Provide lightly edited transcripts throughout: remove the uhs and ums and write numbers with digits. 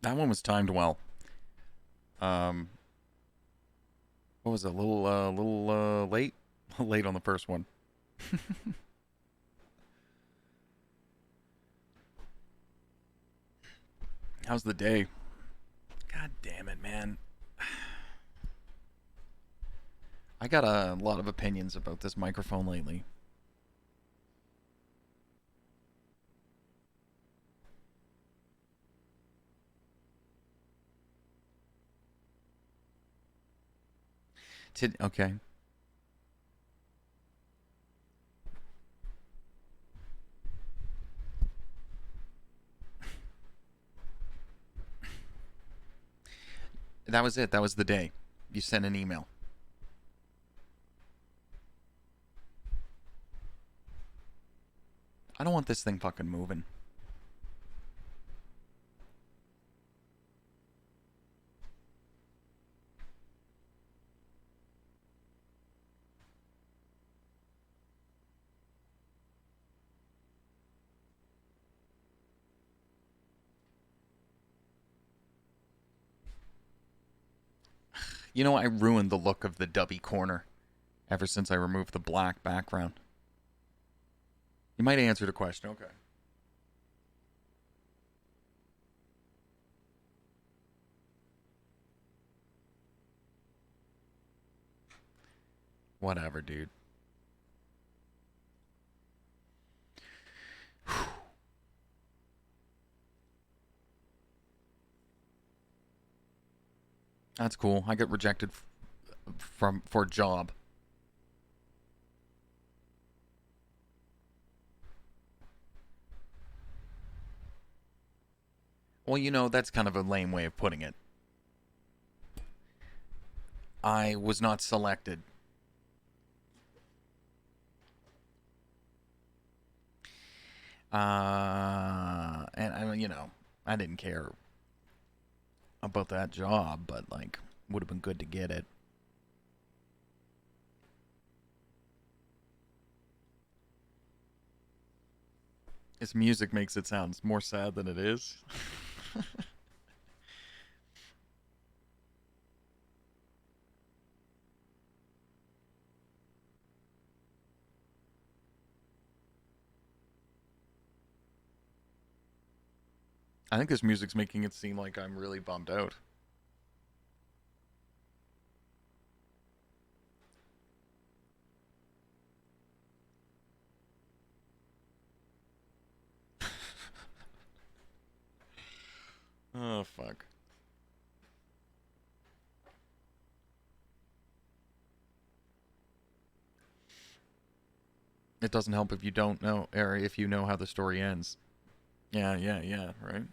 That one was timed well. Um, what was it? A little late, late on the first one. How's the day? God damn it, man. I got a lot of opinions about this microphone lately. Okay. That was it. That was the day. You sent an email. I don't want this thing fucking moving. You know, I ruined the look of the dubby corner ever since I removed the black background. You might answer the question. Okay. Whatever, dude. That's cool. I got rejected for a job. Well, you know, that's kind of a lame way of putting it. I was not selected. And you know, I didn't care about that job, but like, would have been good to get it. This music makes it sound more sad than it is. I think this music's making it seem like I'm really bummed out. Oh, fuck. It doesn't help if you don't know, or if you know how the story ends. Yeah, yeah, yeah, right?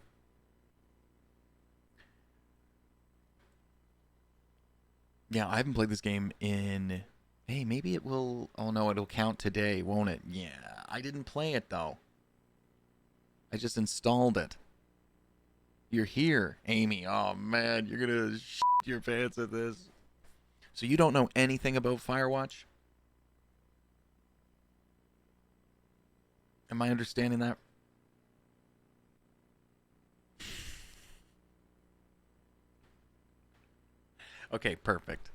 Yeah, I haven't played this game in. Hey, maybe it will. Oh no, it'll count today, won't it? Yeah, I didn't play it though. I just installed it. You're here, Amy. Oh man, you're gonna shit your pants at this. So you don't know anything about Firewatch? Am I understanding that? Okay, perfect.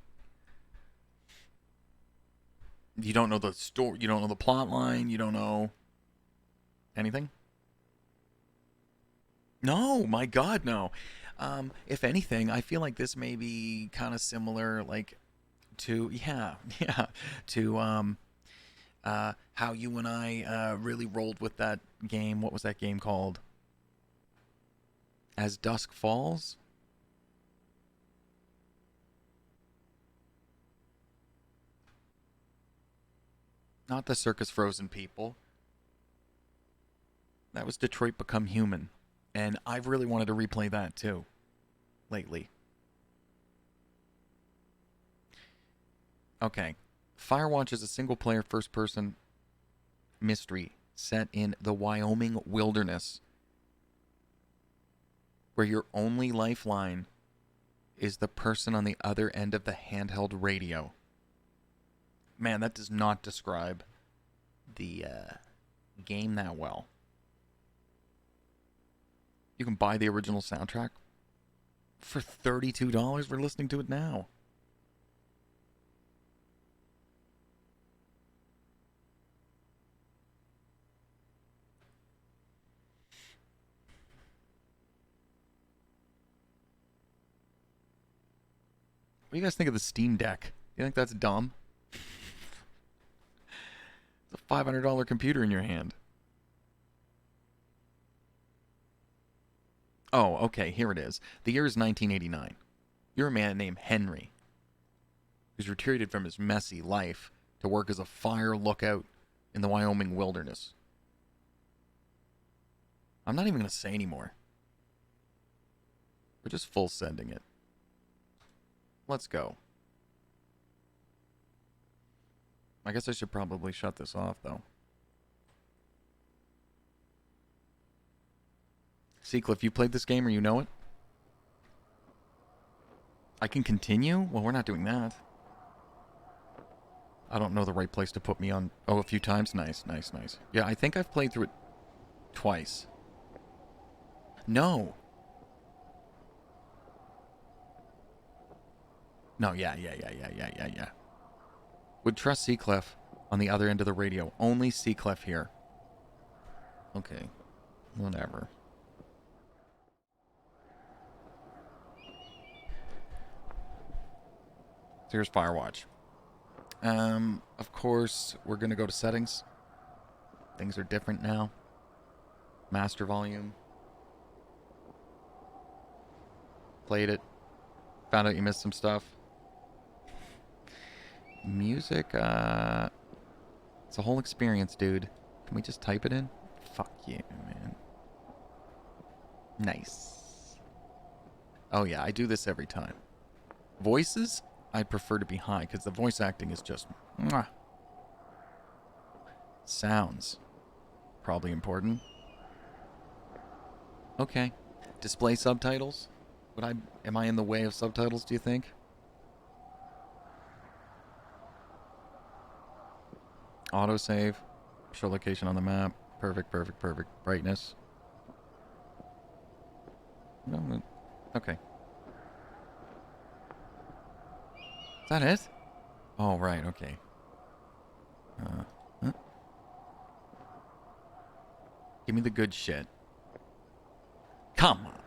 You don't know the story. You don't know the plot line. You don't know anything. No, my God, no. If anything, I feel like this may be kind of similar, like to yeah, yeah, to how you and I really rolled with that game. What was that game called? As Dusk Falls. Not the Circus Frozen people. That was Detroit Become Human, and I've really wanted to replay that too lately. Okay, Firewatch is a single-player first-person mystery set in the Wyoming wilderness, where your only lifeline is the person on the other end of the handheld radio. Man, that does not describe the game that well. You can buy the original soundtrack. For $32, we're listening to it now. What do you guys think of the Steam Deck? You think that's dumb? It's a $500 computer in your hand. Oh, okay, here it is. The year is 1989. You're a man named Henry, who's retreated from his messy life to work as a fire lookout in the Wyoming wilderness. I'm not even going to say anymore. We're just full sending it. Let's go. I guess I should probably shut this off, though. Seacliff, you played this game or you know it? I can continue? Well, we're not doing that. I don't know the right place to put me on. Oh, a few times? Nice, nice, nice. Yeah, I think I've played through it twice. No. No, yeah. Would trust Seacliff on the other end of the radio. Only Seacliff here. Okay. Whatever. So here's Firewatch. Of course, we're going to go to settings. Things are different now. Master volume. Played it. Found out you missed some stuff. Music, it's a whole experience, dude. Can we just type it in? Fuck you, man. Nice. Oh yeah, I do this every time. Voices, I prefer to be high, because the voice acting is just... Mwah. Sounds. Probably important. Okay. Display subtitles? Am I in the way of subtitles, do you think? Autosave. Show location on the map. Perfect. Brightness. No, okay. Is that it? Oh, right, okay. Huh? Give me the good shit. Come on.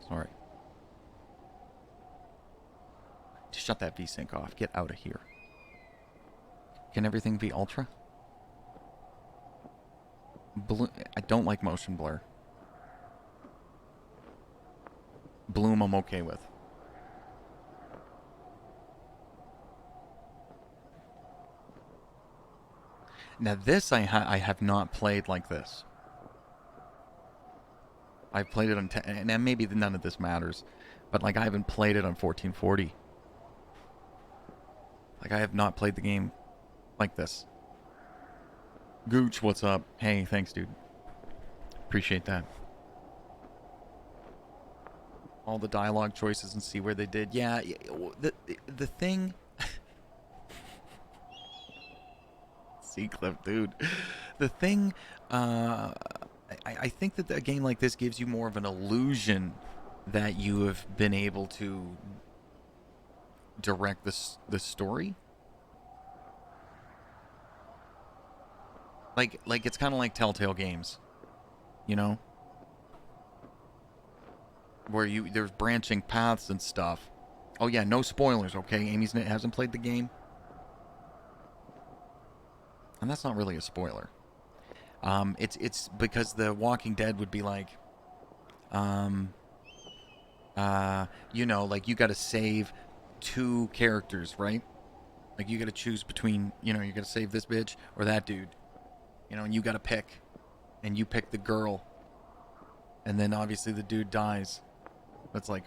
Sorry. Just shut that VSync off. Get out of here. Can everything be ultra? I don't like motion blur. Bloom I'm okay with. Now this I have not played like this. I've played it on and maybe none of this matters, but like I haven't played it on 1440. Like I have not played the game like this. Gooch, what's up? Hey, thanks, dude. Appreciate that. All the dialogue choices and see where they did. Yeah, the thing. Seacliff, dude. The thing. I think that a game like this gives you more of an illusion that you have been able to direct the story. Like it's kind of like Telltale games, you know, where there's branching paths and stuff. Oh yeah, no spoilers, okay? Amy hasn't played the game, and that's not really a spoiler. It's because The Walking Dead would be like, you know, like you got to save two characters, right? Like you got to choose between, you know, you got to save this bitch or that dude, you know, and you got to pick, and you pick the girl, and then obviously the dude dies. That's like,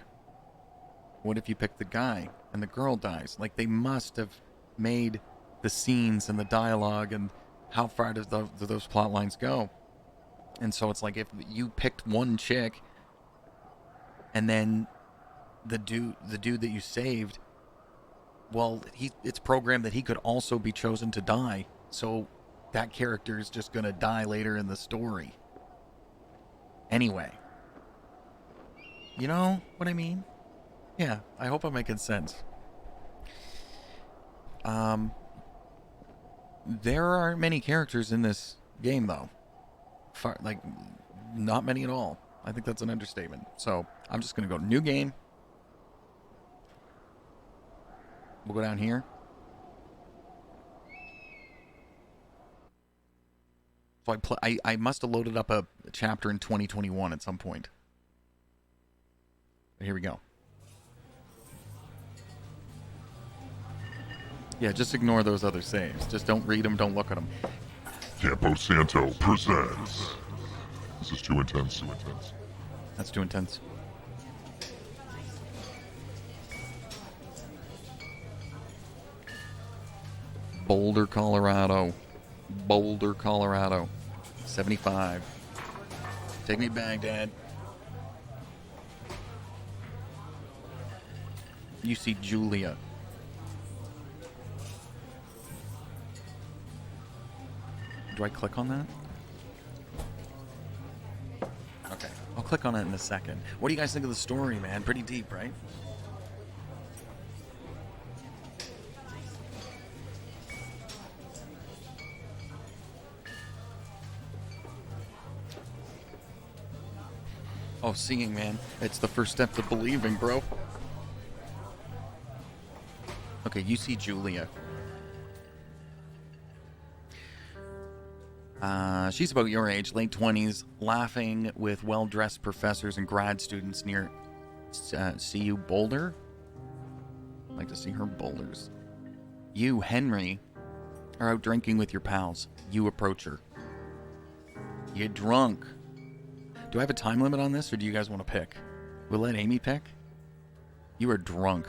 what if you pick the guy and the girl dies? Like they must have made the scenes and the dialogue and how far do those plot lines go? And so it's like if you picked one chick and then the dude that you saved, well, it's programmed that he could also be chosen to die. So that character is just going to die later in the story. Anyway, You know what I mean? Yeah, I hope I'm making sense. There aren't many characters in this game, though. Like, not many at all. I think that's an understatement. So, I'm just going to go new game. We'll go down here. So I must have loaded up a chapter in 2021 at some point. But here we go. Yeah, just ignore those other saves. Just don't read them, don't look at them. Campo Santo presents. This is too intense. That's too intense. Boulder, Colorado. 75. Take me back, Dad. You see Julia. Do I click on that? Okay, I'll click on it in a second. What do you guys think of the story, man? Pretty deep, right? Oh, seeing, man. It's the first step to believing, bro. Okay, you see Julia. She's about your age, late 20s, laughing with well-dressed professors and grad students near CU Boulder. I'd like to see her boulders. You, Henry, are out drinking with your pals. You approach her. You're drunk. Do I have a time limit on this, or do you guys want to pick? We'll let Amy pick. You are drunk.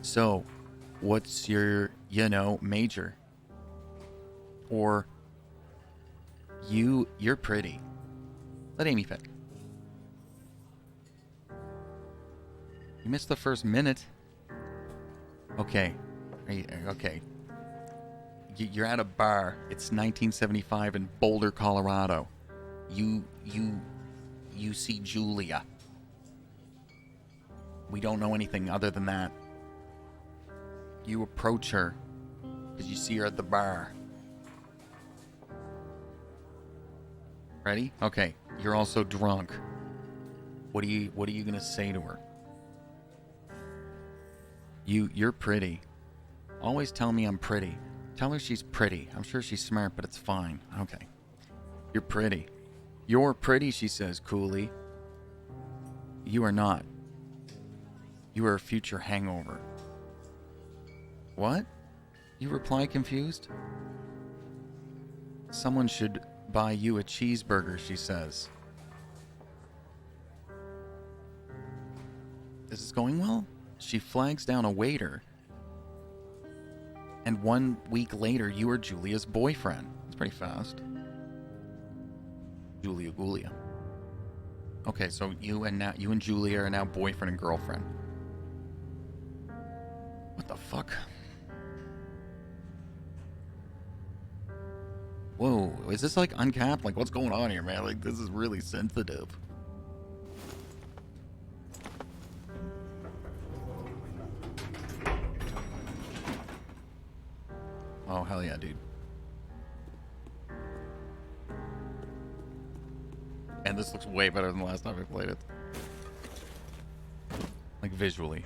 So, what's your, major? Or, you're pretty. Let Amy pick. You missed the first minute. Okay. Okay. You're at a bar. It's 1975 in Boulder, Colorado. You see Julia. We don't know anything other than that. You approach her because you see her at the bar. Ready? Okay. You're also drunk. What are you gonna say to her? You're pretty. Always tell me I'm pretty. Tell her she's pretty. I'm sure she's smart, but it's fine. Okay. You're pretty. You're pretty, she says coolly. You are not. You are a future hangover. What? You reply confused. Someone should buy you a cheeseburger, she says. Is this going well? She flags down a waiter. And 1 week later, you are Julia's boyfriend. That's pretty fast. Julia. Okay, so you and Julia are now boyfriend and girlfriend. What the fuck? Whoa, is this like uncapped? Like, what's going on here, man? Like, this is really sensitive. Oh, hell yeah, dude. And this looks way better than the last time I played it. Like, visually.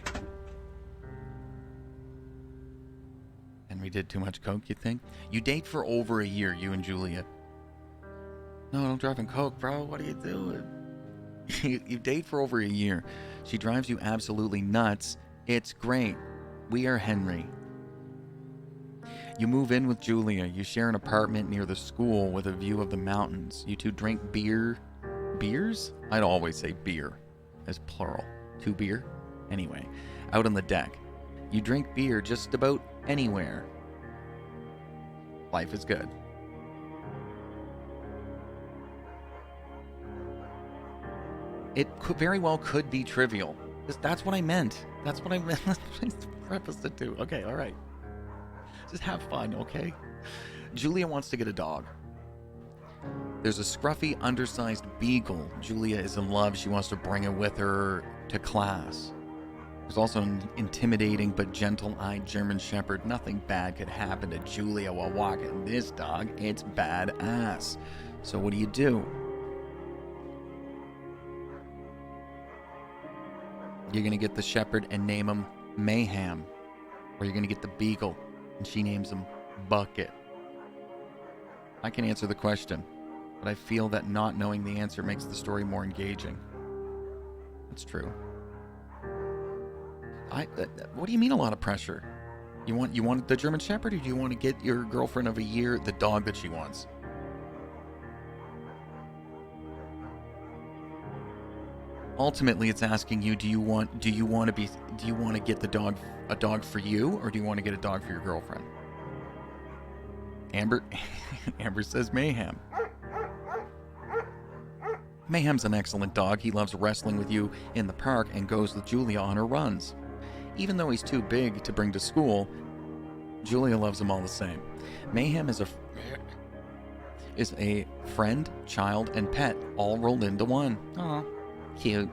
And we did too much coke, you think? You date for over a year, you and Julia. No, don't drive in coke, bro. What are you doing? You date for over a year. She drives you absolutely nuts. It's great. We are Henry. You move in with Julia. You share an apartment near the school with a view of the mountains. You two drink beers? I'd always say beer as plural. 2 beer? Anyway, out on the deck. You drink beer just about anywhere. Life is good. It very well could be trivial. That's what I meant. That's what I meant. That's what I prefaced it to. Okay, all right. Just have fun, okay? Julia wants to get a dog. There's a scruffy, undersized beagle. Julia is in love. She wants to bring it with her to class. There's also an intimidating but gentle-eyed German Shepherd. Nothing bad could happen to Julia while walking this dog. It's badass. So what do? You're going to get the Shepherd and name him Mayhem. Or you're going to get the Beagle and she names him Bucket. I can answer the question, but I feel that not knowing the answer makes the story more engaging. That's true. What do you mean a lot of pressure? You want the German Shepherd, or do you want to get your girlfriend of a year the dog that she wants? Ultimately, it's asking you: do you want to get the dog a dog for you, or do you want to get a dog for your girlfriend? Amber says Mayhem. Mayhem's an excellent dog. He loves wrestling with you in the park and goes with Julia on her runs. Even though he's too big to bring to school, Julia loves him all the same. Mayhem is a friend, child, and pet all rolled into one. Aw, cute.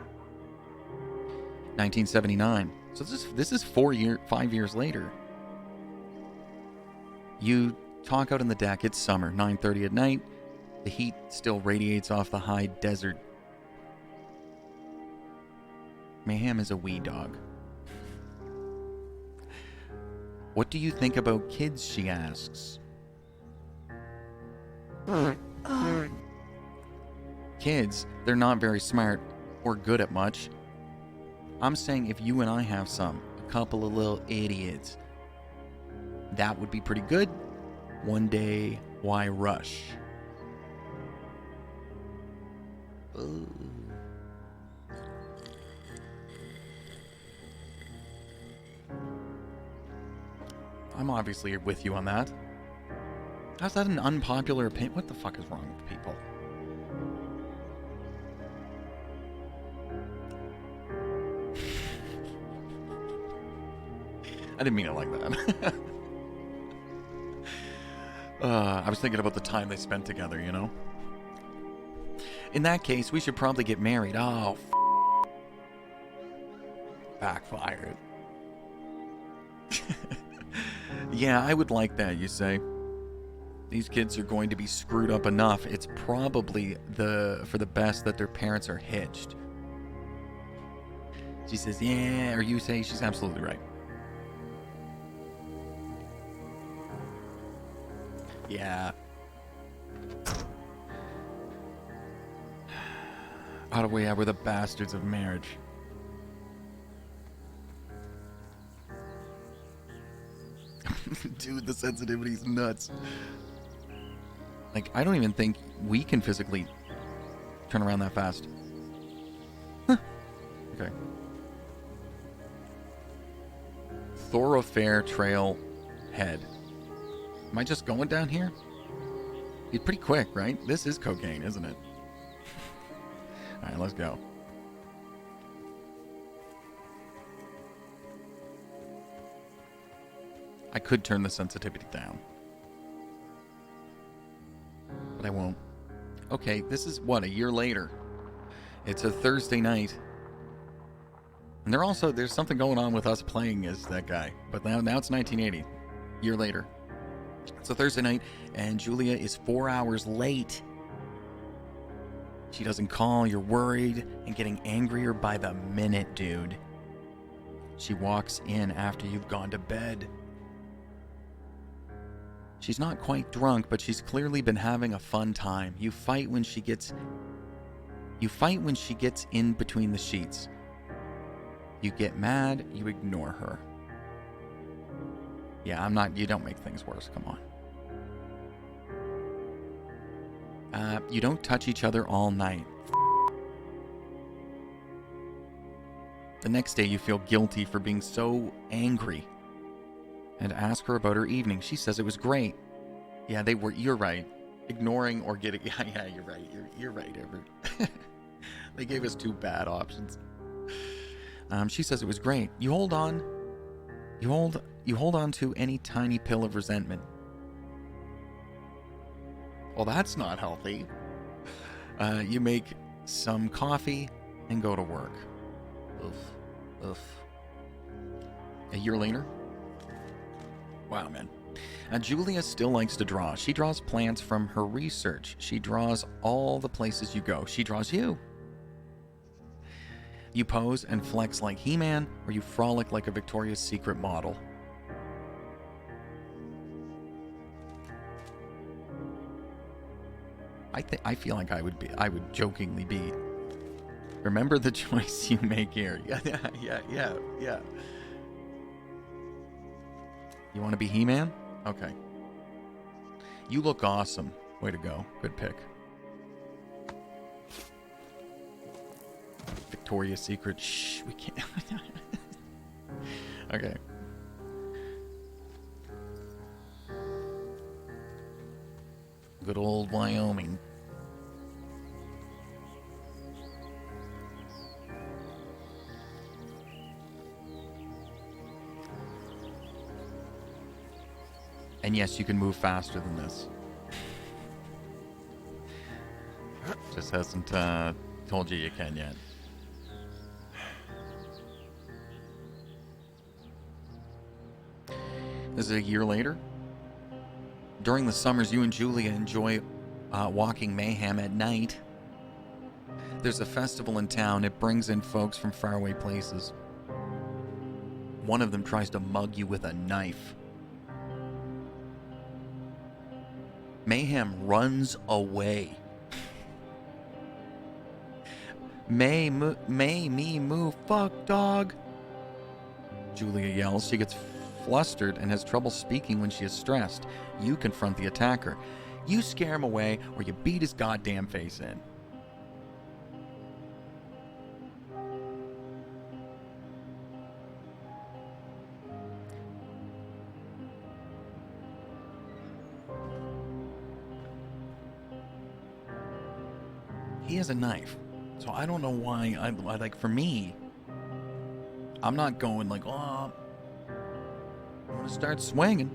1979. So this is 5 years later. You talk out on the deck. It's summer, 9:30 at night. The heat still radiates off the high desert. Mayhem is a wee dog. What do you think about kids, she asks. Kids, they're not very smart or good at much. I'm saying if you and I have a couple of little idiots, that would be pretty good. One day, why rush? Ooh. I'm obviously with you on that. How's that an unpopular opinion? What the fuck is wrong with people? I didn't mean it like that. I was thinking about the time they spent together, you know? In that case, we should probably get married. Oh, backfired. Yeah, I would like that, you say. These kids are going to be screwed up enough. It's probably for the best that their parents are hitched. She says, yeah, or you say she's absolutely right. Yeah. Out of way, we're the bastards of marriage. Dude, the sensitivity's nuts. Like, I don't even think we can physically turn around that fast. Huh. Okay. Thoroughfare Trail Head. Am I just going down here? It's pretty quick, right? This is cocaine, isn't it? Alright, let's go. I could turn the sensitivity down. But I won't. Okay, this is what, a year later. It's a Thursday night. And there's something going on with us playing as that guy. But now it's 1980. Year later. It's a Thursday night, and Julia is 4 hours late. She doesn't call, you're worried, and getting angrier by the minute, dude. She walks in after you've gone to bed. She's not quite drunk, but she's clearly been having a fun time. You fight when she gets in between the sheets. You get mad, you ignore her. Yeah, you don't make things worse, come on. You don't touch each other all night. The next day you feel guilty for being so angry and ask her about her evening. She says it was great. Yeah, you're right. Ignoring or getting, yeah, you're right. You're right, Everett. They gave us two bad options. She says it was great. You hold on to any tiny pill of resentment. Well, that's not healthy. You make some coffee and go to work. Oof. Oof. A year later? Wow, man. Julia still likes to draw. She draws plants from her research. She draws all the places you go. She draws you. You pose and flex like He-Man, or you frolic like a Victoria's Secret model. I feel like I would jokingly be. Remember the choice you make here. Yeah. You want to be He-Man? Okay. You look awesome. Way to go. Good pick. Victoria's Secret. Shh, we can't. Okay. Good old Wyoming. And yes, you can move faster than this. Just hasn't told you can yet. This is a year later. During the summers, you and Julia enjoy walking Mayhem at night. There's a festival in town. It brings in folks from faraway places. One of them tries to mug you with a knife. Mayhem runs away. May me move, fuck dog. Julia yells. She gets flustered and has trouble speaking when she is stressed. You confront the attacker. You scare him away or you beat his goddamn face in. He has a knife, so I don't know why. I like, for me, I'm not going like, oh, I'm gonna start swinging.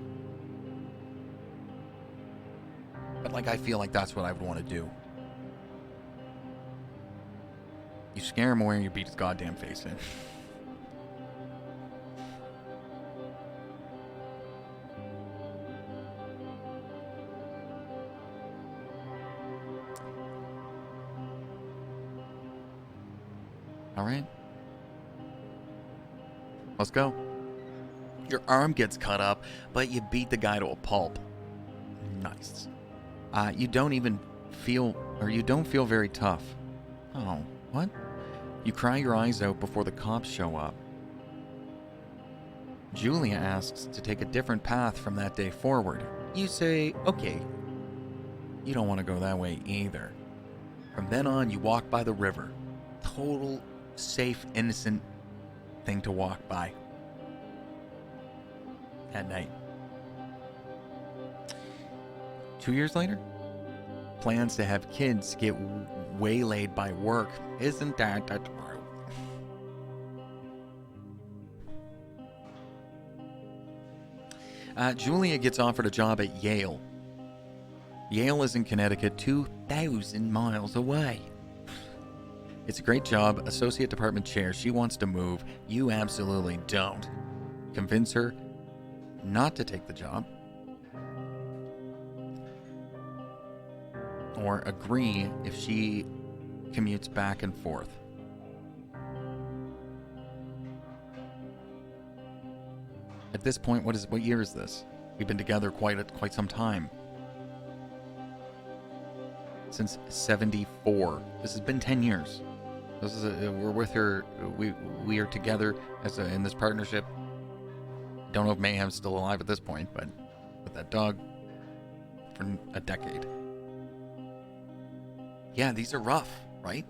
But like, I feel like that's what I would want to do. You scare him away and you beat his goddamn face in. All right. Let's go. Your arm gets cut up, but you beat the guy to a pulp. Nice. You don't feel very tough. Oh, what? You cry your eyes out before the cops show up. Julia asks to take a different path from that day forward. You say, okay. You don't want to go that way either. From then on, you walk by the river. Total, safe, innocent thing to walk by. At night. 2 years later, plans to have kids get waylaid by work. Isn't that the truth? Julia gets offered a job at Yale. Yale is in Connecticut, 2,000 miles away. It's a great job, associate department chair. She wants to move. You absolutely don't. Convince her not to take the job. Or agree if she commutes back and forth. At this point, what year is this? We've been together quite some time. Since 74. This has been 10 years. We're with her. We are together in this partnership. Don't know if Mayhem's still alive at this point, but with that dog for a decade. Yeah, these are rough, right?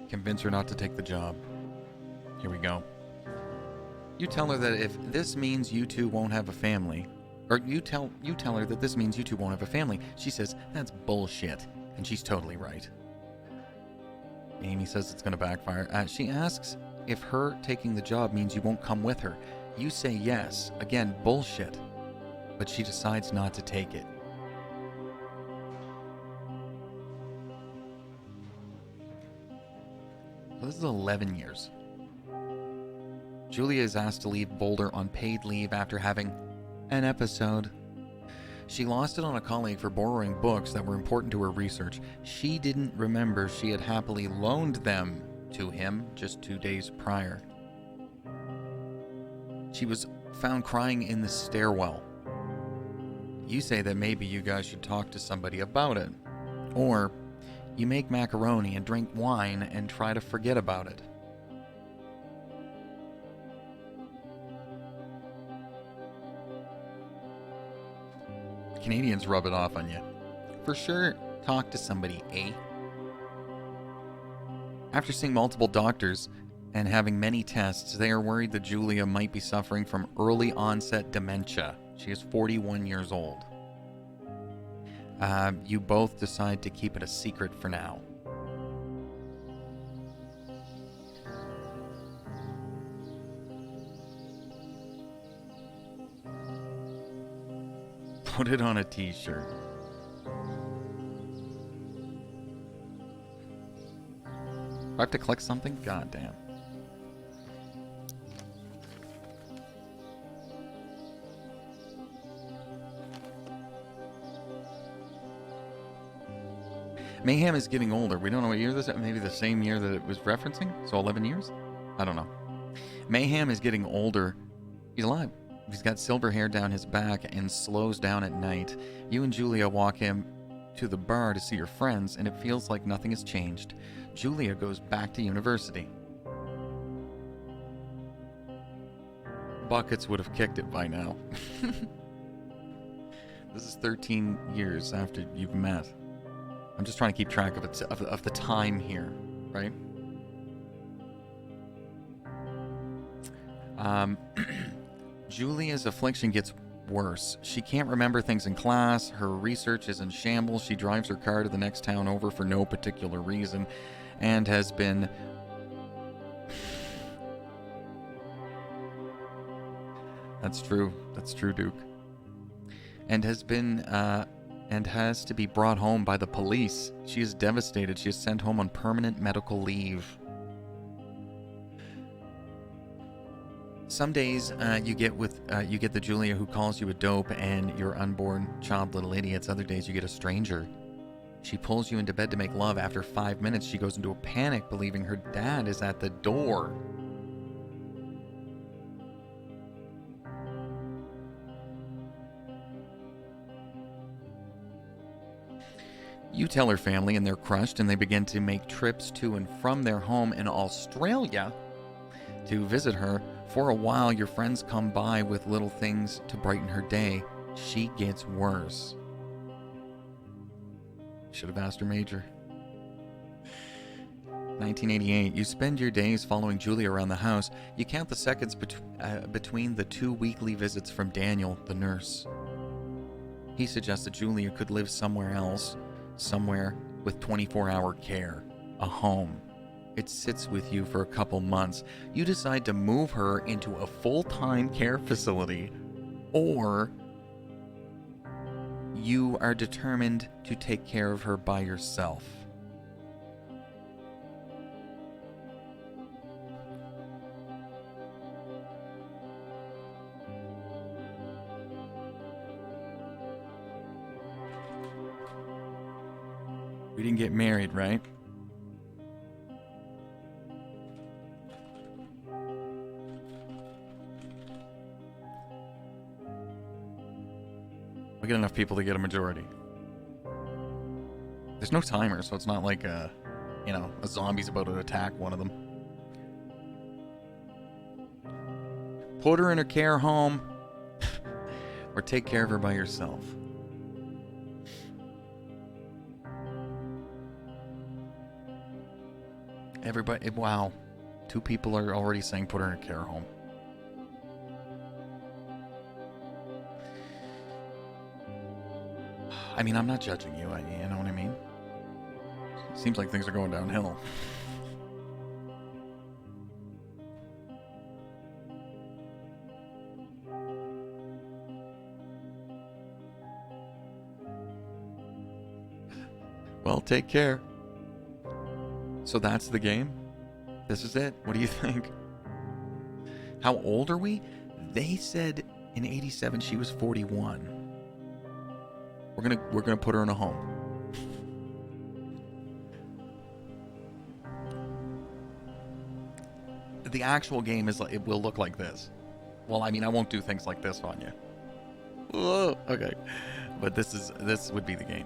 Convince her not to take the job. Here we go. You tell her that if this means you two won't have a family, or you tell her that this means you two won't have a family. She says that's bullshit, and she's totally right. Amy says it's going to backfire. She asks if her taking the job means you won't come with her. You say yes. Again, bullshit. But she decides not to take it. So this is 11 years. Julia is asked to leave Boulder on paid leave after having an episode. She lost it on a colleague for borrowing books that were important to her research. She didn't remember she had happily loaned them to him just 2 days prior. She was found crying in the stairwell. You say that maybe you guys should talk to somebody about it. Or you make macaroni and drink wine and try to forget about it. Canadians rub it off on you. For sure, talk to somebody, eh? After seeing multiple doctors and having many tests, they are worried that Julia might be suffering from early onset dementia. She is 41 years old. You both decide to keep it a secret for now. Put it on a t-shirt. Do I have to click something? God damn. Mayhem is getting older. We don't know what year this is. Maybe the same year that it was referencing? So 11 years? I don't know. Mayhem is getting older. He's alive. He's got silver hair down his back and slows down at night. You and Julia walk him to the bar to see your friends, and it feels like nothing has changed. Julia goes back to university. Buckets would have kicked it by now. This is 13 years after you've met. I'm just trying to keep track of the time here, right? Julia's affliction gets worse. She can't remember things in class. Her research is in shambles. She drives her car to the next town over for no particular reason and has been... That's true. That's true, Duke. And has been, and has to be brought home by the police. She is devastated. She is sent home on permanent medical leave. Some days you get the Julia who calls you a dope and your unborn child little idiots. Other days you get a stranger. She pulls you into bed to make love. After 5 minutes, she goes into a panic, believing her dad is at the door. You tell her family, and they're crushed, and they begin to make trips to and from their home in Australia to visit her. For a while, your friends come by with little things to brighten her day. She gets worse. Should have asked her major. 1988. You spend your days following Julia around the house. You count the seconds between the 2 weekly visits from Daniel, the nurse. He suggests that Julia could live somewhere else, somewhere with 24-hour care, a home. It sits with you for a couple months. You decide to move her into a full-time care facility, or you are determined to take care of her by yourself. We didn't get married, right? We get enough people to get a majority. There's no timer, so it's not like a zombie's about to attack one of them. Put her in a care home or take care of her by yourself. Everybody, wow. 2 people are already saying put her in a care home. I mean, I'm not judging you, you know what I mean? Seems like things are going downhill. Well, take care. So that's the game? This is it? What do you think? How old are we? They said in 87 she was 41. We're gonna put her in a home. The actual game is like, it will look like this. Well, I mean, I won't do things like this on you. Whoa, okay. But this would be the game.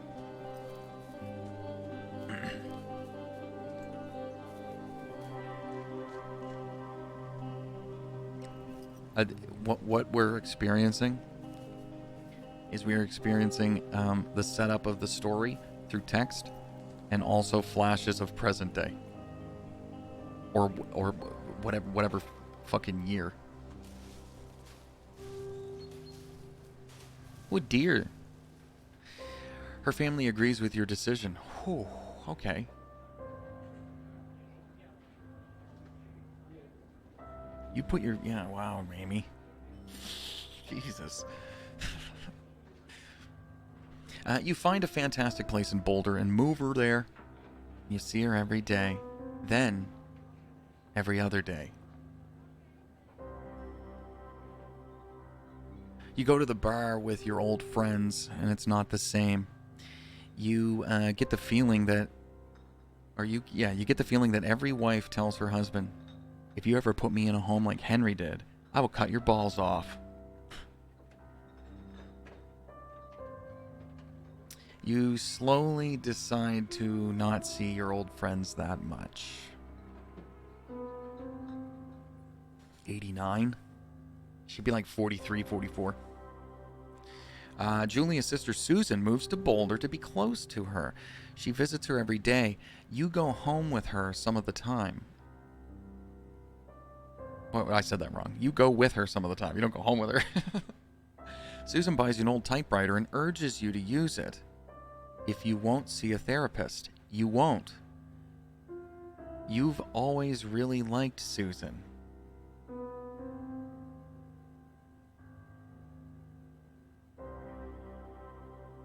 What we're experiencing is we're experiencing the setup of the story through text and also flashes of present day. Or whatever fucking year. Oh dear. Her family agrees with your decision. Whew, okay. You put your... Yeah, wow, Amy. Jesus. You find a fantastic place in Boulder and move her there. You see her every day. Then, every other day. You go to the bar with your old friends, and it's not the same. You get the feeling that... you get the feeling that every wife tells her husband, if you ever put me in a home like Henry did, I will cut your balls off. You slowly decide to not see your old friends that much. 89? She'd be like 43, 44. Julia's sister Susan moves to Boulder to be close to her. She visits her every day. You go home with her some of the time. Well, I said that wrong. You go with her some of the time. You don't go home with her. Susan buys you an old typewriter and urges you to use it. If you won't see a therapist, you won't. You've always really liked Susan.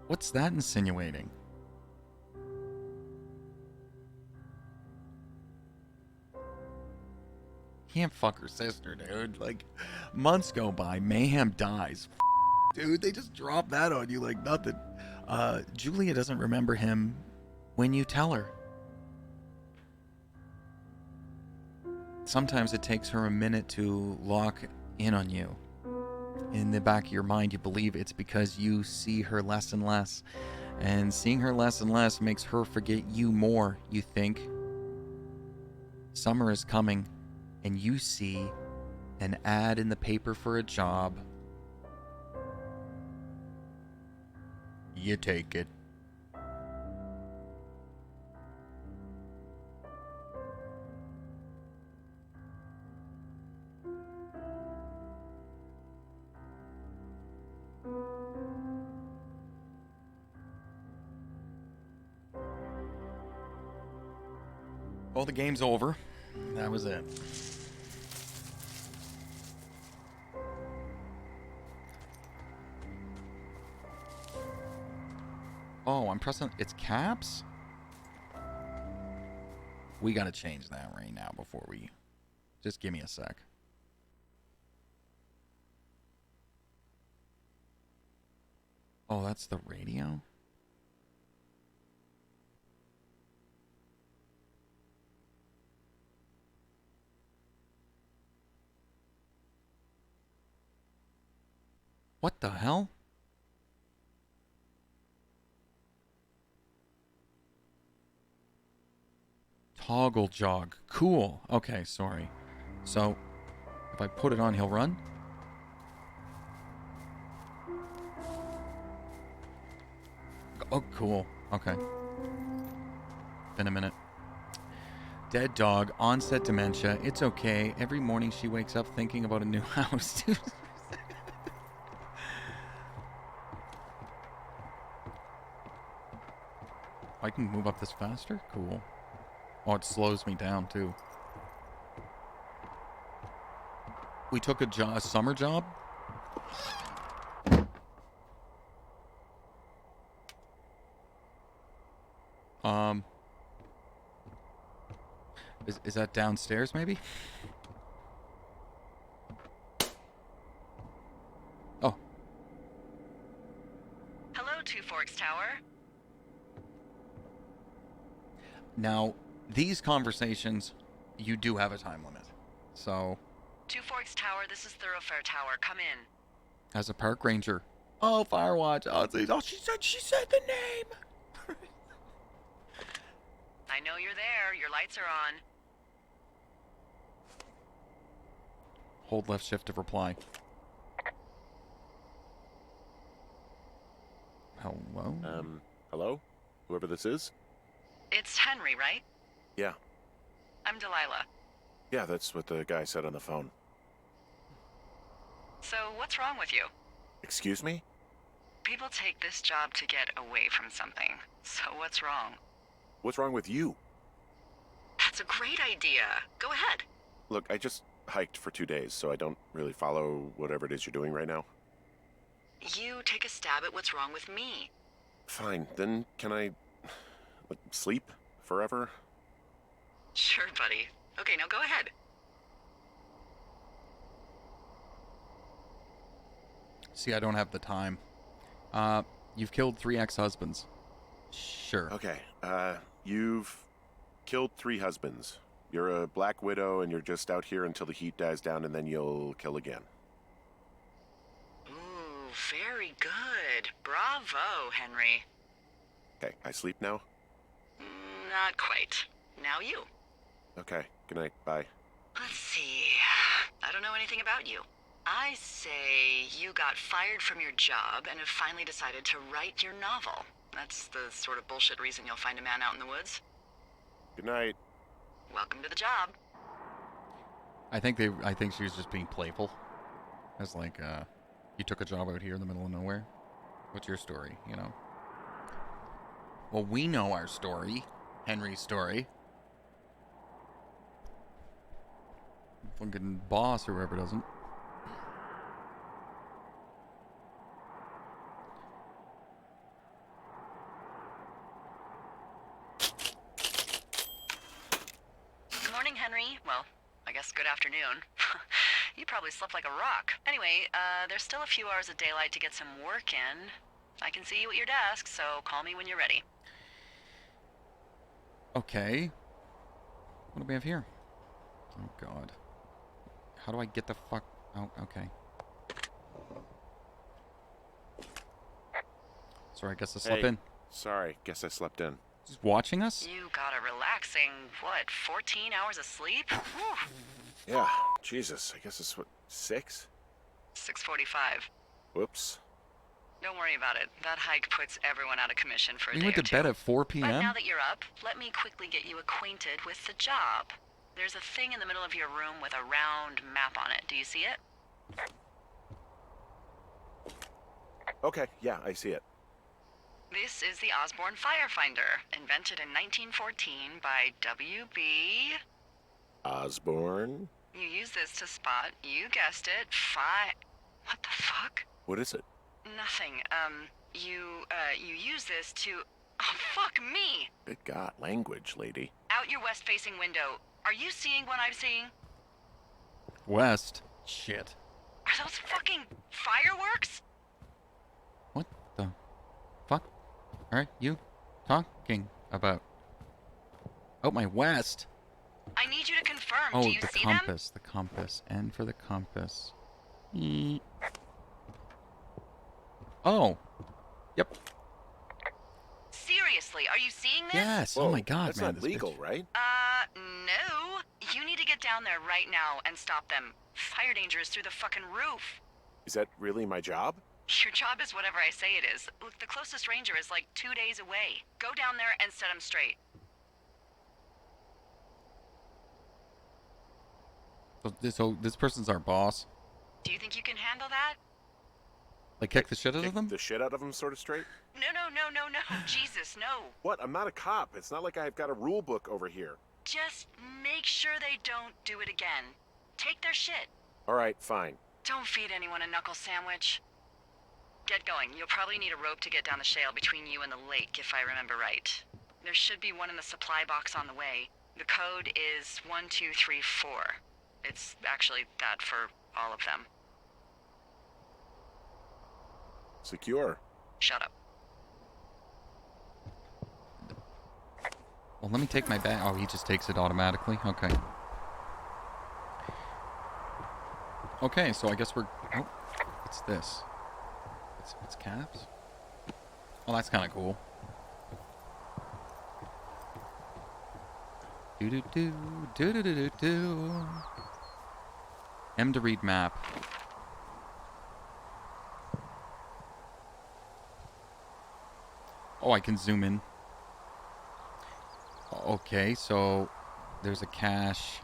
What's that insinuating? Can't fuck her sister, dude. Like, months go by, Mayhem dies. Dude, they just drop that on you like nothing. Julia doesn't remember him when you tell her. Sometimes it takes her a minute to lock in on you. In the back of your mind, you believe it's because you see her less and less. And seeing her less and less makes her forget you more, you think. Summer is coming, and you see an ad in the paper for a job. You take it. Well, the game's over. That was it. Oh, I'm pressing... It's caps? We gotta change that right now before we... Just give me a sec. Oh, that's the radio? What the hell? Toggle jog. Cool. Okay, sorry. So, if I put it on, he'll run? Oh, cool. Okay. Been a minute. Dead dog, onset dementia. It's okay. Every morning she wakes up thinking about a new house. I can move up this faster? Cool. Oh, it slows me down, too. We took a summer job? Um, is that downstairs, maybe? Oh. Hello, Two Forks Tower. Now, these conversations, you do have a time limit. So, Two Forks Tower, this is Thoroughfare Tower. Come in. as a park ranger, oh, Firewatch. Oh, she said the name. I know you're there. Your lights are on. Hold left shift to reply. Hello? Hello? Whoever this is? It's Henry, right? Yeah. I'm Delilah. Yeah, that's what the guy said on the phone. So, what's wrong with you? Excuse me? People take this job to get away from something. So, what's wrong? What's wrong with you? That's a great idea. Go ahead. Look, I just hiked for 2 days, so I don't really follow whatever it is you're doing right now. You take a stab at what's wrong with me. Fine, then can I... sleep? Forever? Sure, buddy. Okay, now go ahead. See, I don't have the time. You've killed 3 ex-husbands. Sure. Okay, you've killed 3 husbands. You're a black widow and you're just out here until the heat dies down and then you'll kill again. Ooh, very good. Bravo, Henry. Okay, I sleep now? Not quite. Now you. Okay, good night, bye. Let's see. I don't know anything about you. I say you got fired from your job and have finally decided to write your novel. That's the sort of bullshit reason you'll find a man out in the woods. Good night. Welcome to the job. I think she was just being playful. As like, you took a job out here in the middle of nowhere. What's your story, you know? Well, we know our story. Henry's story. Fucking boss or whoever doesn't. Good morning, Henry. Well, I guess good afternoon. You probably slept like a rock. Anyway, there's still a few hours of daylight to get some work in. I can see you at your desk, so call me when you're ready. Okay. What do we have here? Oh, God. How do I get the fuck... Oh, okay. Sorry, I guess I slept in. Sorry, guess I slept in. Just watching us? You got a relaxing, 14 hours of sleep? Whew. Yeah, Jesus, I guess it's what, 6? 6:45. Whoops. Don't worry about it. That hike puts everyone out of commission for a We day went or to two. bed at 4 But p.m.? now that you're up, let me quickly get you acquainted with the job. There's a thing in the middle of your room with a round map on it. Do you see it? Okay, yeah, I see it. This is the Osborne Firefinder, invented in 1914 by W.B. Osborne? You use this to spot, you guessed it, What the fuck? What is it? Nothing. You use this to... Oh, fuck me! Good God, language, lady. Out your west-facing window. Are you seeing what I'm seeing? West? Shit. Are those fucking fireworks? What the fuck are you talking about? Oh, my west. I need you to confirm. Oh, Do you the see compass. The compass. N for the compass. E. Oh. Yep. them? Seriously, are you seeing this? Yes. Whoa, Oh my God, that's man. not this legal, bitch. right? No. You need to get down there right now and stop them. Fire danger is through the fucking roof. Is that really my job? Your job is whatever I say it is. Look, the closest ranger is like 2 days away. Go down there and set him straight. So this person's our boss. Do you think you can handle that? Like kick the shit out Kick of them? the shit out of him, sort of straight? No. Jesus, no. What? I'm not a cop. It's not like I've got a rule book over here. Just make sure they don't do it again. Take their shit. All right, fine. Don't feed anyone a knuckle sandwich. Get going. You'll probably need a rope to get down the shale between you and the lake, if I remember right. There should be one in the supply box on the way. The code is 1234. It's actually that for all of them. Secure. Shut up. Well, let me take my bag. Oh, he just takes it automatically? Okay. Okay, so I guess we're... Oh, what's this? It's caps? Oh, that's kind of cool. Do-do-do, do-do-do-do-do. M to read map. Oh, I can zoom in. Okay, so there's a cache.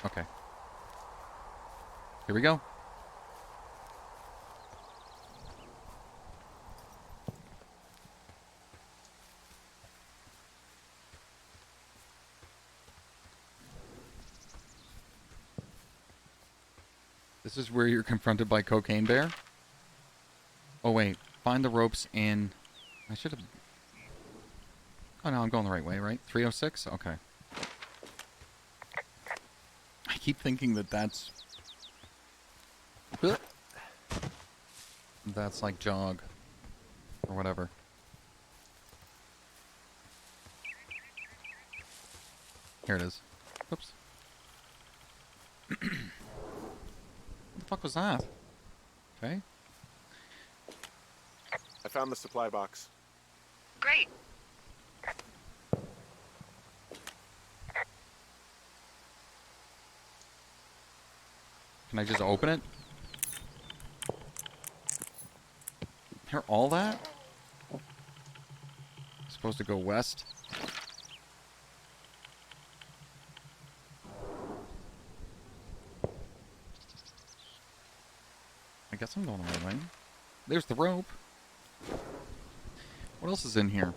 Okay. Here we go. This is where you're confronted by Cocaine Bear? Oh, wait. Find the ropes in... I should have... Oh, no, I'm going the right way, right? 306? Okay. I keep thinking that that's... That's like jog. Or whatever. Here it is. Oops. What the fuck was that? Okay. I found the supply box. Great. Can I just open it? Here, all that? Supposed to go west? I guess I'm going the right way. There's the rope. What else is in here?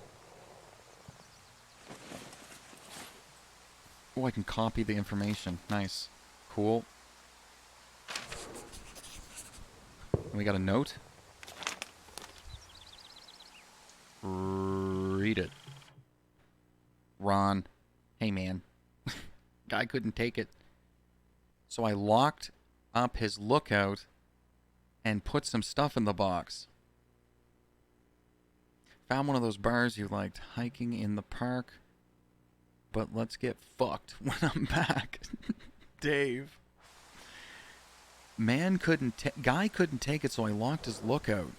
Oh, I can copy the information. Nice. Cool. And we got a note. Read it. Ron. Hey, man. Guy couldn't take it. So I locked up his lookout and put some stuff in the box. Found one of those bars you liked. Hiking in the park. But let's get fucked when I'm back. Dave. Guy couldn't take it, so I locked his lookout.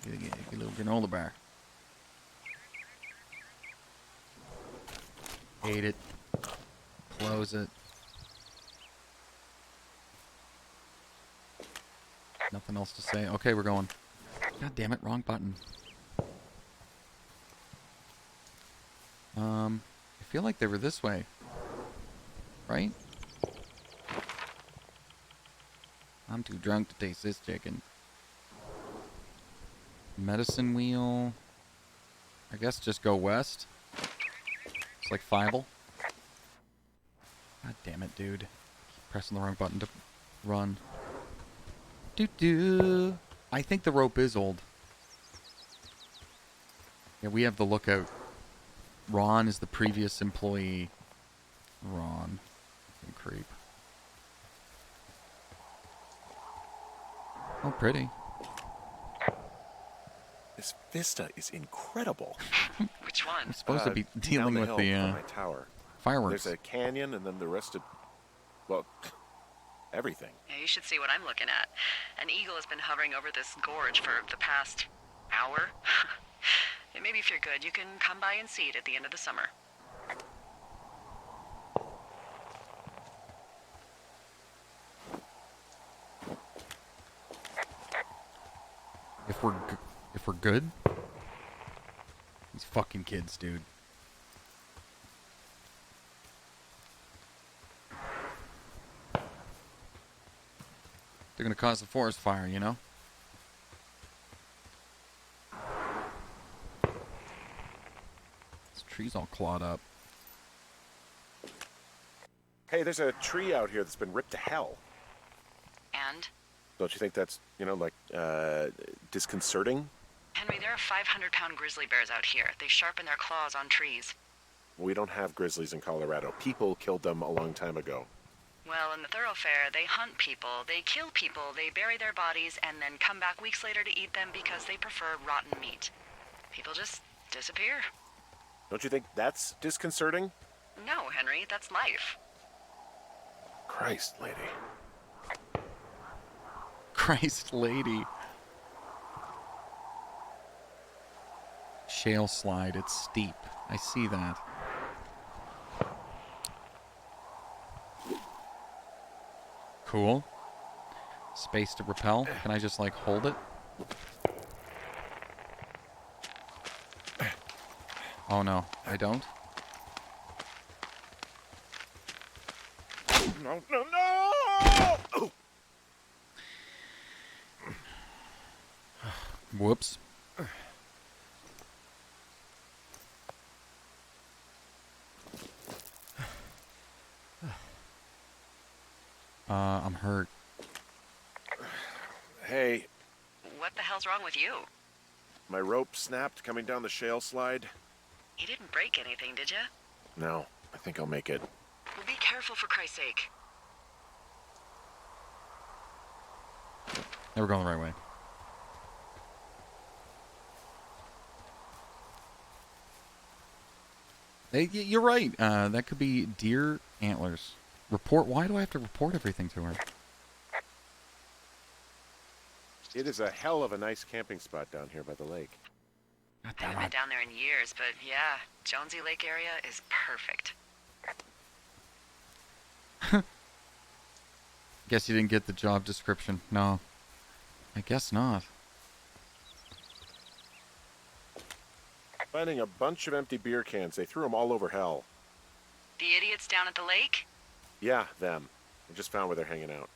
Get a little granola bar. Ate it. Close it. Nothing else to say. Okay, we're going. God damn it, wrong button. I feel like they were this way. Right? I'm too drunk to taste this chicken. Medicine wheel. I guess just go west. It's like Fievel. God damn it, dude. Keep pressing the wrong button to run. Doo-doo. I think the rope is old. Yeah, we have the lookout. Ron is the previous employee. Ron. Fucking creep. Oh, pretty. This vista is incredible. Which one? I'm supposed to be Down dealing the with hill the from my tower. fireworks. There's a canyon and then the rest of... Well, everything. Yeah, you should see what I'm looking at. An eagle has been hovering over this gorge for the past hour. And maybe if you're good, you can come by and see it at the end of the summer. If we're good, these fucking kids, dude. They're gonna cause a forest fire, you know? This tree's all clawed up. Hey, there's a tree out here that's been ripped to hell. And? Don't you think that's, disconcerting? Henry, there are 500-pound grizzly bears out here. They sharpen their claws on trees. We don't have grizzlies in Colorado. People killed them a long time ago. Well, in the thoroughfare, they hunt people, they kill people, they bury their bodies, and then come back weeks later to eat them because they prefer rotten meat. People just disappear. Don't you think that's disconcerting? No, Henry, that's life. Christ, lady. Christ lady. Shale slide, it's steep. I see that. Cool. Space to repel. Can I just, like, hold it? Oh, no. I don't? No, no, no! Whoops. I'm hurt. Hey, What the hell's wrong with you? my rope snapped coming down the shale slide. You didn't break anything, did you? No, I think I'll make it. Well, be careful for Christ's sake. They were going the right way. You're right. That could be deer antlers. Report. Why do I have to report everything to her? It is a hell of a nice camping spot down here by the lake. God I damn haven't been it. down there in years, but yeah, Jonesy Lake area is perfect. Guess you didn't get the job description. No. I guess not. Finding a bunch of empty beer cans. They threw them all over hell. The idiots down at the lake? Yeah, them. I just found where they're hanging out.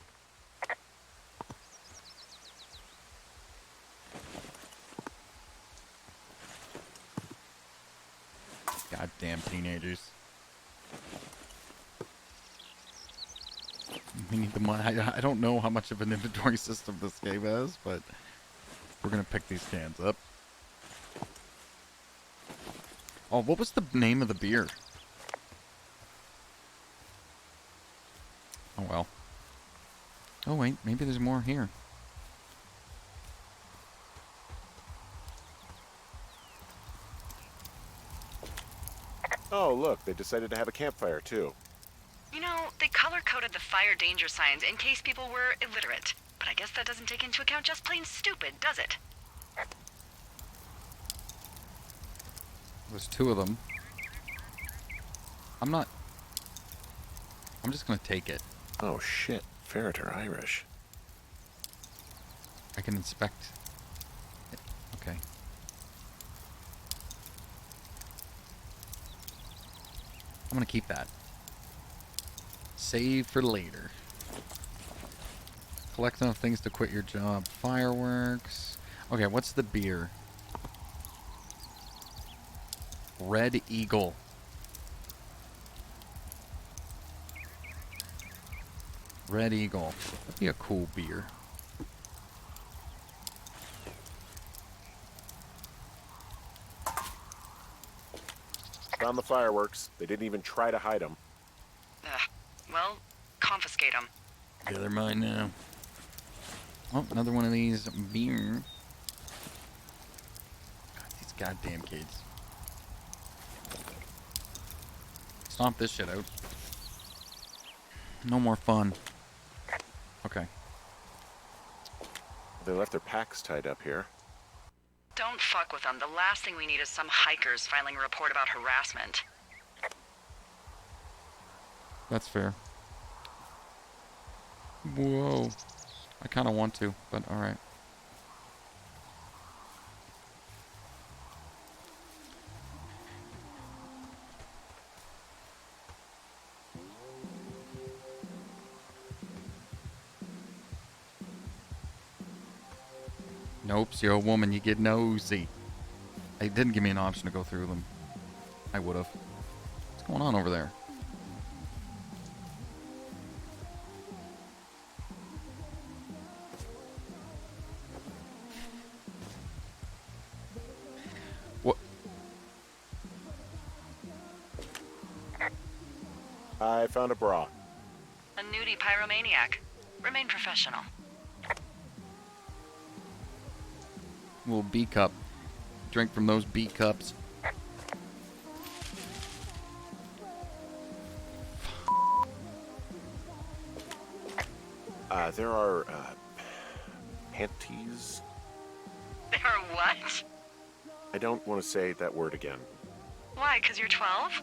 Goddamn teenagers. We need the money. I don't know how much of an inventory system this game has, but we're gonna pick these cans up. Oh, what was the name of the beer? Oh well. Oh wait, maybe there's more here. Oh, look, they decided to have a campfire, too. You know, they color-coded the fire danger signs in case people were illiterate. But I guess that doesn't take into account just plain stupid, does it? There's two of them. I'm just gonna take it. Oh, shit. Ferret are Irish. I can inspect it. Okay. I'm gonna keep that. Save for later. Collect enough things to quit your job. Fireworks. Okay, what's the beer? Red Eagle. Red Eagle. That'd be a cool beer. Found the fireworks. They didn't even try to hide them. Ugh. Well, confiscate them. Yeah, they're mine now. Oh, another one of these beer. God, these goddamn kids. Stomp this shit out. No more fun. Okay. They left their packs tied up here. Don't fuck with them. The last thing we need is some hikers filing a report about harassment. That's fair. Whoa. I kind of want to, but alright. Nope, you're a woman, you get nosy. It didn't give me an option to go through them. I would have. What's going on over there? I found a bra. A nudie pyromaniac. Remain professional. Little B cup. Drink from those B cups. There are, panties? There are what? I don't want to say that word again. Why, 'cause you're 12?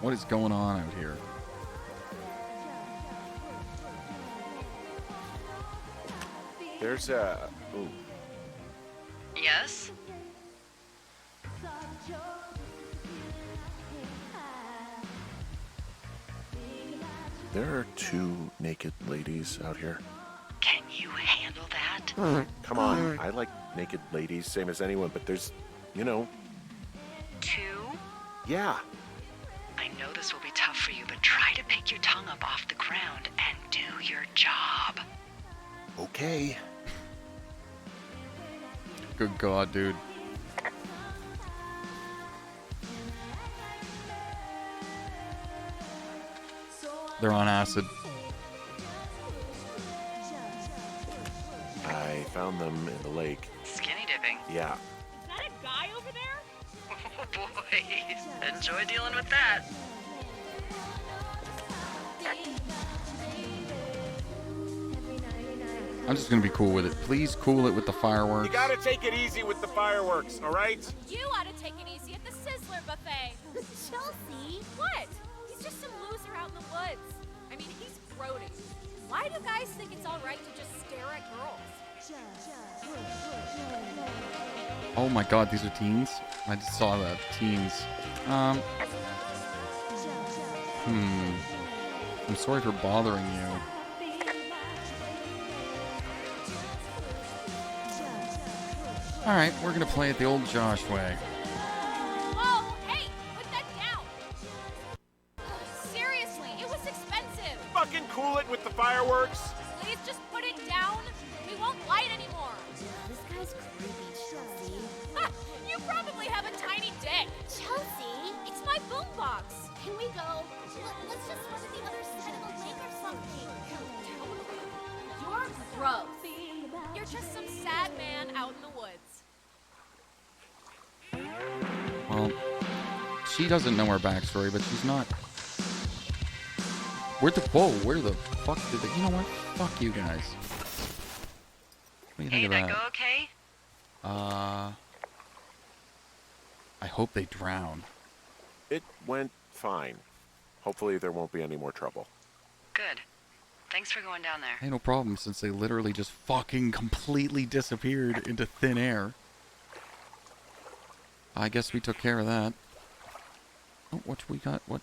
What is going on out here? There's a... Ooh. Yes? There are 2 naked ladies out here. Can you handle that? Come on, I like naked ladies, same as anyone, but there's, you know... 2? Yeah. I know this will be tough for you, but try to pick your tongue up off the ground and do your job. Okay. Good God, dude. They're on acid. I found them in the lake. Skinny dipping. Yeah. Is that a guy over there? Oh boy, enjoy dealing with that. I'm just gonna be cool with it. Please cool it with the fireworks. You gotta take it easy with the fireworks, all right? You ought to take it easy at the Sizzler buffet. Chelsea? What? He's just some loser out in the woods. I mean, he's grody. Why do guys think it's all right to just stare at girls? Oh my God, these are teens? I just saw that. Teens. I'm sorry for bothering you. Alright, we're gonna play it the old Josh way. Oh, hey, put that down. Seriously, it was expensive. Fucking cool it with the fireworks. Please just put it down. We won't light anymore. This guy's creepy, Chelsea. Ha, you probably have a tiny dick. Chelsea? It's my boombox. Can we go? Let's just go to the other side of the lake or something. You're gross. You're just some sad man out in the woods. Well, she doesn't know our backstory, but she's not... Where the fuck did they... You know what? Fuck you guys. What do you think Hey, of that that? go okay? I hope they drown. It went fine. Hopefully there won't be any more trouble. Good. Thanks for going down there. Hey, no problem, since they literally just fucking completely disappeared into thin air. I guess we took care of that. Oh, what we got? What?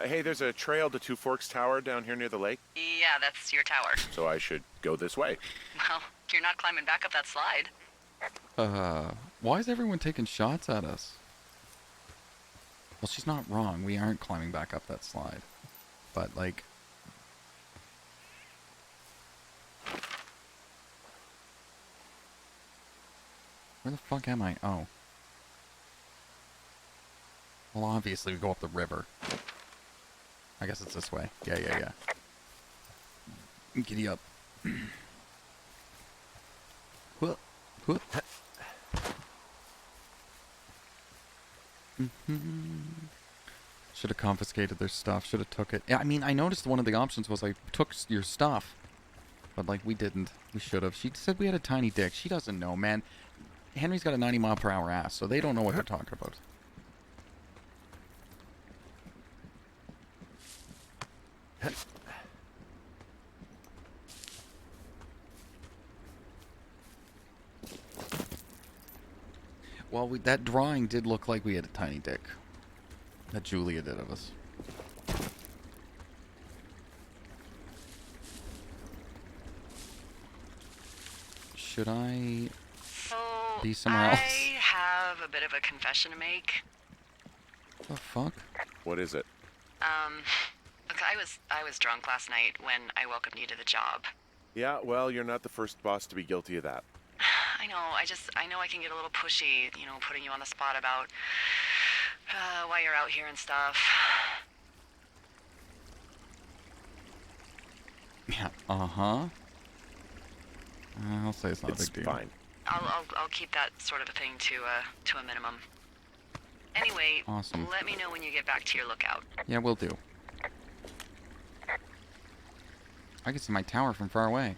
Hey, there's a trail to Two Forks Tower down here near the lake, Yeah, that's your tower. so I should go this way. Well, you're not climbing back up that slide. Why is everyone taking shots at us? Well, she's not wrong. We aren't climbing back up that slide. But, like... Where the fuck am I? Oh. Well, obviously we go up the river. I guess it's this way. Yeah. Giddy up. Whoop. Should have confiscated their stuff. Should have took it. Yeah, I mean, I noticed one of the options was I took your stuff. But, like, we didn't. We should have. She said we had a tiny dick. She doesn't know, man. Henry's got a 90-mile-per-hour ass, so they don't know what they're talking about. Well, that drawing did look like we had a tiny dick. That Julia did of us. Should I So, be somewhere else? I have a bit of a confession to make. The fuck? What is it? Look, I was drunk last night when I welcomed you to the job. Yeah, well, you're not the first boss to be guilty of that. I I know. I know I can get a little pushy, you know, putting you on the spot about why you're out here and stuff. Yeah. Uh-huh. I'll say it's not a It's big deal. fine. I'll keep that sort of a thing to a minimum. Anyway, Awesome. let me know when you get back to your lookout. Yeah, will do. I can see my tower from far away.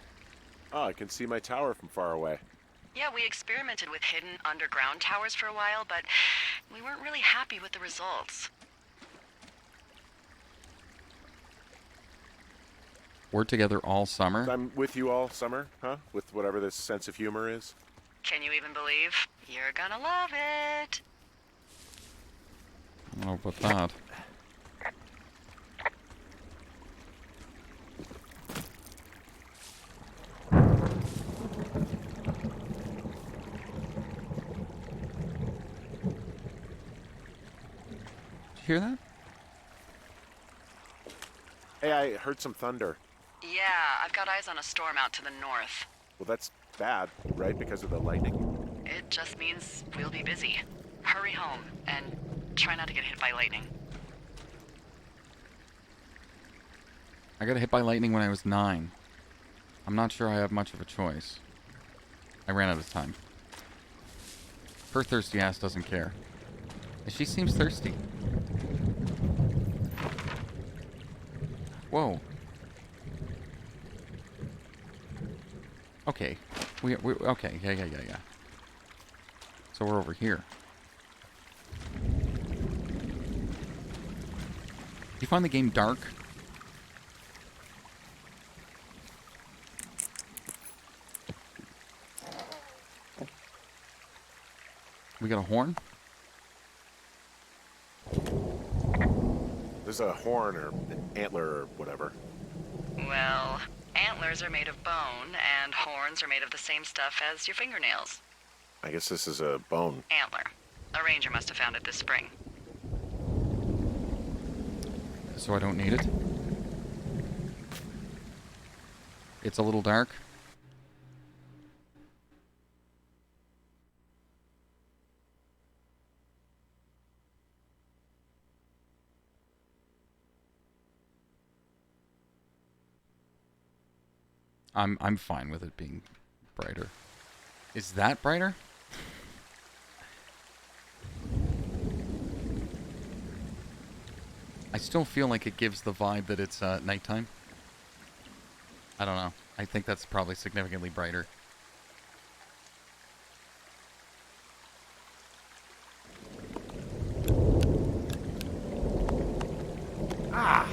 Oh, I can see my tower from far away. Yeah, we experimented with hidden underground towers for a while, but we weren't really happy with the results. We're together all summer. I'm with you all summer, huh? With whatever this sense of humor is. Can you even believe? You're gonna love it. I don't know about that. Did you hear that? Hey, I heard some thunder. Yeah, I've got eyes on a storm out to the north. Well, that's bad, right? Because of the lightning? It just means we'll be busy. Hurry home, and try not to get hit by lightning. I got hit by lightning when I was 9. I'm not sure I have much of a choice. I ran out of time. Her thirsty ass doesn't care. And she seems thirsty. Whoa. Okay. We okay. Yeah. So we're over here. You find the game dark? We got a horn? There's a horn or an antler or whatever. Well, antlers are made of bone, and horns are made of the same stuff as your fingernails. I guess this is a bone. Antler. A ranger must have found it this spring. So I don't need it? It's a little dark. I'm fine with it being brighter. Is that brighter? I still feel like it gives the vibe that it's nighttime. I don't know. I think that's probably significantly brighter. Ah!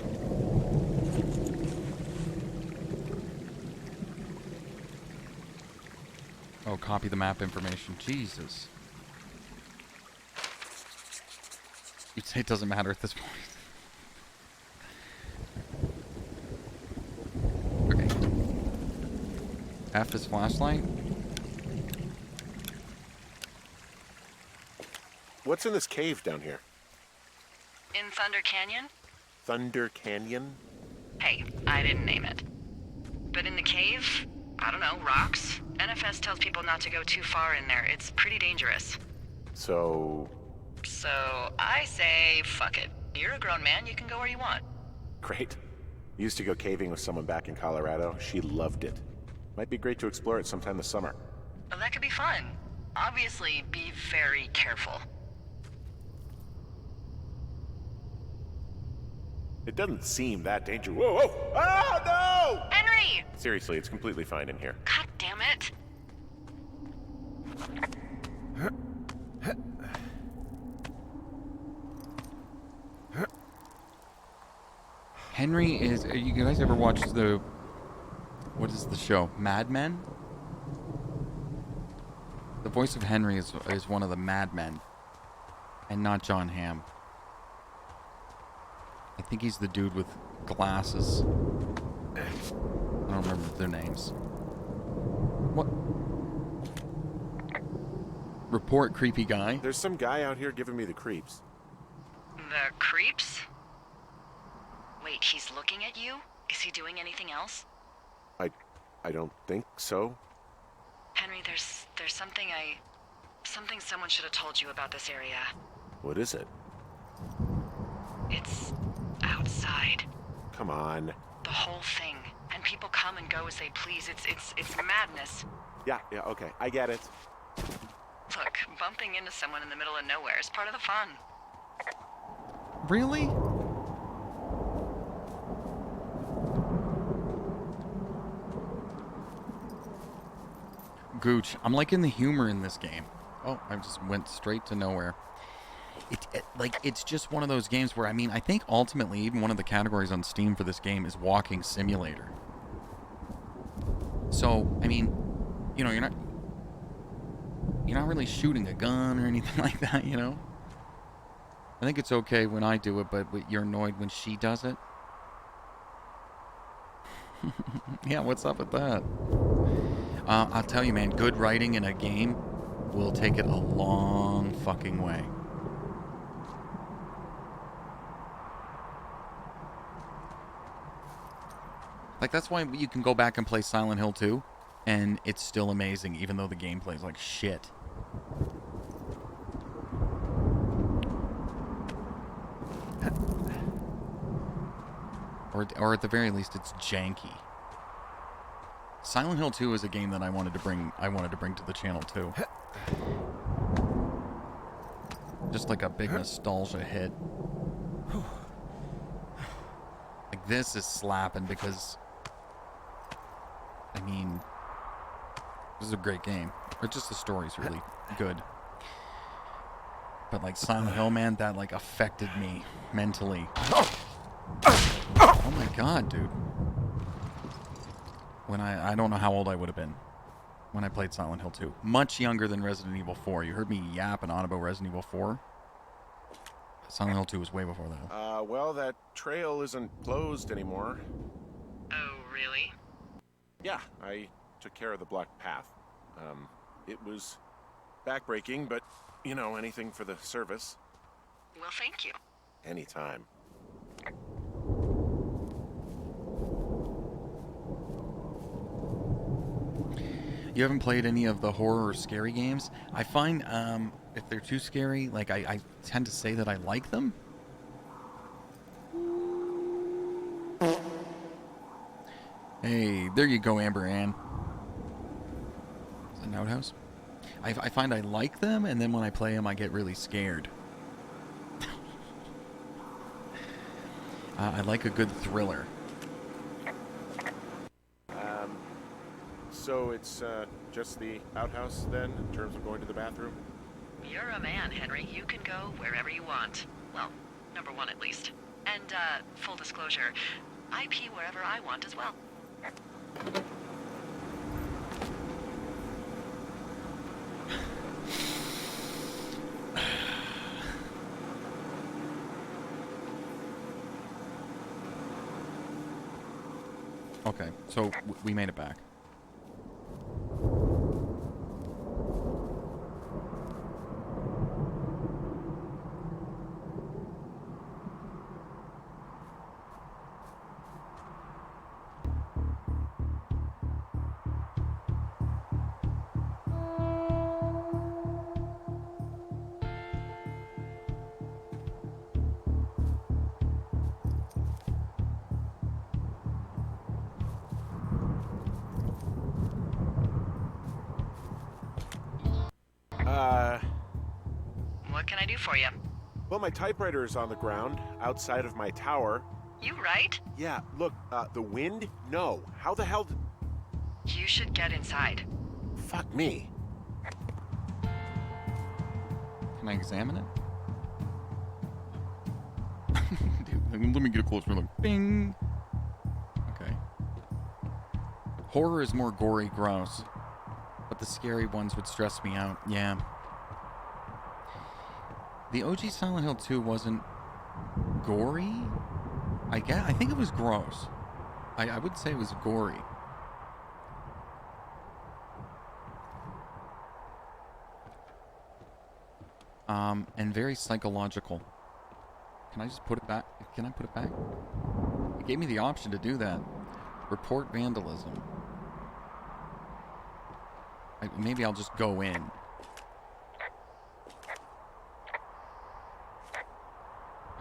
Oh, copy the map information. Jesus. You'd say it doesn't matter at this point. Okay. F is flashlight. What's in this cave down here? In Thunder Canyon? Thunder Canyon? Hey, I didn't name it. But in the cave, I don't know, rocks? NFS tells people not to go too far in there. It's pretty dangerous. So... So I say, fuck it. You're a grown man, you can go where you want. Great. Used to go caving with someone back in Colorado. She loved it. Might be great to explore it sometime this summer. Well, that could be fun. Obviously, be very careful. It doesn't seem that dangerous. Whoa, whoa! Oh, no! Henry! Seriously, it's completely fine in here. God damn it. Henry is... You guys ever watched the... What is the show? Mad Men? The voice of Henry is one of the Mad Men. And not John Hamm. I think he's the dude with glasses. I don't remember their names. What? Report, creepy guy. There's some guy out here giving me the creeps. The creeps? Wait, he's looking at you? Is he doing anything else? I don't think so. Henry, There's something someone should have told you about this area. What is it? It's outside. Come on. The whole thing. And people come and go as they please. It's madness. Yeah, okay. I get it. Look, bumping into someone in the middle of nowhere is part of the fun. Really? Gooch, I'm liking the humor in this game. Oh, I just went straight to nowhere. It's just one of those games where, I mean, I think ultimately even one of the categories on Steam for this game is walking simulator. So, I mean, you know, you're not really shooting a gun or anything like that, you know? I think it's okay when I do it, but you're annoyed when she does it? Yeah, what's up with that? I'll tell you, man, good writing in a game will take it a long fucking way. Like, that's why you can go back and play Silent Hill 2, and it's still amazing, even though the gameplay's like shit. Or at the very least, it's janky. Silent Hill 2 is a game that I wanted to bring to the channel too. Just like a big nostalgia hit. Like, this is slapping because, I mean, this is a great game. Or just the story's really good. But like Silent Hill, man, that like affected me mentally. Oh my god, dude. When I don't know how old I would have been when I played Silent Hill 2. Much younger than Resident Evil 4. You heard me yapping on about Resident Evil 4. Silent Hill 2 was way before that. Well, that trail isn't closed anymore. Oh, really? Yeah, I took care of the blocked path. It was backbreaking, but, you know, anything for the service. Well, thank you. Anytime. You haven't played any of the horror or scary games? I find if they're too scary, like I tend to say that I like them. Hey, there you go, Amber Ann. Is it an outhouse? I find I like them, and then when I play them, I get really scared. I like a good thriller. So it's just the outhouse then, in terms of going to the bathroom? You're a man, Henry. You can go wherever you want. Well, number one at least. And, full disclosure, I pee wherever I want as well. Okay, so we made it back. What can I do for you? Well, my typewriter is on the ground, outside of my tower. You right? Yeah, look, the wind? No. How the hell did... You should get inside. Fuck me. Can I examine it? Dude, let me get a closer look. Bing! Okay. Horror is more gory, gross. But the scary ones would stress me out. Yeah. The OG Silent Hill 2 wasn't gory? I think it was gross. I would say it was gory. And very psychological. Can I just put it back? Can I put it back? It gave me the option to do that. Report vandalism. Maybe I'll just go in.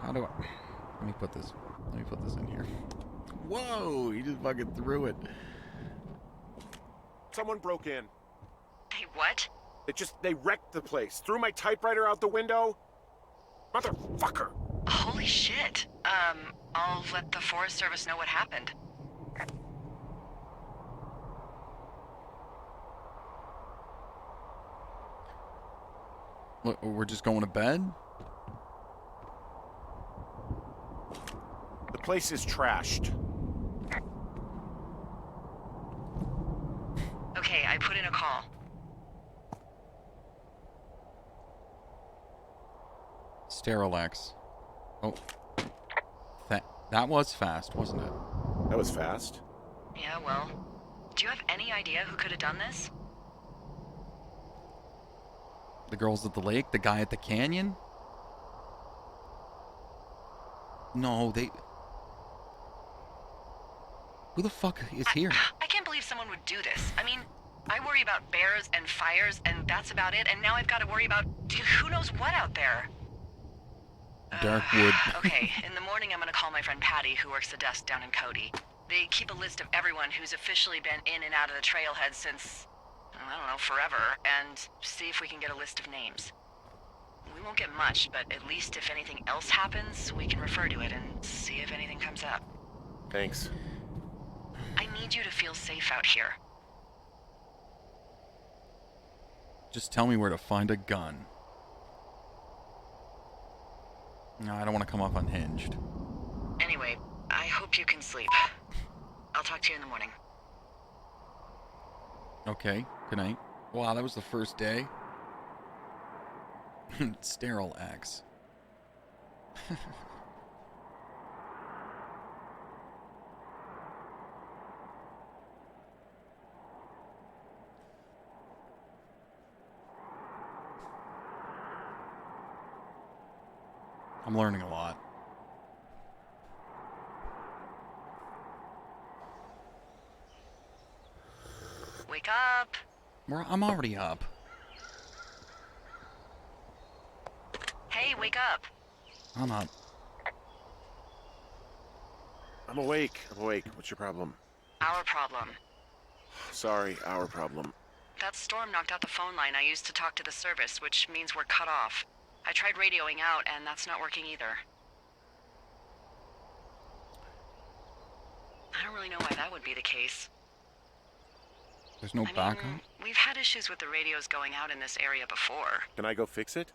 How do I... Let me put this in here. Whoa! He just fucking threw it. Someone broke in. Hey, what? They wrecked the place. Threw my typewriter out the window. Motherfucker. Holy shit. I'll let the Forest Service know what happened. Look, we're just going to bed? The place is trashed. Okay, I put in a call. Sterilex. Oh. That was fast, wasn't it? That was fast. Yeah, well, do you have any idea who could have done this? The girls at the lake? The guy at the canyon? No, they... Who the fuck is here? I can't believe someone would do this. I mean, I worry about bears and fires, and that's about it, and now I've got to worry about who knows what out there. Dark wood. Okay, in the morning I'm gonna call my friend Patty, who works the desk down in Cody. They keep a list of everyone who's officially been in and out of the trailhead since, I don't know, forever, and see if we can get a list of names. We won't get much, but at least if anything else happens, we can refer to it and see if anything comes up. Thanks. I need you to feel safe out here. Just tell me where to find a gun. No, I don't want to come off unhinged. Anyway, I hope you can sleep. I'll talk to you in the morning. Okay, good night. Wow, that was the first day. Sterile axe. I'm learning a lot. Wake up! I'm already up. Hey, wake up! I'm up. I'm awake. What's your problem? Our problem. Sorry, our problem. That storm knocked out the phone line I used to talk to the service, which means we're cut off. I tried radioing out, and that's not working either. I don't really know why that would be the case. There's no I backup? mean, we've had issues with the radios going out in this area before. Can I go fix it?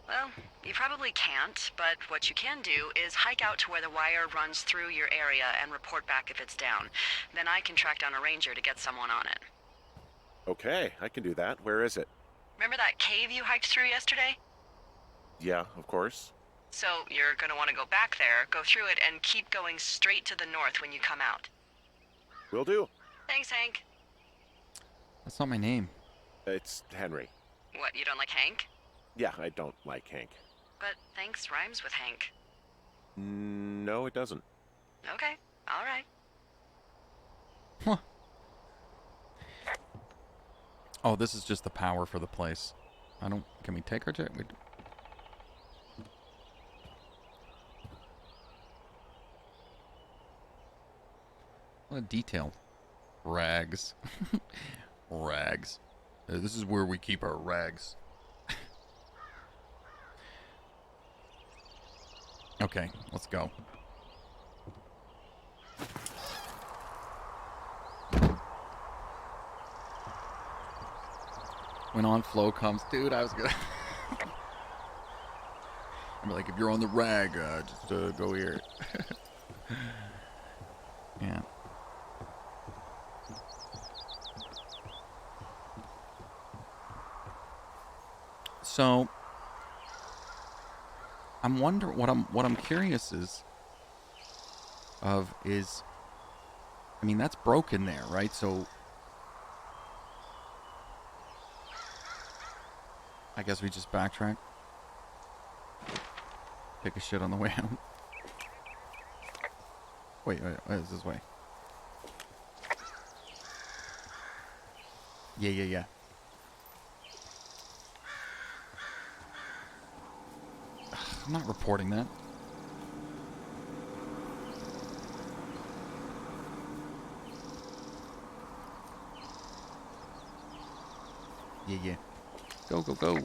Well, you probably can't, but what you can do is hike out to where the wire runs through your area and report back if it's down. Then I can track down a ranger to get someone on it. Okay, I can do that. Where is it? Remember that cave you hiked through yesterday? Yeah, of course. So you're gonna want to go back there, go through it, and keep going straight to the north when you come out. Will do. Thanks, Hank. That's not my name. It's Henry. What, you don't like Hank? Yeah, I don't like Hank. But thanks rhymes with Hank. No, it doesn't. Okay, all right. Huh. Oh, this is just the power for the place. Can we take our jet? What a detail. Rags. Rags. This is where we keep our rags. Okay, let's go. When on flow comes, dude, I was gonna... I'm like, if you're on the rag, just go here. Yeah. So, I'm wondering what I'm curious is, I mean, that's broken there, right? So, I guess we just backtrack. Take a shit on the way out. Wait, it's this way. Yeah. I'm not reporting that. Yeah. Go.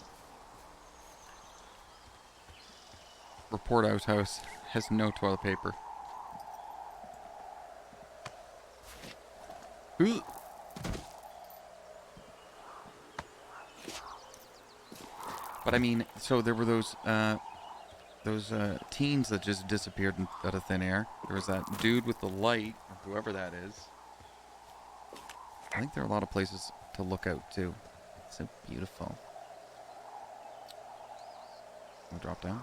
Report outhouse has no toilet paper. Ooh. But I mean, so there were those teens that just disappeared out of thin air. There was that dude with the light, or whoever that is. I think there are a lot of places to look out too. It's so beautiful. We'll drop down.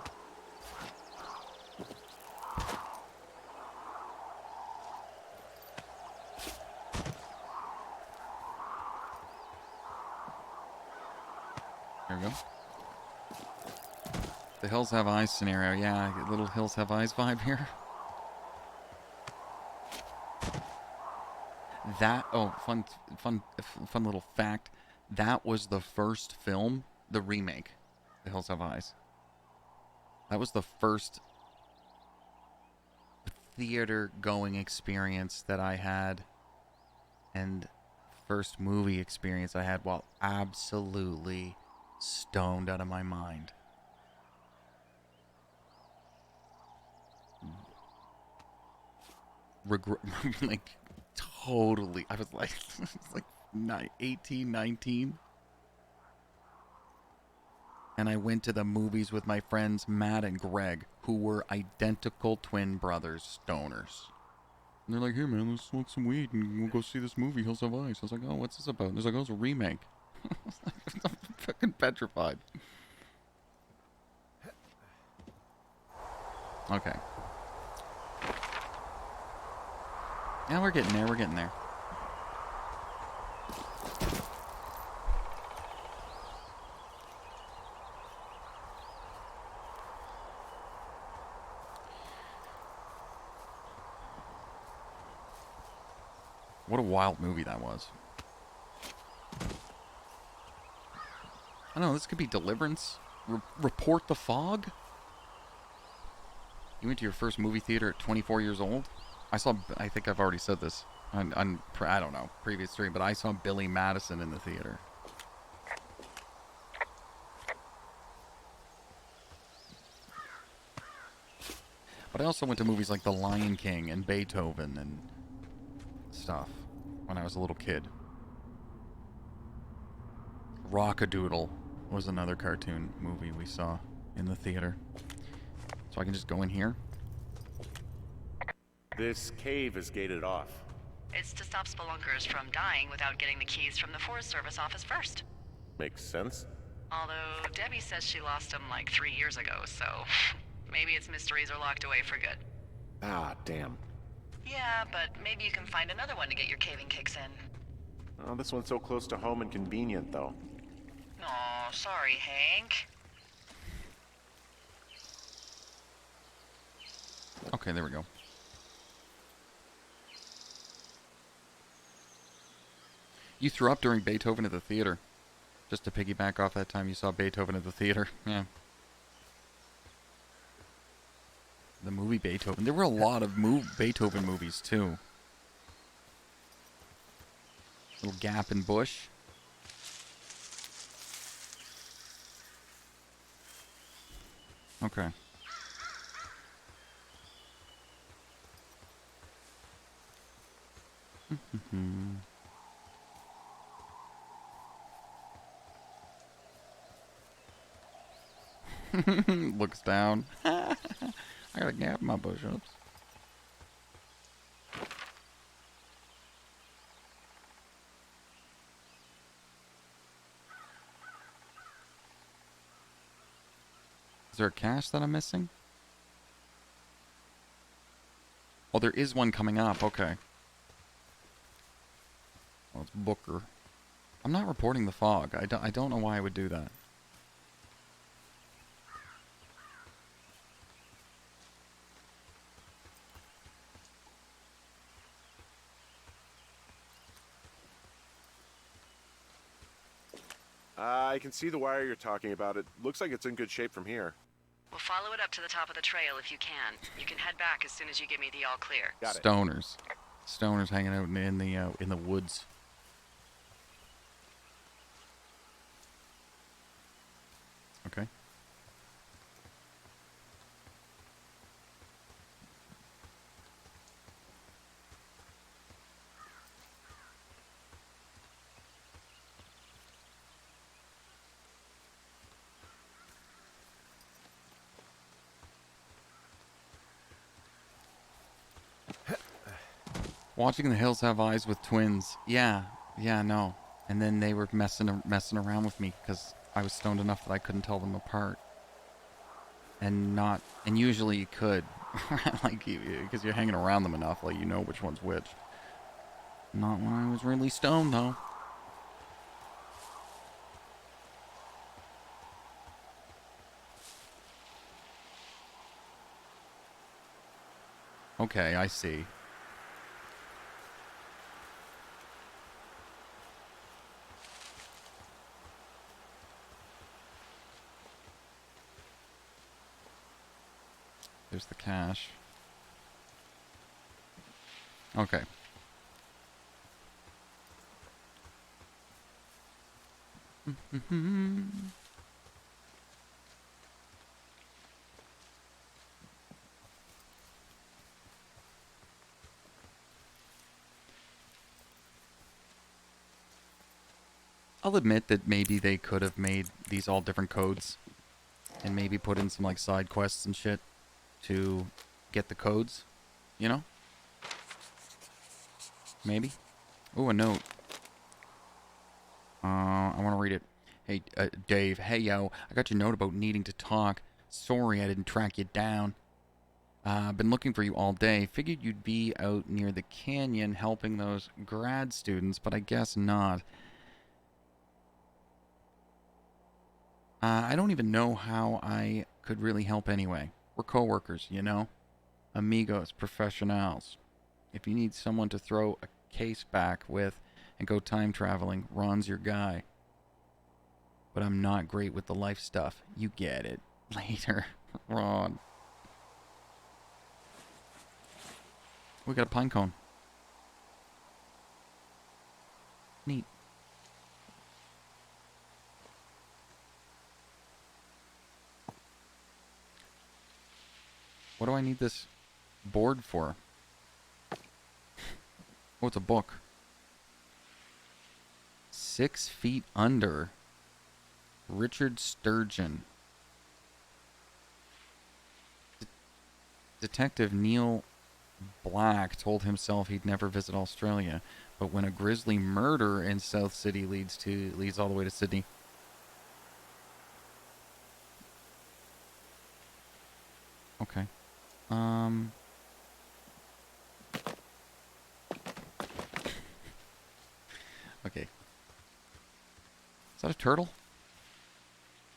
There we go. The Hills Have Eyes scenario. Yeah, I get little Hills Have Eyes vibe here. That, fun little fact. That was the first film, the remake, The Hills Have Eyes. That was the first theater-going experience that I had, and first movie experience I had while absolutely stoned out of my mind. Like, totally. I was like, 18, 19. And I went to the movies with my friends Matt and Greg, who were identical twin brothers, stoners. And they're like, hey man, let's smoke some weed and we'll go see this movie, Hills Have Eyes. I was like, oh, what's this about? And they're like, oh, it's a remake. I'm fucking petrified. Okay. Yeah, we're getting there. What a wild movie that was. I don't know, this could be Deliverance. Report the Fog? You went to your first movie theater at 24 years old? I think I've already said this on I don't know, previous stream, but I saw Billy Madison in the theater. But I also went to movies like The Lion King and Beethoven and stuff when I was a little kid. Rockadoodle was another cartoon movie we saw in the theater. So I can just go in here. This cave is gated off. It's to stop spelunkers from dying without getting the keys from the Forest Service office first. Makes sense. Although Debbie says she lost them like 3 years ago, so maybe its mysteries are locked away for good. Ah, damn. Yeah, but maybe you can find another one to get your caving kicks in. Oh, this one's so close to home and convenient, though. Aw, sorry, Hank. Okay, there we go. You threw up during Beethoven at the theater. Just to piggyback off that time you saw Beethoven at the theater. Yeah. The movie Beethoven. There were a lot of Beethoven movies, too. Little gap in bush. Okay. Looks down. I got a gap in my push-ups. Is there a cache that I'm missing? Oh, there is one coming up. Okay. Well, it's Booker. I'm not reporting the fog. I don't know why I would do that. I can see the wire you're talking about. It looks like it's in good shape from here. We'll follow it up to the top of the trail if you can. You can head back as soon as you give me the all clear. Got it. Stoners. Stoners hanging out in the woods. Okay. Watching The Hills Have Eyes with twins. Yeah, no. And then they were messing around with me because I was stoned enough that I couldn't tell them apart. And usually you could, like, because you're hanging around them enough, like, you know which one's which. Not when I was really stoned, though. Okay, I see. There's the cache. Okay. I'll admit that maybe they could have made these all different codes and maybe put in some like side quests and shit to get the codes, you know? Maybe. Ooh, a note. I want to read it. Hey, Dave. Hey, yo. I got your note about needing to talk. Sorry I didn't track you down. I've been looking for you all day. Figured you'd be out near the canyon helping those grad students, but I guess not. I don't even know how I could really help anyway. We're coworkers, you know? Amigos, professionals. If you need someone to throw a case back with and go time traveling, Ron's your guy. But I'm not great with the life stuff. You get it. Later, Ron. We got a pine cone. Neat. What do I need this board for? Oh, it's a book. 6 Feet Under. Richard Sturgeon. Detective Neil Black told himself he'd never visit Australia, but when a grisly murder in South City leads all the way to Sydney. Okay. Okay. Is that a turtle?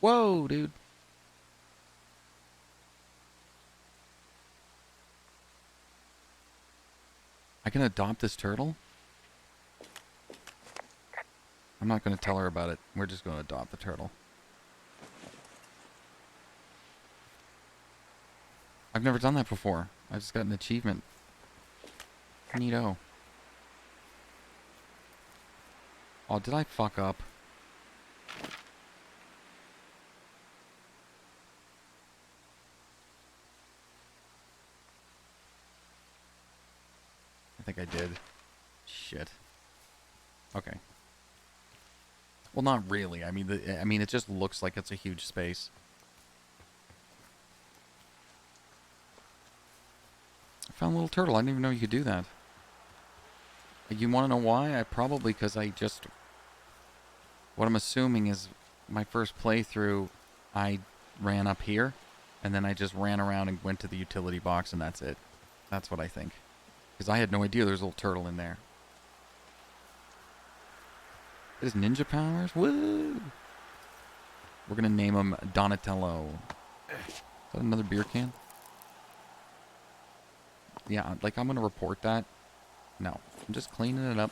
Whoa, dude. I can adopt this turtle? I'm not going to tell her about it. We're just going to adopt the turtle. I've never done that before. I just got an achievement. Neato. Oh, did I fuck up? I think I did. Shit. Okay. Well, not really. I mean, it just looks like it's a huge space. I found a little turtle. I didn't even know you could do that. You want to know why? Probably because what I'm assuming is my first playthrough, I ran up here, and then I just ran around and went to the utility box, and that's it. That's what I think. Because I had no idea there was a little turtle in there. It is ninja powers? Woo! We're going to name him Donatello. Is that another beer can? Yeah, like, I'm going to report that. No. I'm just cleaning it up.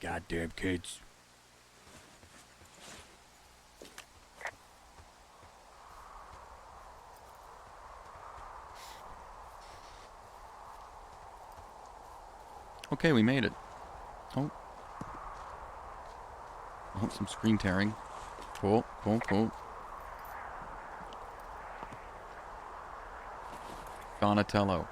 These goddamn kids. Okay, we made it. Oh. Oh, some screen tearing. Cool, cool, cool. Donatello.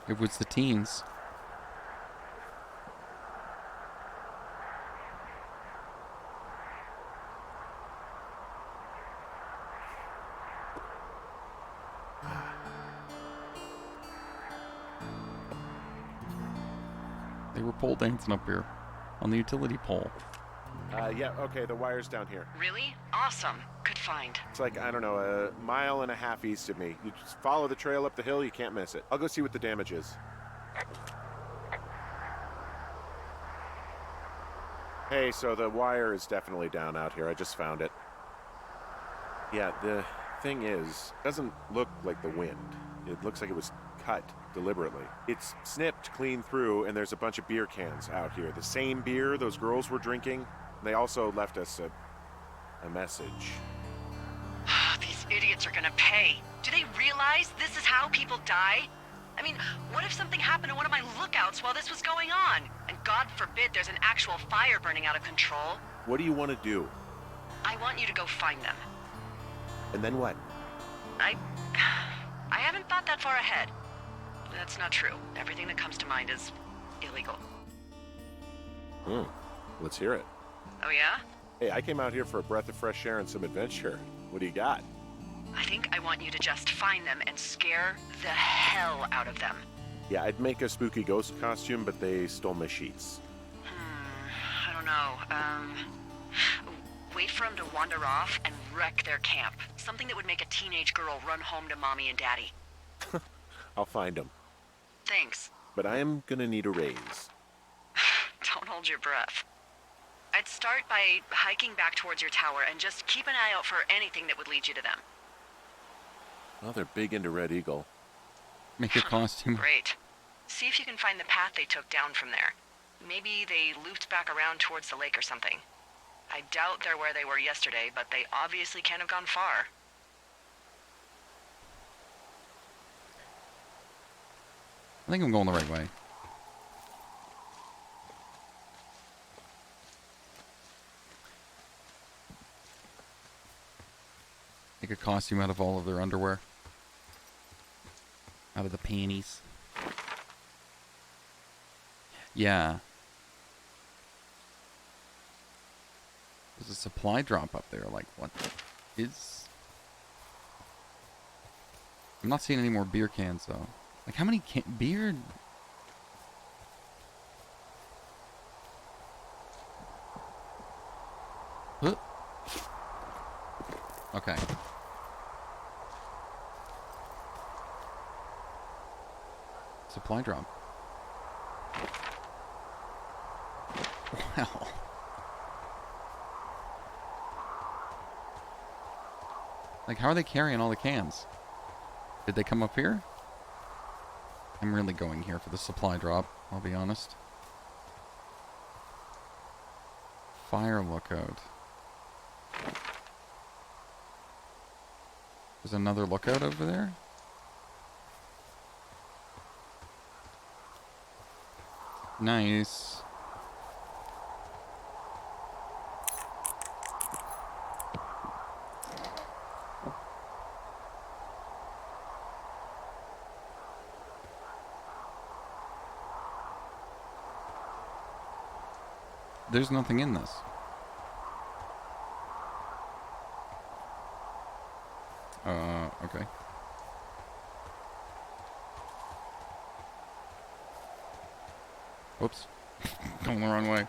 It was the teens. They were pole dancing up here on the utility pole. Yeah, okay, the wire's down here. Really? Awesome. Good find. It's like, I don't know, a mile and a half east of me. You just follow the trail up the hill, you can't miss it. I'll go see what the damage is. Hey, so the wire is definitely down out here. I just found it. Yeah, the thing is, it doesn't look like the wind. It looks like it was cut deliberately. It's snipped clean through, and there's a bunch of beer cans out here. The same beer those girls were drinking. They also left us a message. These idiots are gonna pay. Do they realize this is how people die? I mean, what if something happened to one of my lookouts while this was going on? And God forbid there's an actual fire burning out of control. What do you want to do? I want you to go find them. And then what? I haven't thought that far ahead. That's not true. Everything that comes to mind is illegal. Let's hear it. Oh yeah? Hey, I came out here for a breath of fresh air and some adventure. What do you got? I think I want you to just find them and scare the hell out of them. Yeah, I'd make a spooky ghost costume, but they stole my sheets. I don't know. Wait for them to wander off and wreck their camp. Something that would make a teenage girl run home to mommy and daddy. I'll find them. Thanks. But I am gonna need a raise. Don't hold your breath. I'd start by hiking back towards your tower and just keep an eye out for anything that would lead you to them. Well, they're big into Red Eagle. Make a costume. Great. See if you can find the path they took down from there. Maybe they looped back around towards the lake or something. I doubt they're where they were yesterday, but they obviously can't have gone far. I think I'm going the right way. Make a costume out of all of their underwear. Out of the panties. Yeah. There's a supply drop up there. Like, what is... I'm not seeing any more beer cans, though. Like, how many beer... Huh? Okay. Supply drop. Wow. Like, how are they carrying all the cans? Did they come up here? I'm really going here for the supply drop, I'll be honest. Fire lookout. There's another lookout over there? Nice. There's nothing in this. Okay. Whoops. Going the wrong way.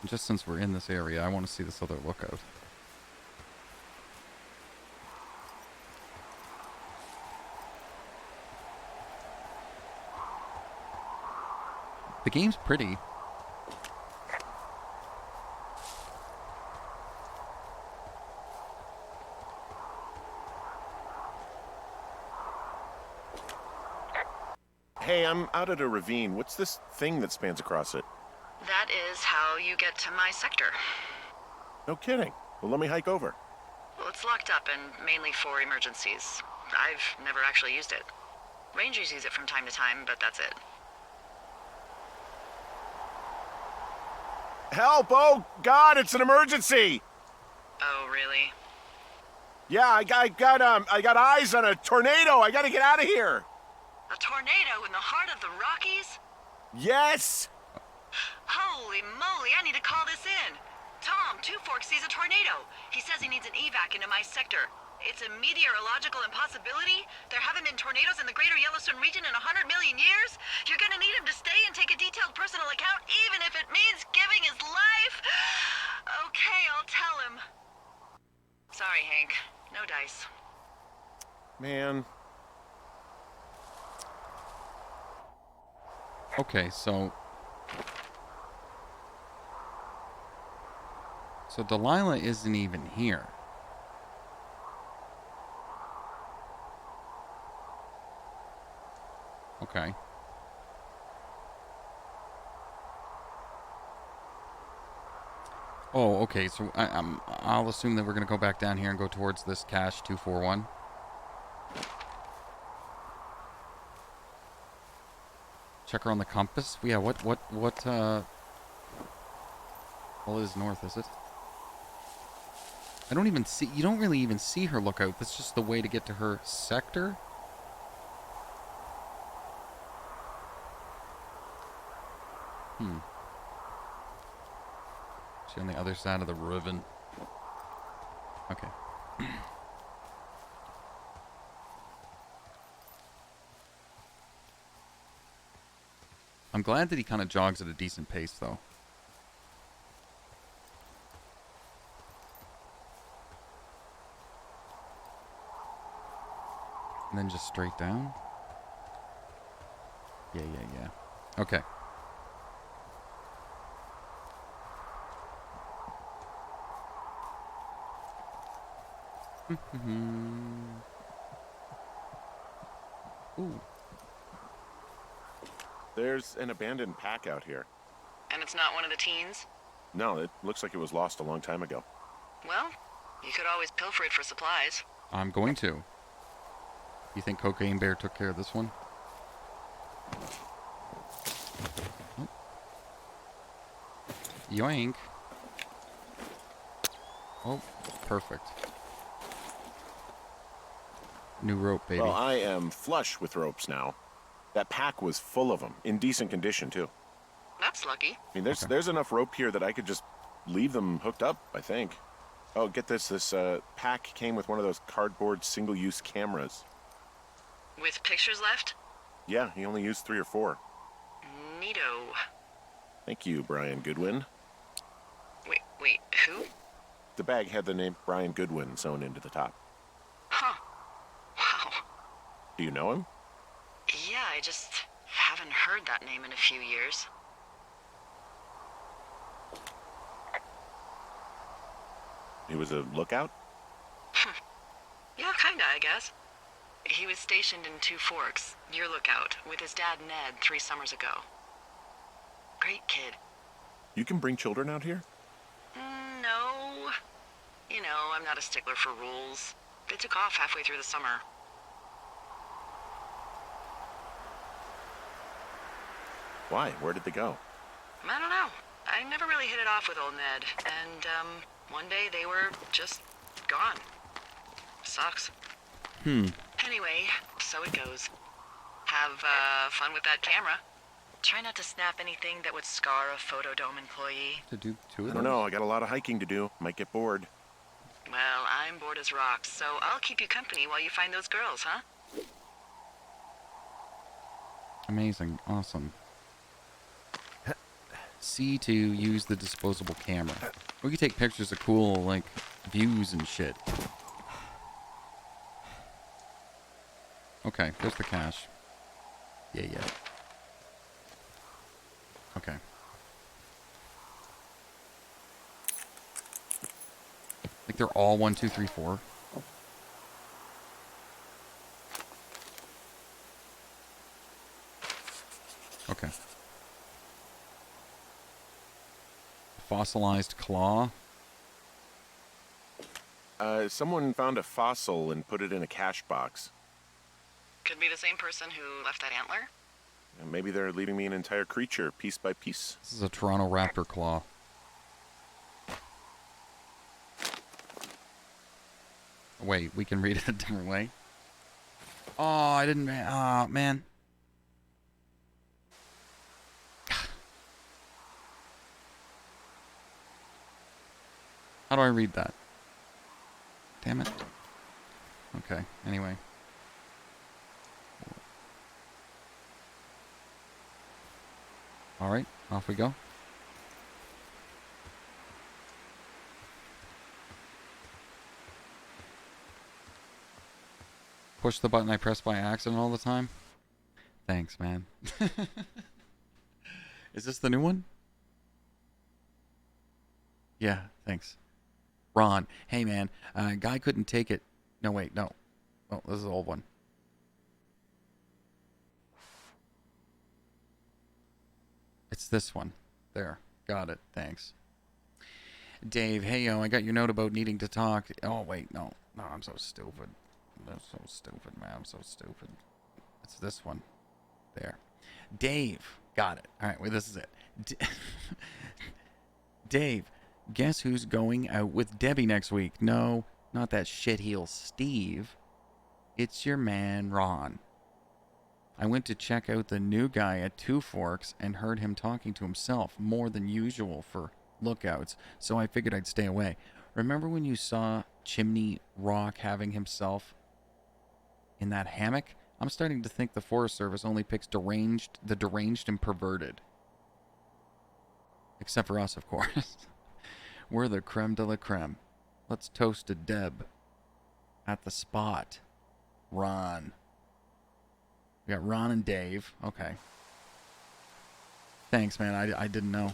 Just since we're in this area, I want to see this other lookout. The game's pretty. Hey, I'm out at a ravine. What's this thing that spans across it? That is how you get to my sector. No kidding. Well, let me hike over. Well, it's locked up and mainly for emergencies. I've never actually used it. Rangers use it from time to time, but that's it. Help! Oh, God, it's an emergency! Oh, really? Yeah, I got eyes on a tornado. I gotta get out of here. A tornado in the heart of the Rockies? Yes! Holy moly, I need to call this in. Tom, Two Forks sees a tornado. He says he needs an evac into my sector. It's a meteorological impossibility. There haven't been tornadoes in the greater Yellowstone region in 100 million years. You're gonna need him to stay and take a detailed personal account, even if it means giving his life. Okay, I'll tell him. Sorry, Hank. No dice. Man. Okay, so Delilah isn't even here. Okay. Oh, okay. So I'll assume that we're gonna go back down here and go towards this cache 241. Check her on the compass. Yeah. What? Well, it is north, is it? I don't even see. You don't really even see her lookout. That's just the way to get to her sector. She's on the other side of the ribbon. Okay. I'm glad that he kind of jogs at a decent pace, though. And then just straight down? Yeah. Okay. Ooh. There's an abandoned pack out here. And it's not one of the teens? No, it looks like it was lost a long time ago. Well, you could always pilfer it for supplies. I'm going to. You think Cocaine Bear took care of this one? Oh. Yoink. Oh, perfect. New rope, baby. Well, I am flush with ropes now. That pack was full of them, in decent condition, too. That's lucky. I mean, there's enough rope here that I could just leave them hooked up, I think. Oh, get this. This pack came with one of those cardboard single-use cameras. With pictures left? Yeah, he only used 3 or 4. Neato. Thank you, Brian Goodwin. Wait, who? The bag had the name Brian Goodwin sewn into the top. Huh. Wow. Do you know him? Yeah, I just haven't heard that name in a few years. He was a lookout? Yeah, kinda, I guess. He was stationed in Two Forks, your lookout, with his dad Ned 3 summers ago. Great kid. You can bring children out here? No. You know, I'm not a stickler for rules. They took off halfway through the summer. Why? Where did they go? I don't know. I never really hit it off with old Ned. And, one day they were just gone. Sucks. Anyway, so it goes. Have, fun with that camera. Try not to snap anything that would scar a Photodome employee. To do 2 of I those? don't know. I got a lot of hiking to do. Might get bored. Well, I'm bored as rocks, so I'll keep you company while you find those girls, huh? Amazing. Awesome. C to use the disposable camera. We could take pictures of cool, like, views and shit. Okay, there's the cache. Yeah. Okay. Like they're all 1, 2, 3, 4. Okay. Fossilized claw. Someone found a fossil and put it in a cash box. Could be the same person who left that antler. And maybe they're leaving me an entire creature, piece by piece. This is a Toronto Raptor claw. Wait, we can read it a different way? Oh, I didn't... Oh, man. How do I read that? Damn it. Okay, anyway. Alright, off we go. Push the button I press by accident all the time? Thanks, man. Is this the new one? Yeah, thanks. Ron, hey man, guy couldn't take it. No, wait, no. Oh, this is the old one. It's this one. There, got it, thanks. Dave, hey yo, I got your note about needing to talk. Oh, wait, no. No, I'm so stupid. I'm so stupid, man. I'm so stupid. It's this one. There. Dave, got it. All right, wait, this is it. Dave, guess who's going out with Debbie next week? No, not that shitheel Steve. It's your man, Ron. I went to check out the new guy at Two Forks and heard him talking to himself more than usual for lookouts, so I figured I'd stay away. Remember when you saw Chimney Rock having himself in that hammock? I'm starting to think the Forest Service only picks the deranged and perverted. Except for us, of course. We're the creme de la creme. Let's toast to Deb. At the spot. Ron. We got Ron and Dave. Okay. Thanks, man. I didn't know.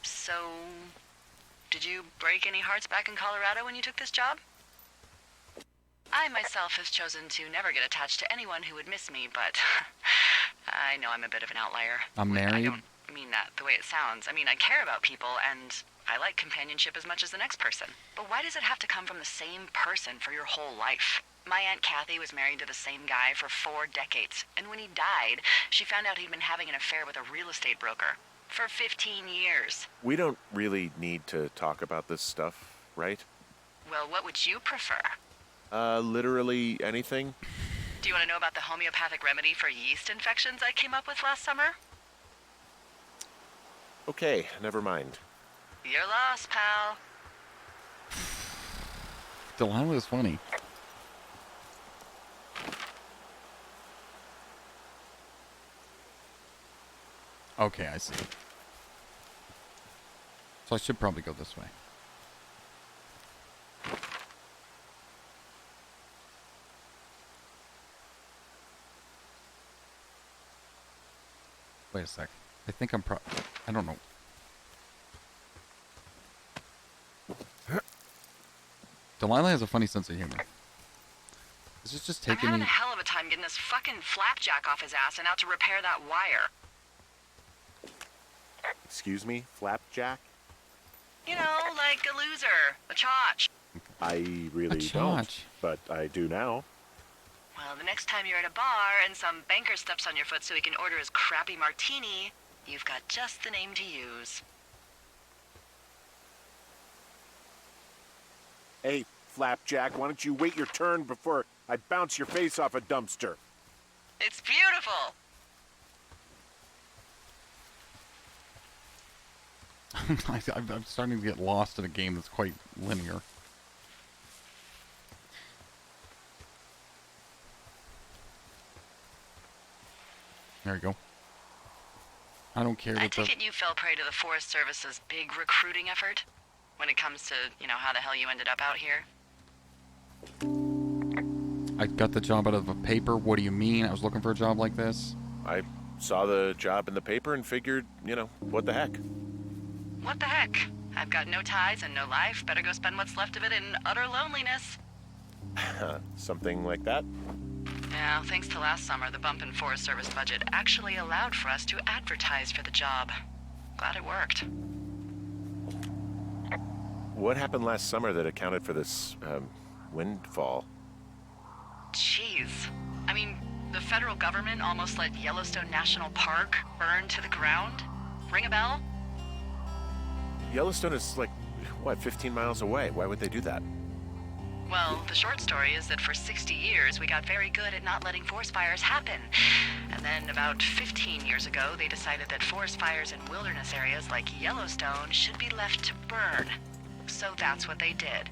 So, did you break any hearts back in Colorado when you took this job? I myself have chosen to never get attached to anyone who would miss me, but I know I'm a bit of an outlier. I'm married? I don't mean that the way it sounds. I mean, I care about people, and I like companionship as much as the next person. But why does it have to come from the same person for your whole life? My Aunt Kathy was married to the same guy for 4 decades, and when he died, she found out he'd been having an affair with a real estate broker for 15 years. We don't really need to talk about this stuff, right? Well, what would you prefer? Literally anything. Do you want to know about the homeopathic remedy for yeast infections I came up with last summer? Okay, never mind. You're lost, pal. Delilah is funny. Okay, I see. So I should probably go this way. Wait a sec. I think I'm I don't know. Delilah has a funny sense of humor. Is this just I'm taking having me... a hell of a time getting this fucking flapjack off his ass and out to repair that wire. Excuse me, flapjack? You know, like a loser, a chotch. I really chotch. don't, but I do now. Well, the next time you're at a bar and some banker steps on your foot so he can order his crappy martini, you've got just the name to use. Hey, flapjack, why don't you wait your turn before I bounce your face off a dumpster? It's beautiful. I'm starting to get lost in a game that's quite linear. There you go. I don't care I that take it you fell prey to the Forest Service's big recruiting effort when it comes to, you know, how the hell you ended up out here. I got the job out of a paper. What do you mean? I was looking for a job like this. I saw the job in the paper and figured, what the heck. What the heck? I've got no ties and no life. Better go spend what's left of it in utter loneliness. Something like that? Yeah, thanks to last summer, the bump in Forest Service budget actually allowed for us to advertise for the job. Glad it worked. What happened last summer that accounted for this, windfall? Jeez. I mean, the federal government almost let Yellowstone National Park burn to the ground? Ring a bell? Yellowstone is 15 miles away. Why would they do that? Well, the short story is that for 60 years, we got very good at not letting forest fires happen. And then about 15 years ago, they decided that forest fires in wilderness areas like Yellowstone should be left to burn. So that's what they did.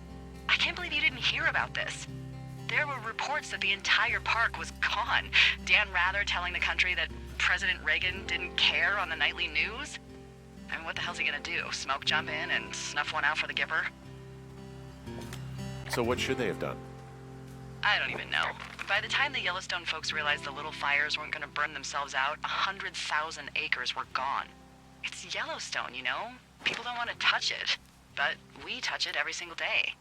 I can't believe you didn't hear about this. There were reports that the entire park was gone. Dan Rather telling the country that President Reagan didn't care on the nightly news. I mean, what the hell's he gonna do? Smoke jump in and snuff one out for the Gipper? So what should they have done? I don't even know. By the time the Yellowstone folks realized the little fires weren't gonna burn themselves out, 100,000 acres were gone. It's Yellowstone, you know? People don't want to touch it. But we touch it every single day.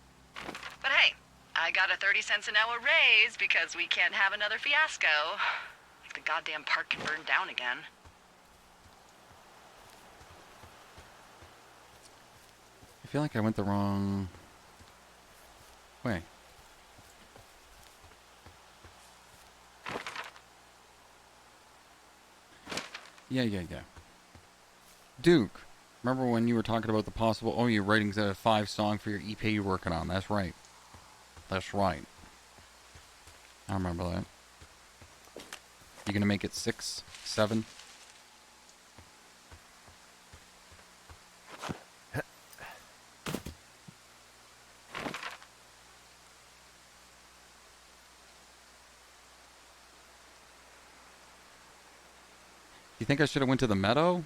But hey, I got a 30 cents an hour raise because we can't have another fiasco. Like the goddamn park can burn down again. I feel like I went the wrong way. Yeah. Duke, remember when you were talking about the possible... Oh, you're writing a 5 song for your EP you're working on. That's right. That's right. I remember that. You gonna make it 6, 7? You think I should have went to the meadow?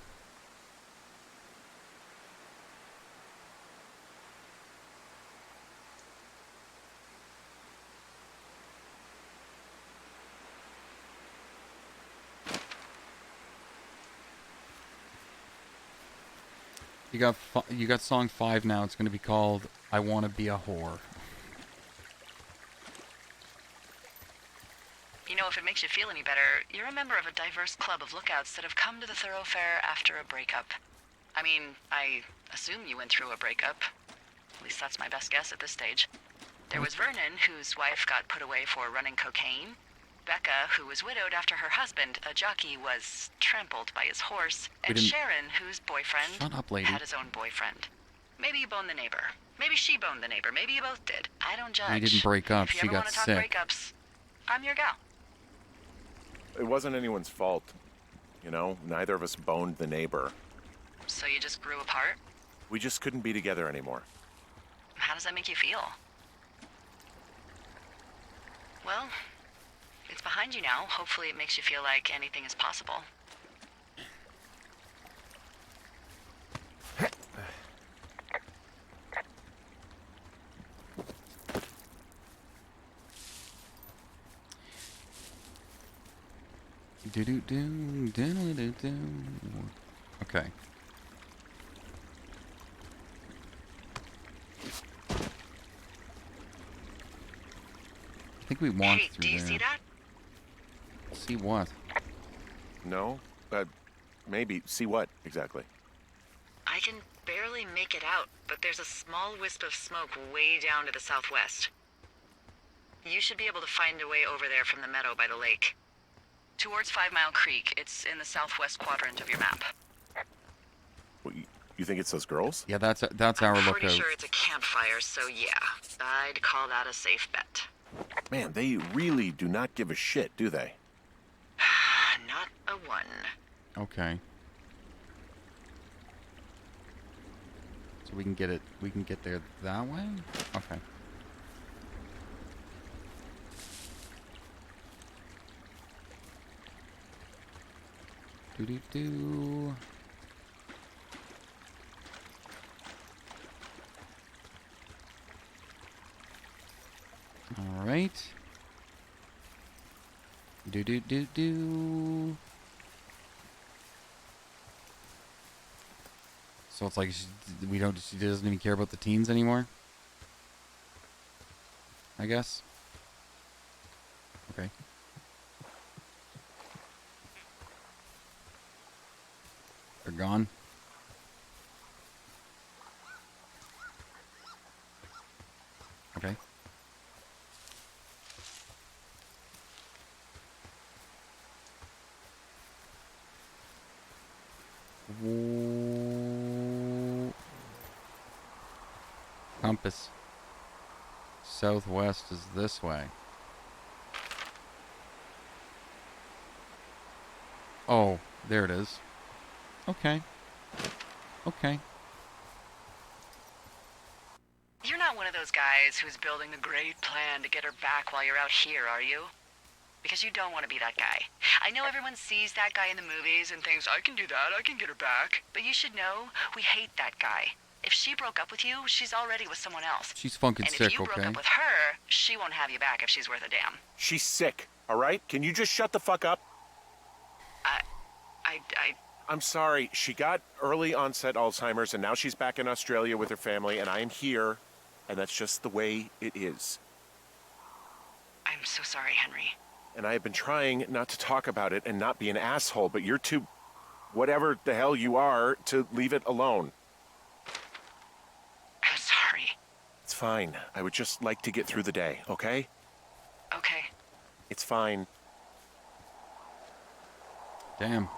You got song 5 now. It's going to be called I Wanna Be a Whore. You know, if it makes you feel any better, you're a member of a diverse club of lookouts that have come to the thoroughfare after a breakup. I mean, I assume you went through a breakup. At least that's my best guess at this stage. There was Vernon, whose wife got put away for running cocaine. Becca, who was widowed after her husband, a jockey, was trampled by his horse. And Sharon, whose boyfriend Shut up, lady. had his own boyfriend. Maybe you boned the neighbor. Maybe she boned the neighbor. Maybe you both did. I don't judge. We didn't break up. If you She ever got want to talk sick. breakups, I'm your gal. It wasn't anyone's fault. Neither of us boned the neighbor. So you just grew apart? We just couldn't be together anymore. How does that make you feel? Well, it's behind you now. Hopefully it makes you feel like anything is possible. Okay. I think we walked Hey, through do you there. see that? See what? No? Maybe. See what, exactly? I can barely make it out, but there's a small wisp of smoke way down to the southwest. You should be able to find a way over there from the meadow by the lake. Towards 5 Mile Creek. It's in the southwest quadrant of your map. You think it's those girls? Yeah, that's our I'm lookout. pretty sure it's a campfire, so yeah. I'd call that a safe bet. Man, they really do not give a shit, do they? Not a one. Okay. So we can get it. We can get there that way. Okay. Do. All right. Do. So it's like she doesn't even care about the teens anymore? I guess. Okay. They're gone. Okay. Compass. Southwest is this way. Oh, there it is. Okay. Okay. You're not one of those guys who's building the great plan to get her back while you're out here, are you? Because you don't want to be that guy. I know everyone sees that guy in the movies and thinks, I can do that, I can get her back. But you should know, we hate that guy. If she broke up with you, she's already with someone else. She's funkin' and sick, if you broke up with her, she won't have you back if she's worth a damn. She's sick, all right? Can you just shut the fuck up? I'm sorry. She got early onset Alzheimer's, and now she's back in Australia with her family, and I am here, and that's just the way it is. I'm so sorry, Henry. And I have been trying not to talk about it and not be an asshole, but you're too, whatever the hell you are, to leave it alone. I'm sorry. It's fine. I would just like to get through the day, okay? Okay. It's fine. Damn.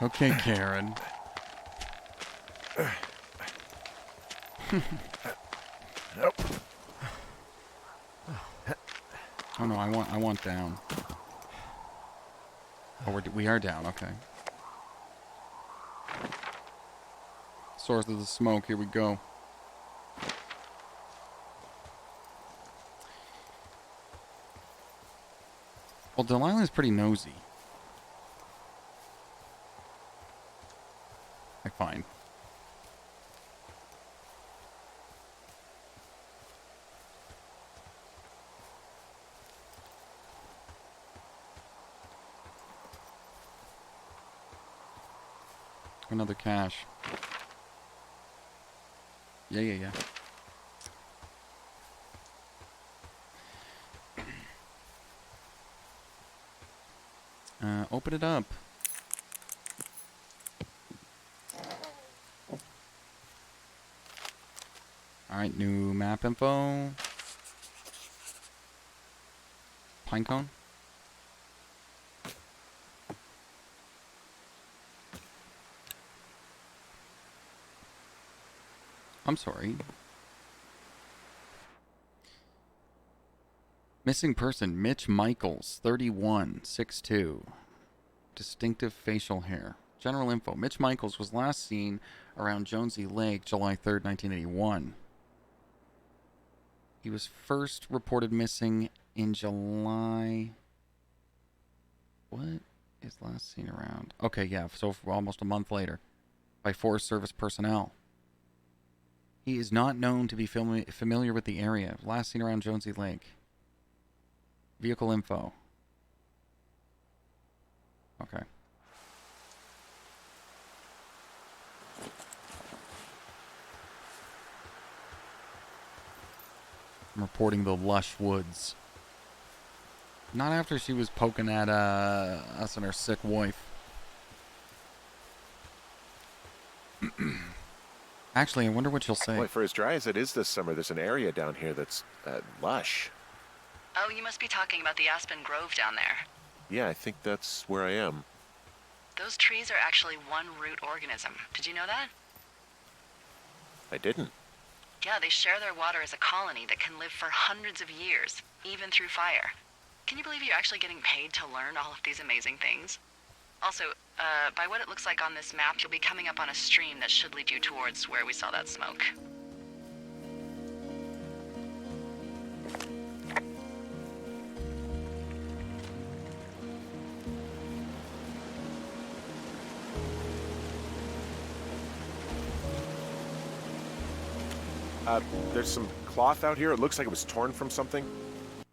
Okay, Karen. Nope. Oh no, I want down. Oh, we are down. Okay. Source of the smoke. Here we go. Well, Delilah's pretty nosy. I find. Another cache. Yeah. Open it up. Alright, new map info. Pinecone. I'm sorry. Missing person, Mitch Michaels, 31, 6'2". Distinctive facial hair. General info. Mitch Michaels was last seen around Jonesy Lake, July 3rd, 1981. He was first reported missing in July... What is last seen around? Okay, yeah, so for almost a month later. By Forest Service personnel. He is not known to be familiar with the area. Last seen around Jonesy Lake. Vehicle info. Okay. I'm reporting the lush woods. Not after she was poking at us and our sick wife. Actually, I wonder what she'll say. Boy, for as dry as it is this summer, there's an area down here that's lush. Oh, you must be talking about the Aspen Grove down there. Yeah, I think that's where I am. Those trees are actually one root organism. Did you know that? I didn't. Yeah, they share their water as a colony that can live for hundreds of years, even through fire. Can you believe you're actually getting paid to learn all of these amazing things? Also, by what it looks like on this map, you'll be coming up on a stream that should lead you towards where we saw that smoke. There's some cloth out here. It looks like it was torn from something.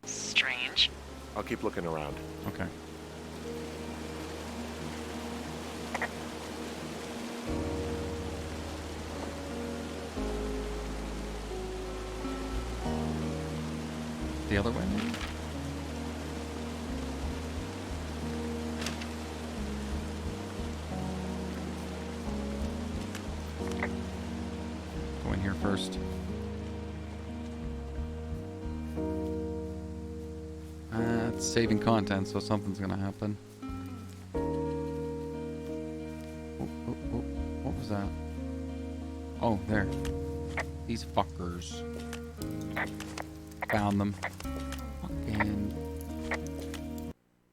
Strange. I'll keep looking around. Okay. The other way? Go in here first. It's saving content, so something's gonna happen. Oh, what was that? Oh, there. These fuckers. Found them. Fucking.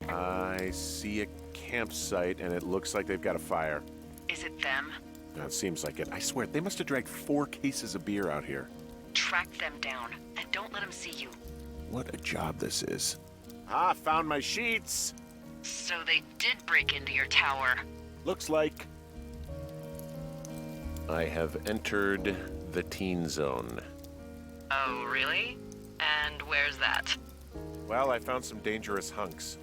I see a campsite, and it looks like they've got a fire. Is it them? It seems like it. I swear, they must have dragged 4 cases of beer out here. Track them down, and don't let them see you. What a job this is. Ah, found my sheets. So they did break into your tower. Looks like I have entered the teen zone. Oh, really? And where's that? Well, I found some dangerous hunks.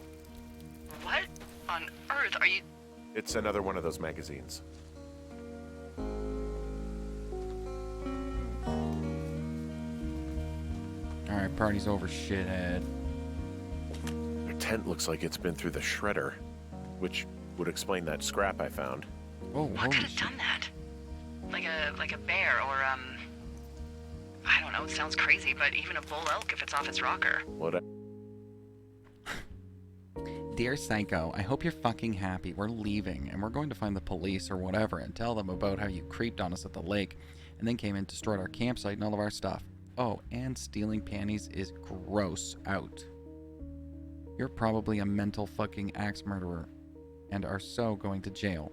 What on earth are you... It's another one of those magazines. Alright, party's over, shithead. Their tent looks like it's been through the shredder, which would explain that scrap I found. Oh, What holy could have shit. done that? Like a bear or, I don't know, it sounds crazy, but even a bull elk if it's off its rocker. What? Dear Psycho, I hope you're fucking happy. We're leaving, and we're going to find the police or whatever and tell them about how you creeped on us at the lake and then came and destroyed our campsite and all of our stuff. Oh, and stealing panties is gross out. You're probably a mental fucking axe murderer and are so going to jail.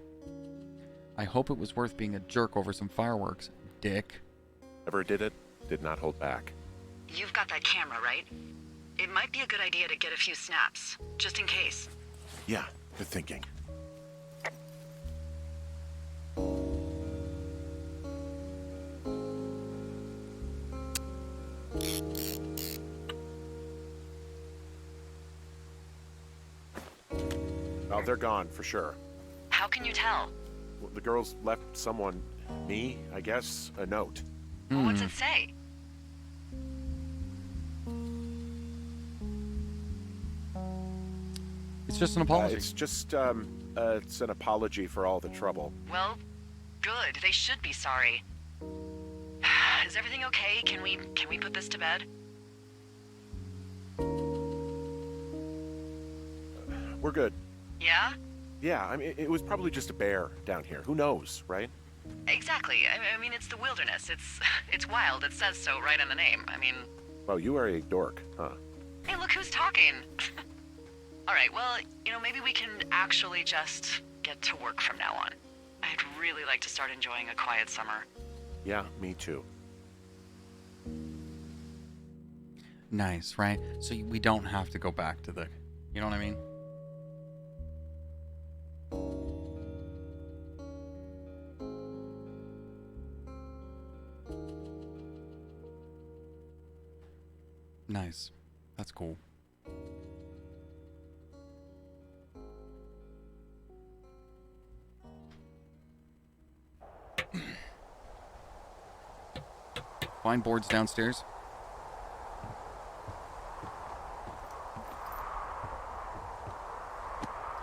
I hope it was worth being a jerk over some fireworks, dick. Whoever did it did not hold back. You've got that camera, right? It might be a good idea to get a few snaps, just in case. Yeah, good thinking. Oh, they're gone for sure. How can you tell? Well, the girls left someone, me, I guess, a note. Well, what's it say? It's just an apology. It's an apology for all the trouble. Well, good. They should be sorry. Is everything okay? Can we put this to bed? We're good. Yeah? Yeah, I mean, it was probably just a bear down here. Who knows, right? Exactly. I mean, it's the wilderness. It's wild. It says so right in the name. I mean... Well, you are a dork, huh? Hey, look who's talking. All right, well, maybe we can actually just get to work from now on. I'd really like to start enjoying a quiet summer. Yeah, me too. Nice, right? So we don't have to go back to the... You know what I mean? Nice. That's cool. Find boards downstairs.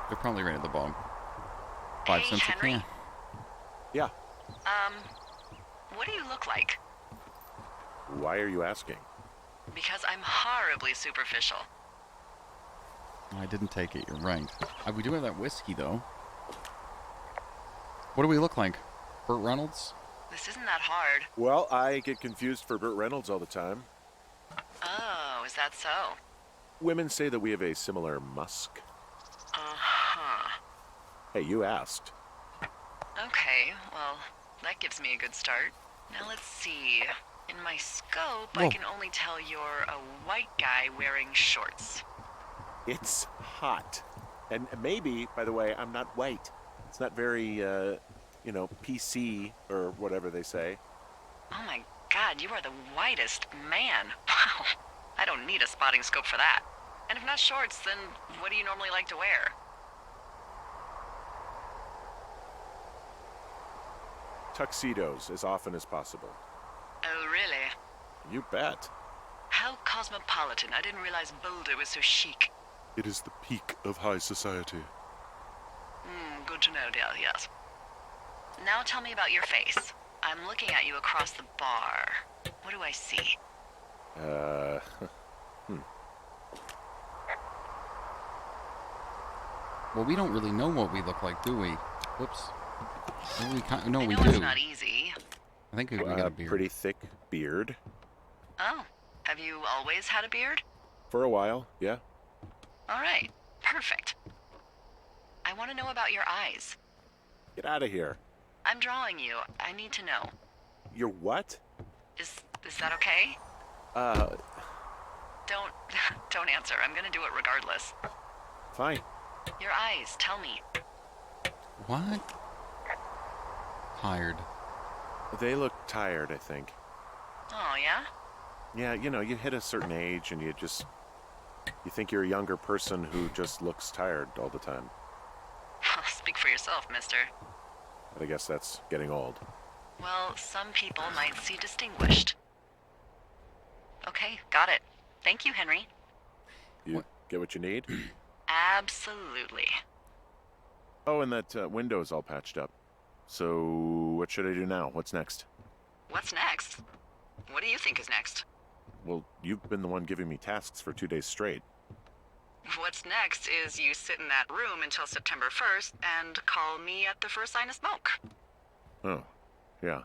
They're probably right at the bottom. 5 Hey, cents a Henry. can. Yeah. What do you look like? Why are you asking? Because I'm horribly superficial. I didn't take it, you're right. We do have that whiskey, though. What do we look like? Burt Reynolds? This isn't that hard. Well, I get confused for Burt Reynolds all the time. Oh, is that so? Women say that we have a similar musk. Uh-huh. Hey, you asked. Okay, well, that gives me a good start. Now let's see. In my scope, I Whoa. can only tell you're a white guy wearing shorts. It's hot. And maybe, by the way, I'm not white. It's not very, PC or whatever they say. Oh my god, God, you are the whitest man. Wow. I don't need a spotting scope for that. And if not shorts, then what do you normally like to wear? Tuxedos as often as possible. Oh, really? You bet. How cosmopolitan. I didn't realize Boulder was so chic. It is the peak of high society. Good to know, dear, yes. Now tell me about your face. I'm looking at you across the bar. What do I see? Well, we don't really know what we look like, do we? Whoops. Well, no, I we know do. it's not easy. I think we got a beard. Pretty thick beard. Oh, have you always had a beard? For a while, yeah. All right, perfect. I want to know about your eyes. Get out of here. I'm drawing you. I need to know. You're what? Is that okay? Don't answer. I'm gonna do it regardless. Fine. Your eyes, tell me. What? Tired. They look tired, I think. Oh, yeah? Yeah, you hit a certain age and you think you're a younger person who just looks tired all the time. Speak for yourself, mister. But I guess that's getting old. Well, some people might see distinguished. Okay, got it. Thank you, Henry. You get what you need? Absolutely. Oh, and that window's all patched up. So, what should I do now? What's next? What's next? What do you think is next? Well, you've been the one giving me tasks for 2 days straight. What's next is you sit in that room until September 1st and call me at the first sign of smoke. Oh, yeah.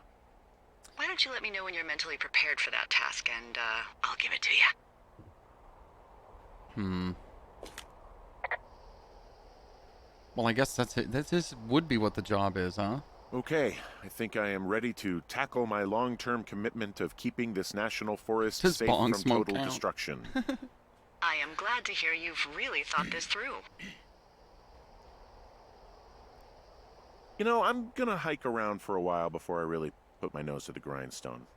Why don't you let me know when you're mentally prepared for that task and I'll give it to you. Well, I guess that's it. This would be what the job is, huh? Okay, I think I am ready to tackle my long-term commitment of keeping this national forest Does safe bong from smoke total count? destruction. I am glad to hear you've really thought this through. I'm gonna hike around for a while before I really put my nose to the grindstone.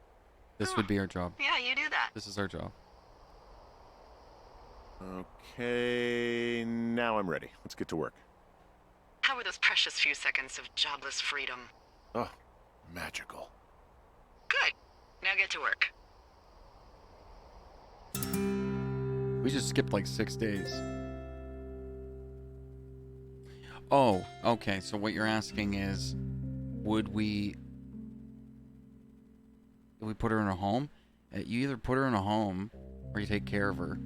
This would be our job. Yeah, you do that. This is our job. Okay, now I'm ready. Let's get to work. How were those precious few seconds of jobless freedom? Oh, magical. Good. Now get to work. We just skipped like 6 days. Oh, okay. So what you're asking is, would we put her in a home? You either put her in a home or you take care of her.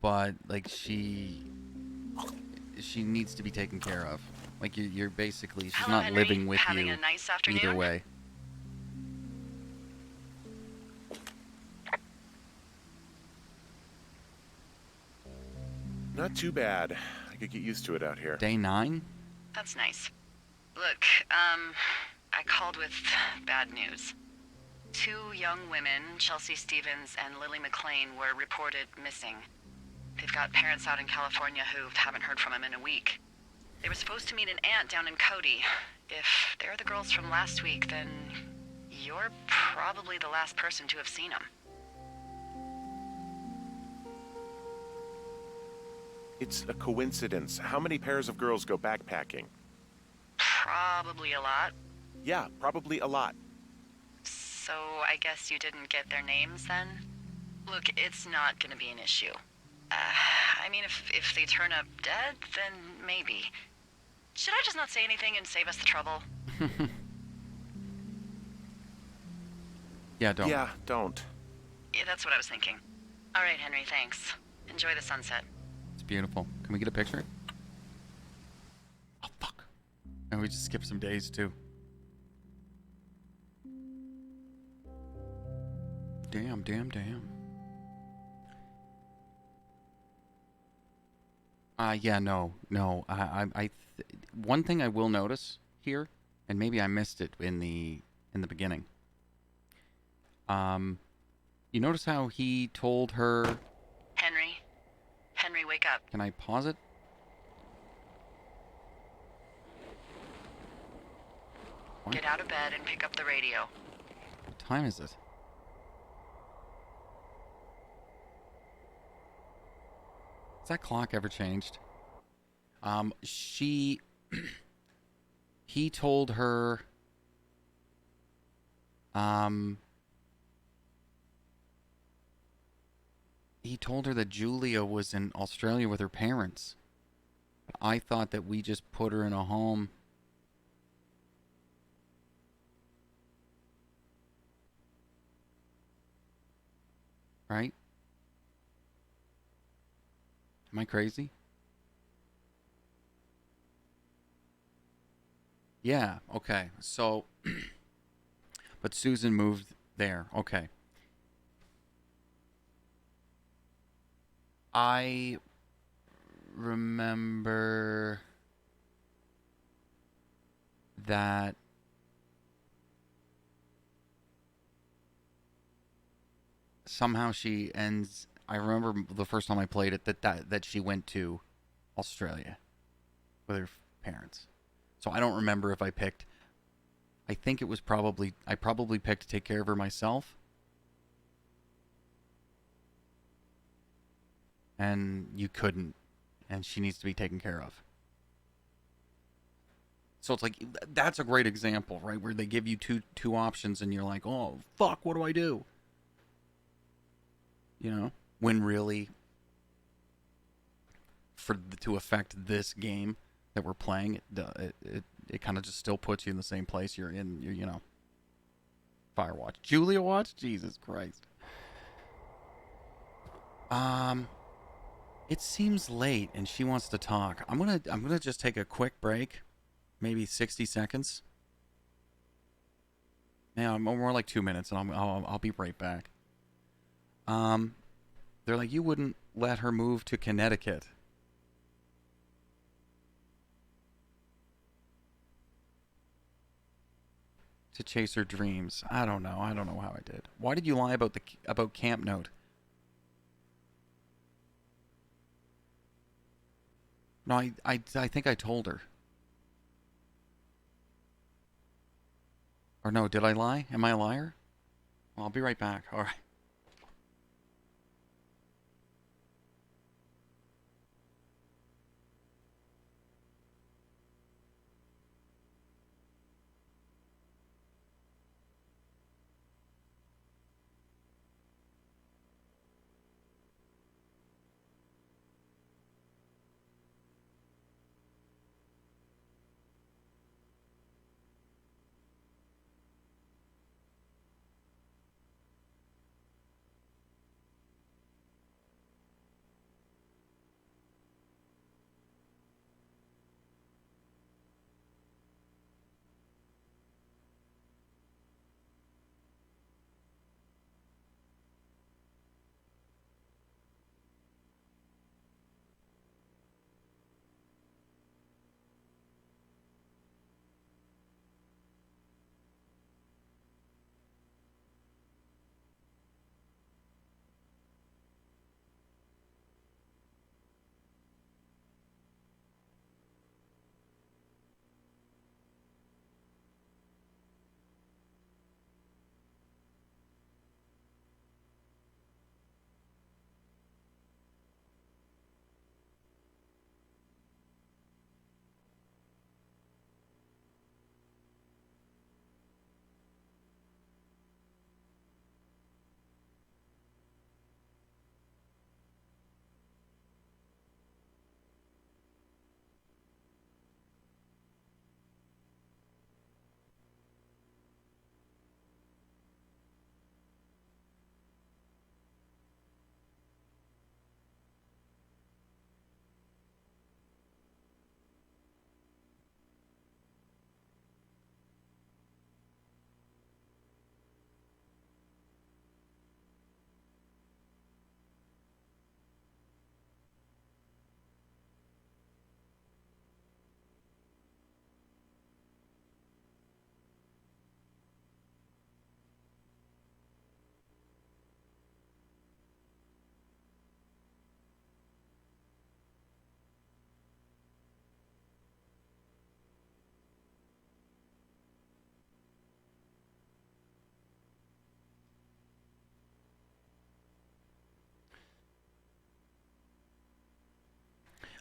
But like she needs to be taken care of. Like you're basically, she's Hello, not Henry. living with Having you a nice afternoon? either way. Not too bad. I could get used to it out here. Day 9? That's nice. Look, I called with bad news. 2 young women, Chelsea Stevens and Lily McLean, were reported missing. They've got parents out in California who haven't heard from them in a week. They were supposed to meet an aunt down in Cody. If they're the girls from last week, then you're probably the last person to have seen them. It's a coincidence. How many pairs of girls go backpacking? Probably a lot. Yeah, probably a lot. So I guess you didn't get their names then? Look, it's not gonna be an issue. I mean, if they turn up dead, then maybe. Should I just not say anything and save us the trouble? Yeah, don't. Yeah, don't. Yeah, that's what I was thinking. All right, Henry, thanks. Enjoy the sunset. It's beautiful. Can we get a picture? Oh, fuck. And we just skipped some days, too. Damn. Yeah, no. One thing I will notice here, and maybe I missed it in the beginning. You notice how he told her... Henry, wake up. Can I pause it? What? Get out of bed and pick up the radio. What time is it? Has that clock ever changed? He told her, he told her that Julia was in Australia with her parents. I thought that we just put her in a home. Right? Am I crazy? Yeah, okay. So, but Susan moved there. Okay. I remember that somehow she ends. I remember the first time I played it that she went to Australia with her parents. So I don't remember if I picked. I think it was probably I probably picked to take care of her myself. And you couldn't, and she needs to be taken care of. So it's like that's a great example, right? Where they give you two options, and you're like, "Oh fuck, what do I do?" You know, when really, to affect this game that we're playing, it kind of just still puts you in the same place you're in. You know, Firewatch, Julia Watch, Jesus Christ. It seems late, and she wants to talk. I'm gonna just take a quick break, maybe 60 seconds. Yeah, more like 2 minutes, and I'll be right back. They're like, you wouldn't let her move to Connecticut. To chase her dreams. I don't know how I did. Why did you lie about Camp Note? No, I think I told her. Or no, did I lie? Am I a liar? Well, I'll be right back. All right.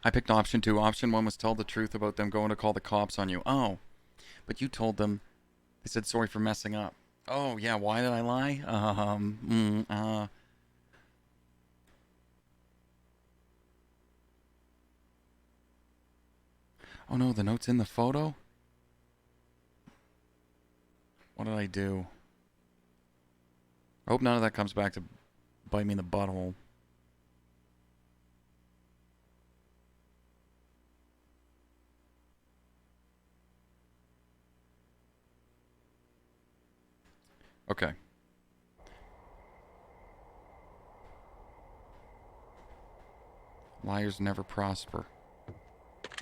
I picked option 2. Option 1 was tell the truth about them going to call the cops on you. Oh, but you told them. They said sorry for messing up. Oh, yeah, why did I lie? Oh no, the note's in the photo? What did I do? I hope none of that comes back to bite me in the butthole. Okay. Liars never prosper.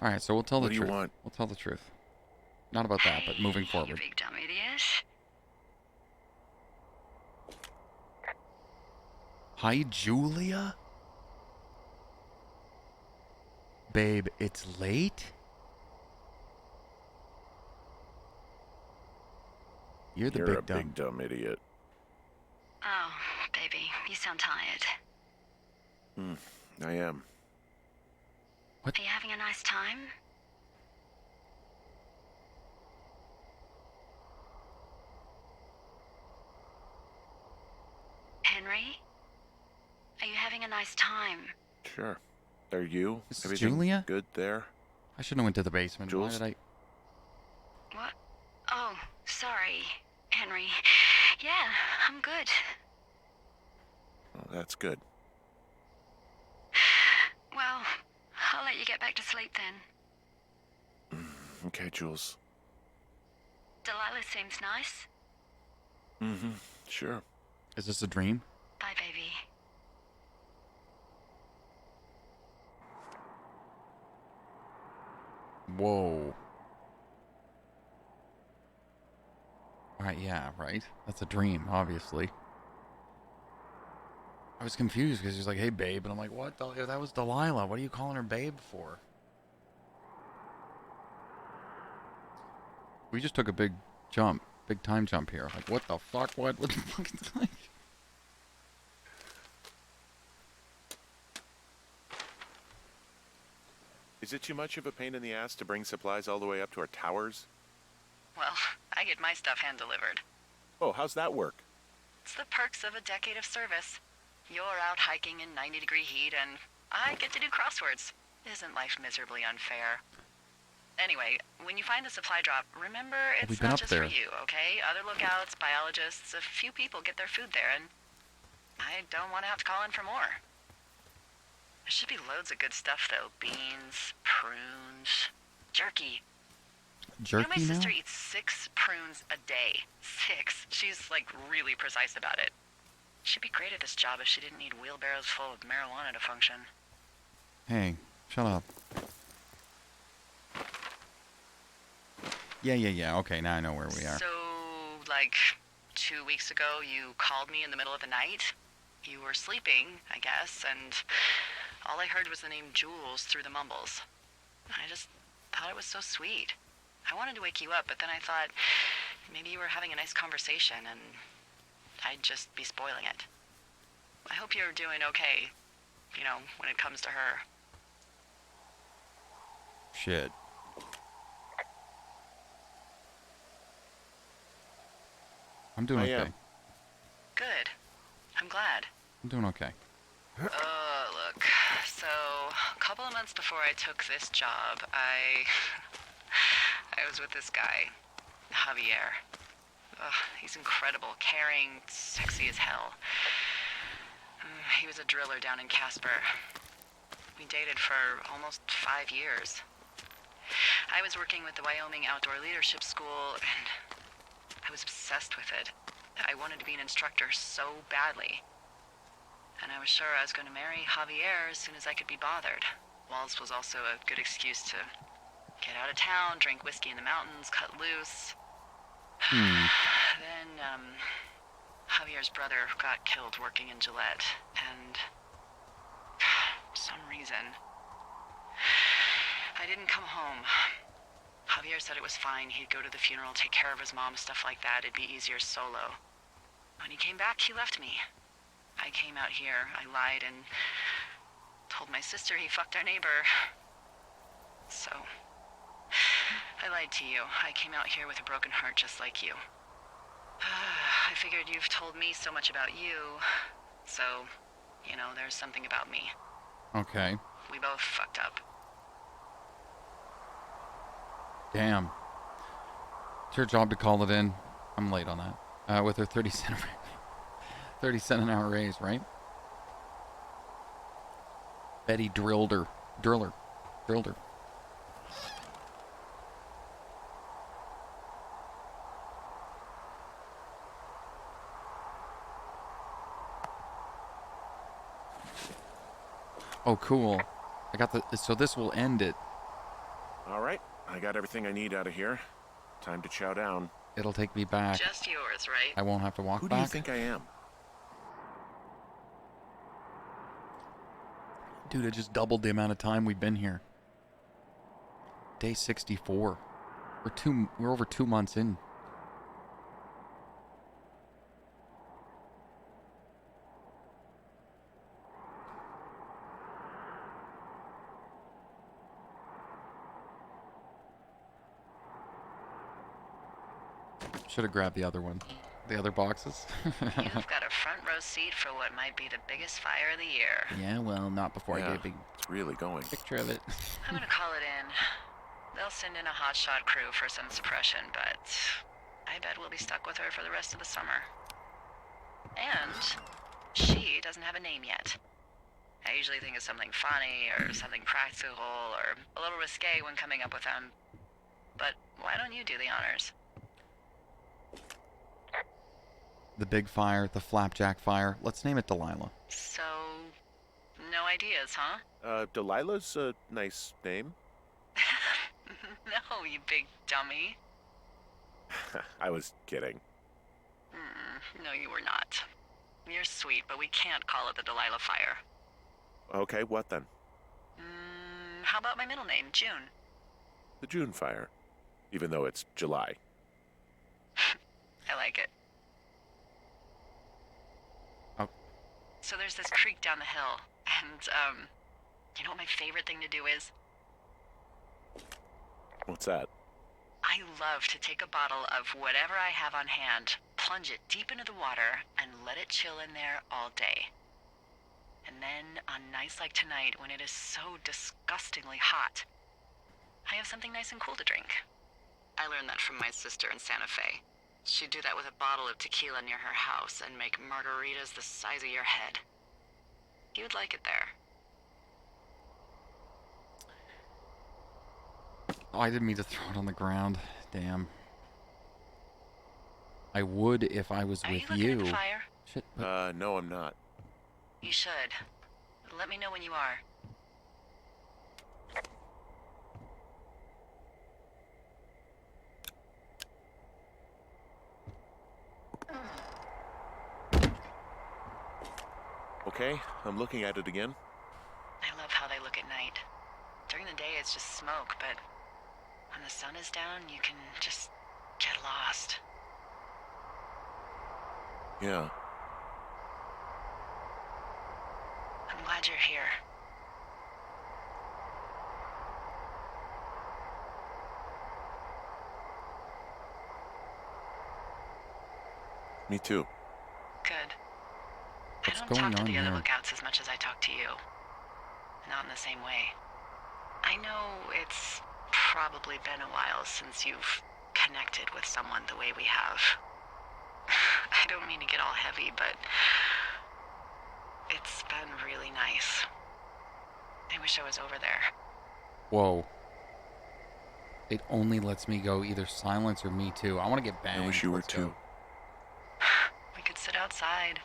Alright, so we'll tell the What do you truth. want? We'll tell the truth. Not about that, but moving You forward. big dumb idiot. Hi, Julia? Babe, it's late? You're the You're big a dumb. big dumb idiot. Oh, baby, you sound tired. I am. Are you having a nice time? Henry? Are you having a nice time? Sure. Are you? This is Everything Julia? good there? I shouldn't have went to the basement. Jules? Why did What? Oh, sorry, Henry. Yeah, I'm good. Oh, that's good. Well, I'll let you get back to sleep then. Okay, Jules. Delilah seems nice. Mm-hmm. Sure. Is this a dream? Bye, baby. Whoa. Alright, yeah, right? That's a dream, obviously. I was confused because she's like, hey, babe. And I'm like, what? That was Delilah. What are you calling her babe for? We just took a big jump. Big time jump here. Like, what the fuck? What the fuck is like? Is it too much of a pain in the ass to bring supplies all the way up to our towers? Well, I get my stuff hand-delivered. Oh, how's that work? It's the perks of a decade of service. You're out hiking in 90-degree heat, and I get to do crosswords. Isn't life miserably unfair? Anyway, when you find a supply drop, remember We've it's been not up just there. for you, okay? Other lookouts, biologists, a few people get their food there, and I don't want to have to call in for more. There should be loads of good stuff, though. Beans, prunes, jerky. You know, my Jerky now? sister eats 6 prunes a day. 6. She's, like, really precise about it. She'd be great at this job if she didn't need wheelbarrows full of marijuana to function. Hey, shut up. Yeah. Okay, now I know where we are. So, like, 2 weeks ago, you called me in the middle of the night. You were sleeping, I guess, and all I heard was the name Jules through the mumbles. I just thought it was so sweet. I wanted to wake you up, but then I thought maybe you were having a nice conversation and I'd just be spoiling it. I hope you're doing okay, you know, when it comes to her. Shit. I'm doing I okay. am. Good. I'm glad. I'm doing okay. Look, so a couple of months before I took this job, I was with this guy, Javier. He's incredible, caring, sexy as hell. He was a driller down in Casper. We dated for almost 5 years. I was working with the Wyoming Outdoor Leadership School, and I was obsessed with it. I wanted to be an instructor so badly. And I was sure I was going to marry Javier as soon as I could be bothered. Walls was also a good excuse to get out of town, drink whiskey in the mountains, cut loose. Then, Javier's brother got killed working in Gillette, and for some reason, I didn't come home. Javier said it was fine. He'd go to the funeral, take care of his mom, stuff like that. It'd be easier solo. When he came back, he left me. I came out here, I lied, and told my sister he fucked our neighbor. So, I lied to you. I came out here with a broken heart just like you. I figured you've told me so much about you, so, you know, there's something about me. Okay. We both fucked up. Damn. It's your job to call it in. I'm late on that. With her 30 cent an hour raise, right? Betty drilled her. Driller. Drilled her. Oh, cool. I got the... So this will end it. All right, I got everything I need out of here. Time to chow down. It'll take me back. Just yours, right? I won't have to walk Who back. do you think I am? Dude, it just doubled the amount of time we've been here. Day 64. We're over 2 months in. Should have grabbed the other one. The other boxes. You've got a front row seat for what might be the biggest fire of the year. Yeah, well, not before I Yeah, get a big it's really going. picture of it. I'm gonna call it in. They'll send in a hotshot crew for some suppression, but I bet we'll be stuck with her for the rest of the summer. And she doesn't have a name yet. I usually think of something funny or something practical or a little risque when coming up with them. But why don't you do the honors? The big fire, the flapjack fire. Let's name it Delilah. So, no ideas, huh? Delilah's a nice name. No, you big dummy. I was kidding. No, you were not. You're sweet, but we can't call it the Delilah Fire. Okay, what then? How about my middle name, June? The June Fire. Even though it's July. I like it. Oh. So there's this creek down the hill, and, you know what my favorite thing to do is? What's that? I love to take a bottle of whatever I have on hand, plunge it deep into the water, and let it chill in there all day. And then, on nights like tonight, when it is so disgustingly hot, I have something nice and cool to drink. I learned that from my sister in Santa Fe. She'd do that with a bottle of tequila near her house and make margaritas the size of your head. You'd like it there. Oh, I didn't mean to throw it on the ground. Damn. I would if I was Are you with looking at you. the fire? Shit. But No, I'm not. You should. Let me know when you are. Okay, I'm looking at it again. I love how they look at night. During the day, it's just smoke, but when the sun is down, you can just get lost. Yeah. I'm glad you're here. Me too. Good. What's I don't going talk to on the other here? lookouts as much as I talk to you. Not in the same way. I know it's probably been a while since you've connected with someone the way we have. I don't mean to get all heavy, but it's been really nice. I wish I was over there. whoa. It only lets me go either silence or me too. I want to get banged. I wish you were Let's too. go. We could sit outside.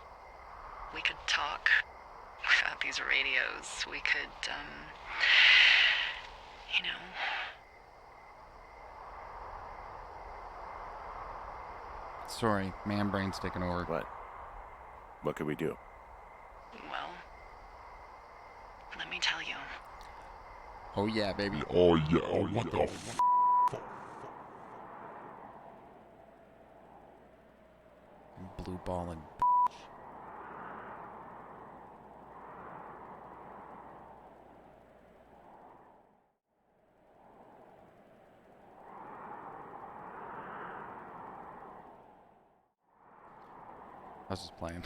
We could talk without these radios. We could, you know. Sorry, man brain's taking over. What? What could we do? Well, let me tell you. Oh yeah, baby. Oh yeah, oh what the f***? Blue ball and I was just playing.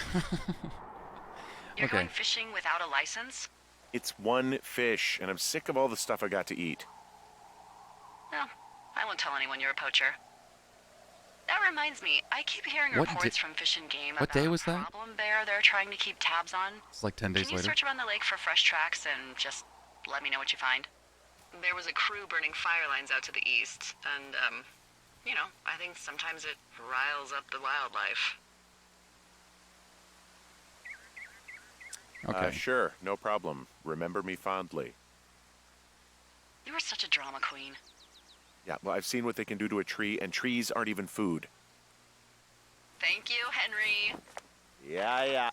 You're Okay. going fishing without a license? It's one fish, and I'm sick of all the stuff I got to eat. No, I won't tell anyone you're a poacher. That reminds me, I keep hearing What reports from Fish and Game what about day was a that? problem bear they're trying to keep tabs on. It's like 10 days Can you later. search around the lake for fresh tracks and just let me know what you find? There was a crew burning fire lines out to the east, and, you know, I think sometimes it riles up the wildlife. Okay. Sure, no problem. Remember me fondly. You were such a drama queen. Yeah, well, I've seen what they can do to a tree, and trees aren't even food. Thank you, Henry. Yeah.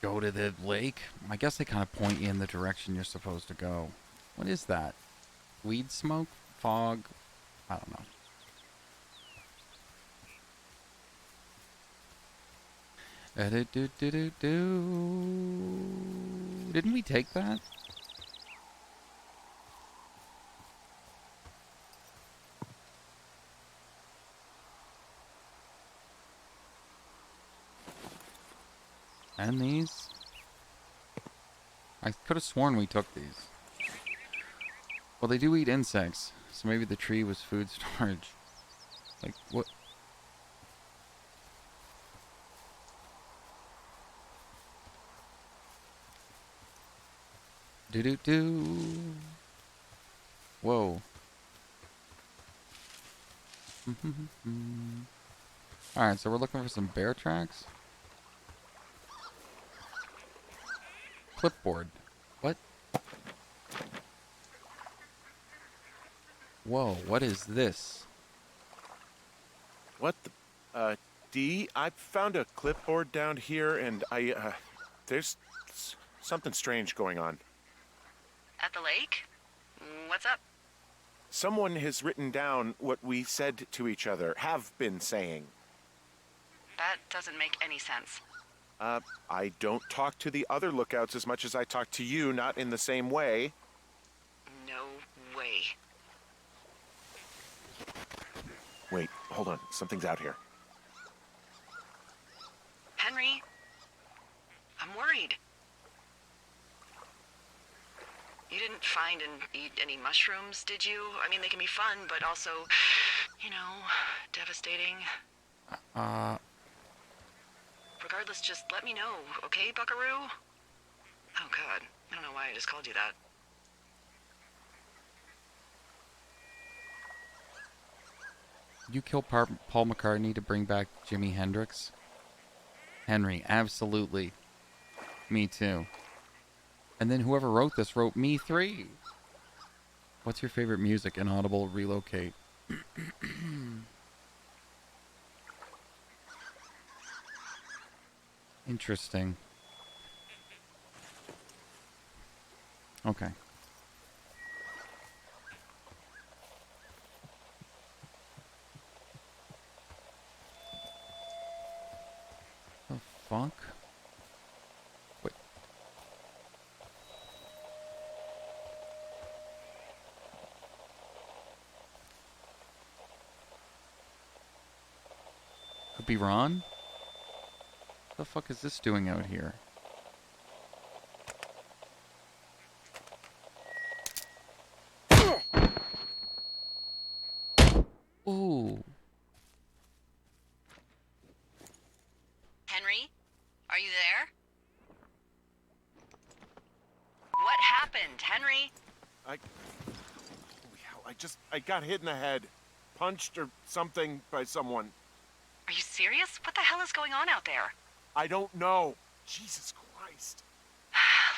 Go to the lake? I guess they kind of point you in the direction you're supposed to go. What is that? Weed smoke? Fog? I don't know. Didn't we take that? And these? I could have sworn we took these. Well, they do eat insects, so maybe the tree was food storage. Like, what? Do. Whoa. Alright, so we're looking for some bear tracks. Clipboard. What? Whoa, what is this? What the... Dee, I found a clipboard down here, and there's something strange going on. At the lake? What's up? Someone has written down what we said to each other, have been saying. That doesn't make any sense. I don't talk to the other lookouts as much as I talk to you, not in the same way. No way. Wait, hold on. Something's out here. Henry? I'm worried. You didn't find and eat any mushrooms, did you? I mean, they can be fun, but also, you know, devastating. Regardless, just let me know, okay, Buckaroo? Oh, God. I don't know why I just called you that. You kill Paul McCartney to bring back Jimi Hendrix? Henry, absolutely. Me too. And then whoever wrote this wrote Me 3. What's your favorite music? Inaudible, relocate. Interesting. Okay. The fuck? Wait. Could be Ron? What the fuck is this doing out here? Ooh. Henry? Are you there? What happened, Henry? Holy hell, I got hit in the head. Punched or something by someone. Are you serious? What the hell is going on out there? I don't know. Jesus Christ.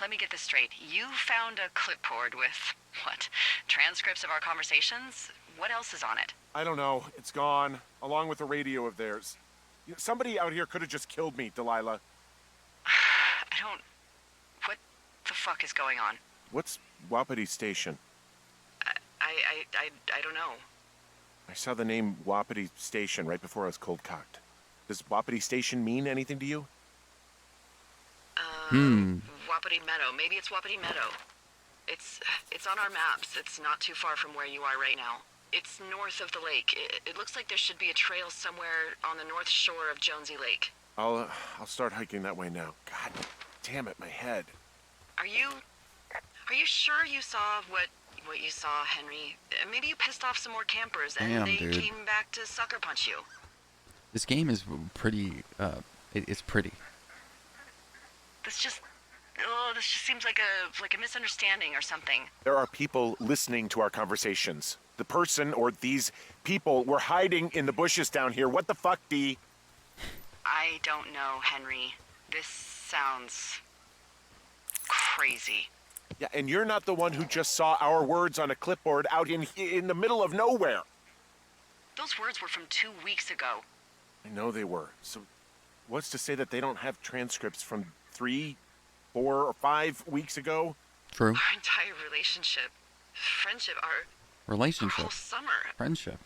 Let me get this straight. You found a clipboard with, what, transcripts of our conversations? What else is on it? I don't know. It's gone, along with the radio of theirs. You know, somebody out here could have just killed me, Delilah. What the fuck is going on? What's Wapiti Station? I don't know. I saw the name Wapiti Station right before I was cold-cocked. Does Wapiti Station mean anything to you? Wapiti Meadow. Maybe it's Wapiti Meadow. It's on our maps. It's not too far from where you are right now. It's north of the lake. It looks like there should be a trail somewhere on the north shore of Jonesy Lake. I'll start hiking that way now. God damn it, my head. Are you sure you saw what you saw, Henry? Maybe you pissed off some more campers and Damn, they dude. came back to sucker punch you. This game is pretty. It's pretty. This just seems like a misunderstanding or something. There are people listening to our conversations. The person or these people were hiding in the bushes down here. What the fuck, Dee? I don't know, Henry. This sounds crazy. Yeah, and you're not the one who just saw our words on a clipboard out in the middle of nowhere. Those words were from 2 weeks ago. I know they were. So what's to say that they don't have transcripts from 3, 4, or 5 weeks ago? True. Our entire relationship, friendship, our Relationship. whole summer. Friendship.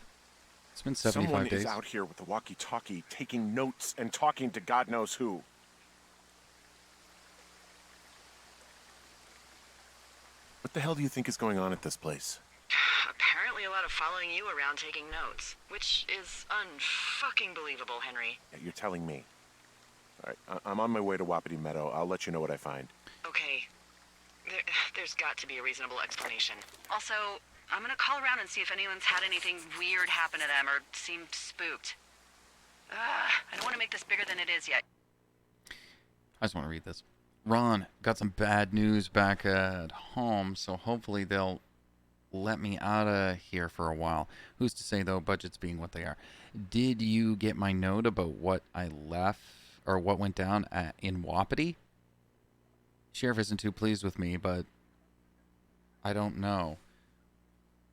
It's been 75 Someone days. is out here with the walkie-talkie taking notes and talking to God knows who. What the hell do you think is going on at this place? Apparently a lot of following you around taking notes, which is unfucking believable, Henry. Yeah, you're telling me. All right, I'm on my way to Wapiti Meadow. I'll let you know what I find. Okay. There's got to be a reasonable explanation. Also, I'm gonna call around and see if anyone's had anything weird happen to them or seemed spooked. I don't want to make this bigger than it is yet. I just want to read this. Ron, got some bad news back at home, so hopefully they'll let me out of here for a while. Who's to say, though, budgets being what they are. Did you get my note about what I left, or what went down in Wapiti? Sheriff isn't too pleased with me, but I don't know.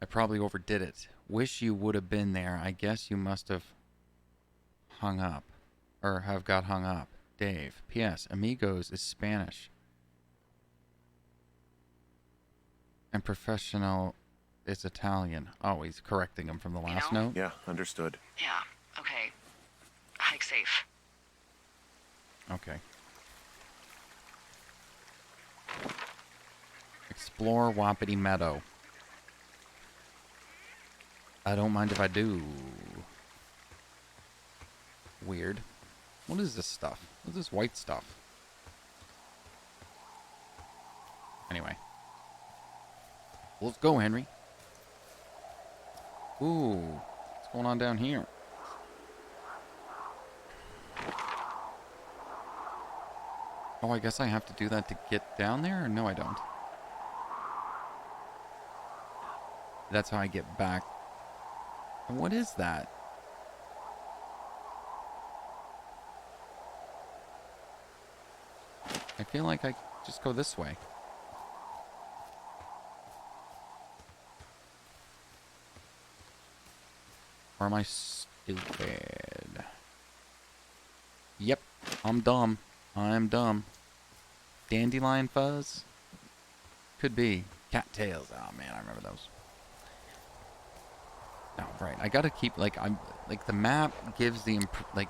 I probably overdid it. Wish you would have been there. I guess you must have hung up, or have got hung up. Dave. P.S. Amigos is Spanish. And professional is Italian. Oh, he's correcting him from the last know? note? Yeah, understood. Yeah, okay. Hike safe. Okay. Explore Wapiti Meadow. I don't mind if I do. Weird. What is this stuff? What is this white stuff? Anyway. Let's go, Henry. Ooh. What's going on down here? Oh, I guess I have to do that to get down there? Or no, I don't. That's how I get back. And what is that? I feel like I just go this way. Or am I stupid? Yep, I'm dumb. I'm dumb. Dandelion fuzz? Could be. Cattails. Oh man, I remember those. No, right. I gotta keep I'm the map gives the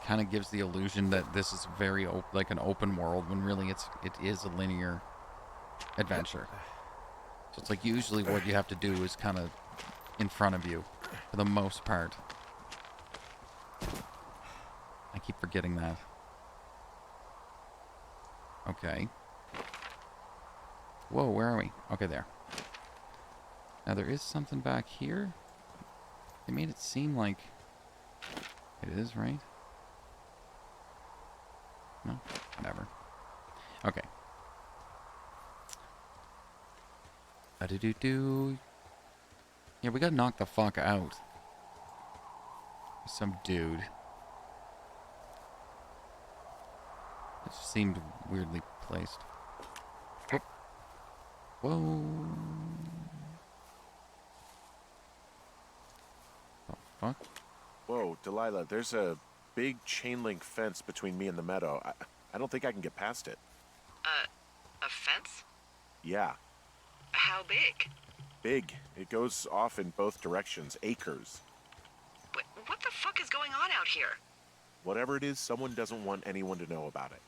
kind of gives the illusion that this is very like an open world when really it is a linear adventure. So it's like usually what you have to do is kind of in front of you for the most part. I keep forgetting that. Okay. Whoa, where are we? Okay, there. Now there is something back here. They made it seem like it is, right? No? Whatever. Okay. Do-do-do. Yeah, we gotta knock the fuck out. Some dude. It just seemed weirdly placed. Whoop. Whoa. The fuck? Whoa, Delilah, there's a big chain link fence between me and the meadow. I don't think I can get past it. A fence? Yeah, How big? big. It goes off in both directions, acres. What the fuck is going on out here? Whatever it is, someone doesn't want anyone to know about it.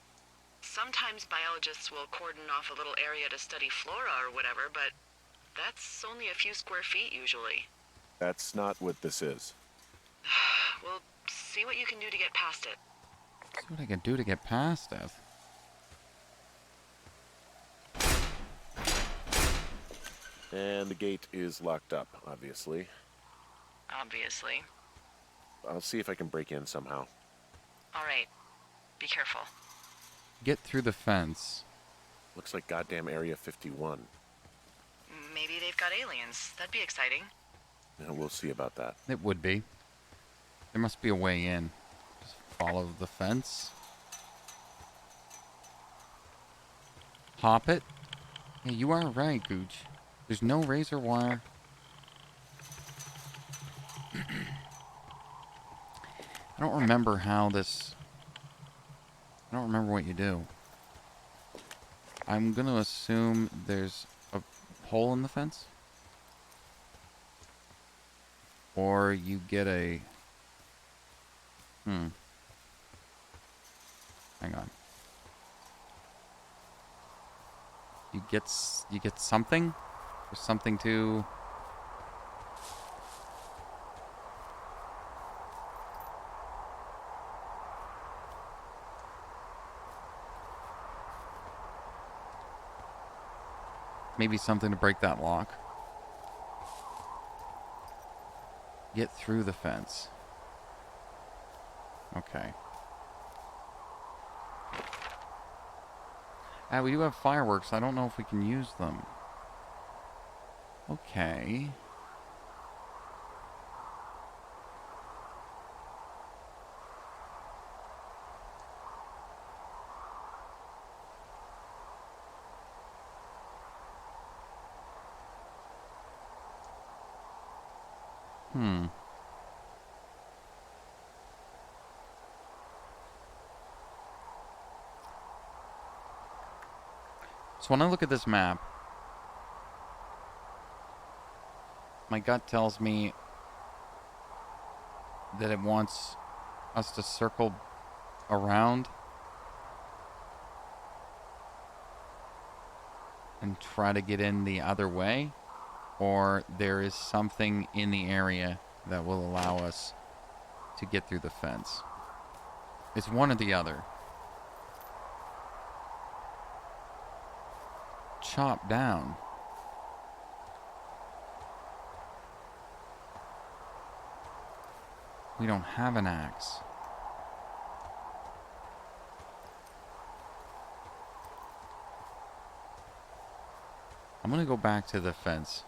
Sometimes biologists will cordon off a little area to study flora or whatever, but that's only a few square feet usually. That's not what this is. Well, see what you can do to get past it. See what I can do to get past it. And the gate is locked up, obviously. Obviously. I'll see if I can break in somehow. All right. Be careful. Get through the fence. Looks like goddamn Area 51. Maybe they've got aliens. That'd be exciting. Yeah, we'll see about that. It would be. There must be a way in. Just follow the fence. Hop it. Yeah, you are right, Gooch. There's no razor wire. I don't remember how this... I don't remember what you do. I'm going to assume there's a hole in the fence. Or you get a... Hang on. You get something? Or something to... Maybe something to break that lock. Get through the fence. Okay. We do have fireworks. I don't know if we can use them. Okay. So when I look at this map, my gut tells me that it wants us to circle around and try to get in the other way, or there is something in the area that will allow us to get through the fence. It's one or the other. Chop down. We don't have an axe. I'm gonna go back to the fence.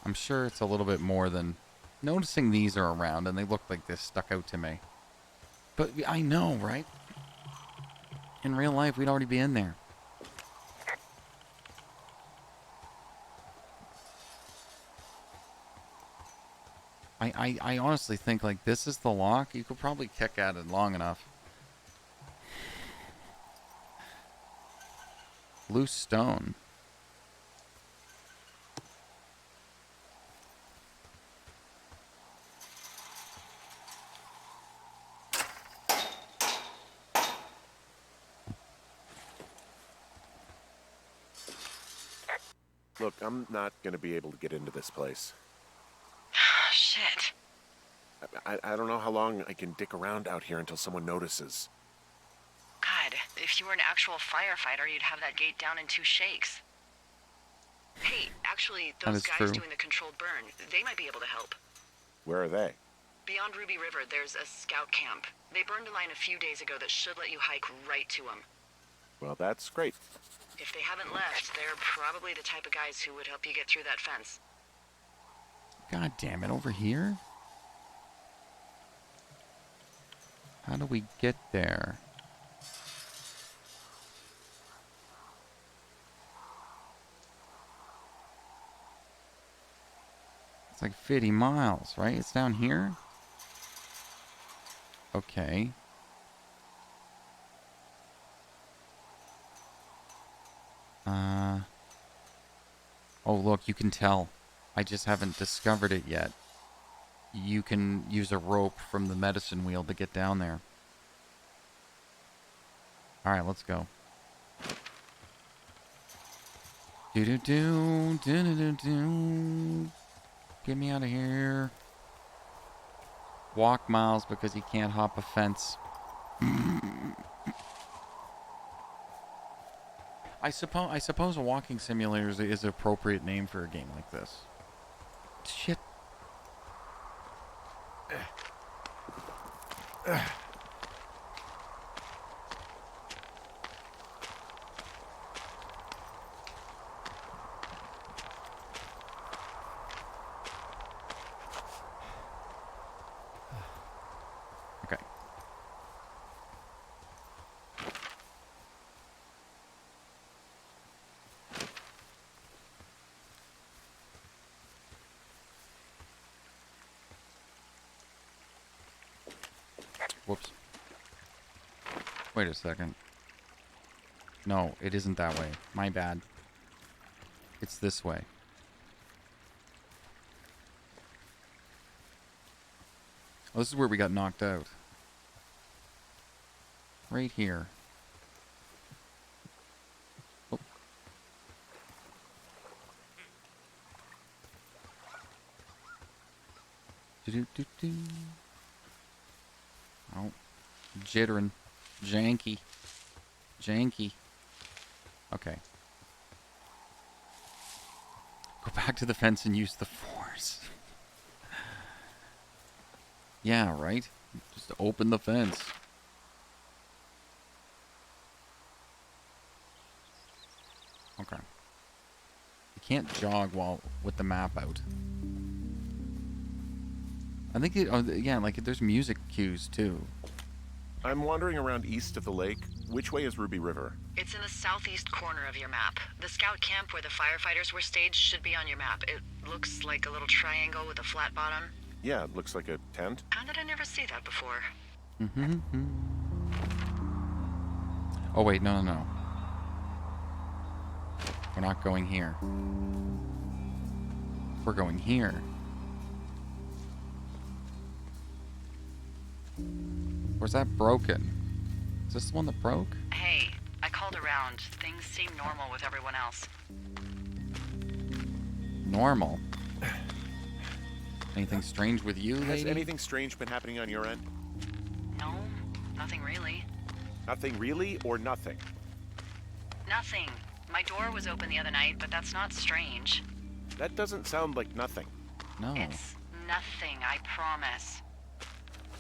I'm sure it's a little bit more than... Noticing these are around and they look like this stuck out to me. But I know, right? In real life, we'd already be in there. I honestly think, like, this is the lock. You could probably kick at it long enough. Loose stone. Look, I'm not going to be able to get into this place. Shit. I don't know how long I can dick around out here until someone notices. God, if you were an actual firefighter, you'd have that gate down in 2 shakes. Hey, actually, That those is guys true. doing the controlled burn, they might be able to help. Where are they? Beyond Ruby River, there's a scout camp. They burned a line a few days ago that should let you hike right to them. Well, that's great. If they haven't left, they're probably the type of guys who would help you get through that fence. God damn it, over here? How do we get there? It's like 50 miles, right? It's down here? Okay. Oh, look, you can tell. I just haven't discovered it yet. You can use a rope from the medicine wheel to get down there. Alright, let's go. Do-do-do, do-do-do-do. Get me out of here. Walk miles because he can't hop a fence. I suppose a walking simulator is an appropriate name for a game like this. Shit. Okay. Whoops. Wait a second. No, it isn't that way. My bad. It's this way. Oh, this is where we got knocked out. Right here. Oh. Do-do-do-do. Oh. Jittering. Janky. Janky. Okay. Go back to the fence and use the force. Yeah, right? Just open the fence. Okay. You can't jog while with the map out. I think yeah, like there's music cues too. I'm wandering around east of the lake. Which way is Ruby River? It's in the southeast corner of your map. The scout camp where the firefighters were staged should be on your map. It looks like a little triangle with a flat bottom. Yeah, it looks like a tent. How did I never see that before? Oh wait, no. We're not going here. We're going here. Where's that broken? Is this the one that broke? Hey, I called around. Things seem normal with everyone else. Normal? Anything strange with you, Has lady? anything strange been happening on your end? No, nothing really. Nothing really or nothing? Nothing. My door was open the other night, but that's not strange. That doesn't sound like nothing. No. It's nothing, I promise.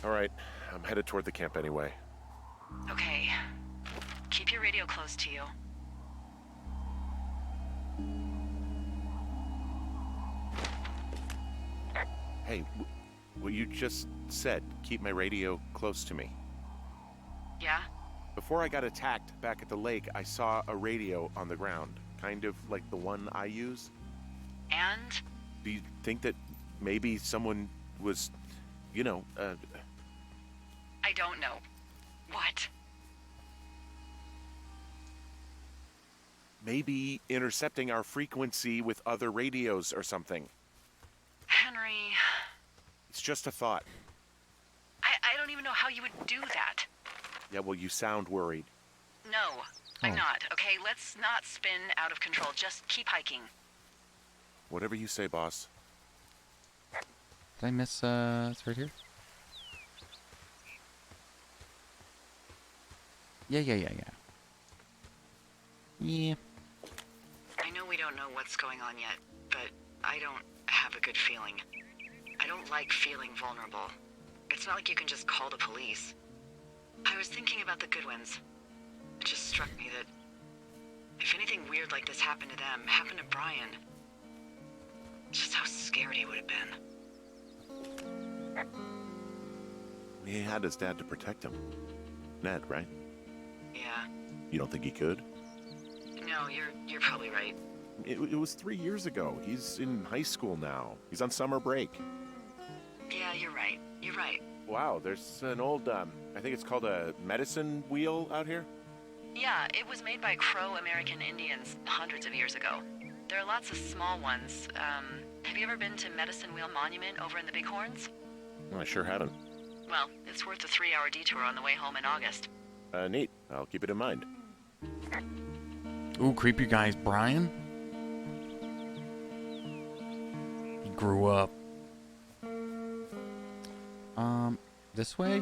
All right, I'm headed toward the camp anyway. Okay. Keep your radio close to you. Hey, what you just said, keep my radio close to me. Yeah? Before I got attacked back at the lake, I saw a radio on the ground, kind of like the one I use. And? Do you think that maybe someone was, you know, I don't know. What? maybe intercepting our frequency with other radios or something? Henry, It's just a thought. I don't even know how you would do that. Yeah, well, you sound worried. No, I'm not. Okay, let's not spin out of control. Just keep hiking. Whatever you say, boss. Did I miss, it's right here? Yeah. Yeah. I know we don't know what's going on yet, but I don't have a good feeling. I don't like feeling vulnerable. It's not like you can just call the police. I was thinking about the Goodwins. It just struck me that if anything weird like this happened to them, happened to Brian, just how scared he would have been. He had his dad to protect him. Ned, right? Yeah. You don't think he could? No, you're probably right. It was 3 years ago. He's in high school now. He's on summer break. Yeah, you're right. You're right. Wow, there's an old, I think it's called a medicine wheel out here? Yeah, it was made by Crow American Indians hundreds of years ago. There are lots of small ones. Have you ever been to Medicine Wheel Monument over in the Bighorns? I sure haven't. Well, it's worth a 3-hour detour on the way home in August. Neat. I'll keep it in mind. Ooh, creepy guys, Brian. He grew up. This way?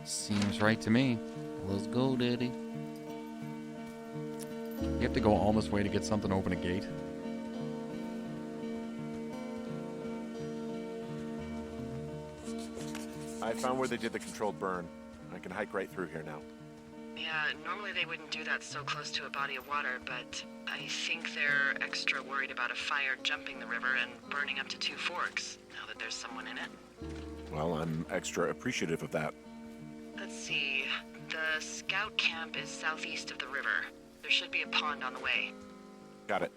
Seems right to me. Let's go, Daddy. You have to go all this way to get something to open a gate. I found where they did the controlled burn. I can hike right through here now. Yeah, normally they wouldn't do that so close to a body of water, but I think they're extra worried about a fire jumping the river and burning up to 2 forks, now that there's someone in it. Well, I'm extra appreciative of that. Let's see. The scout camp is southeast of the river. There should be a pond on the way. Got it.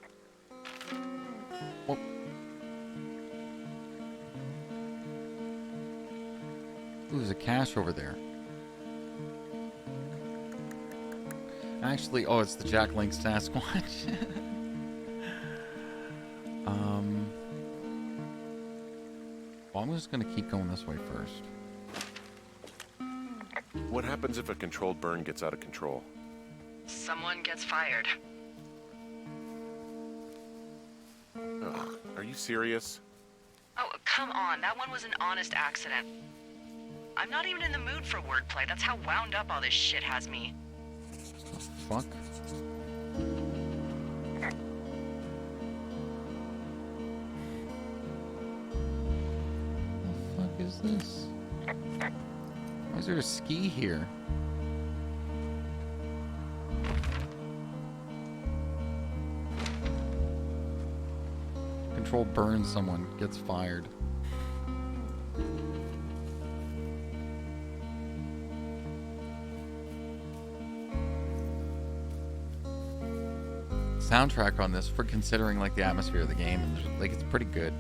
Well, ooh, there's a cache over there. Actually, oh, it's the Jack Link Sasquatch. Well, I'm just gonna keep going this way first. What happens if a controlled burn gets out of control? Someone gets fired. Ugh, are you serious? Oh, come on. That one was an honest accident. I'm not even in the mood for wordplay. That's how wound up all this shit has me. Fuck. What the fuck is this? Why is there a ski here? Control burns someone, gets fired. Soundtrack on this, for considering like the atmosphere of the game, and like it's pretty good.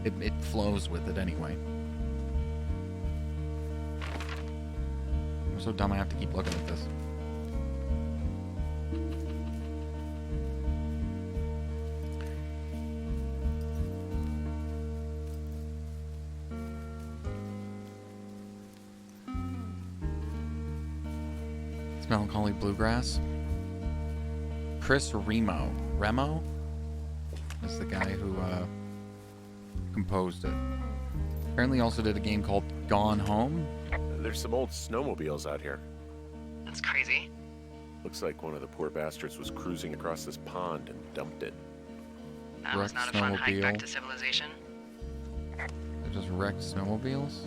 It flows with it anyway. I'm so dumb I have to keep looking at this. It's Melancholy Bluegrass. Chris Remo is the guy who composed it. Apparently also did a game called Gone Home. There's some old snowmobiles out here. That's crazy. Looks like one of the poor bastards was cruising across this pond and dumped it. That was Wrecked not a fun hike back snowmobile. to civilization. They're just wrecked snowmobiles.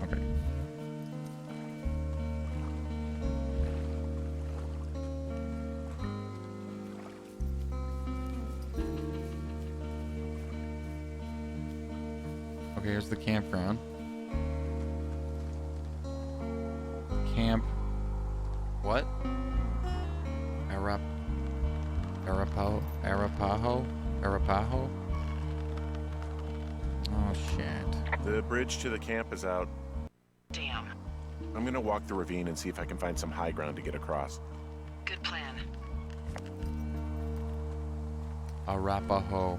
Okay. Okay, here's the campground. Camp. What? Arapaho? Oh shit. The bridge to the camp is out. Damn. I'm gonna walk the ravine and see if I can find some high ground to get across. Good plan. Arapaho.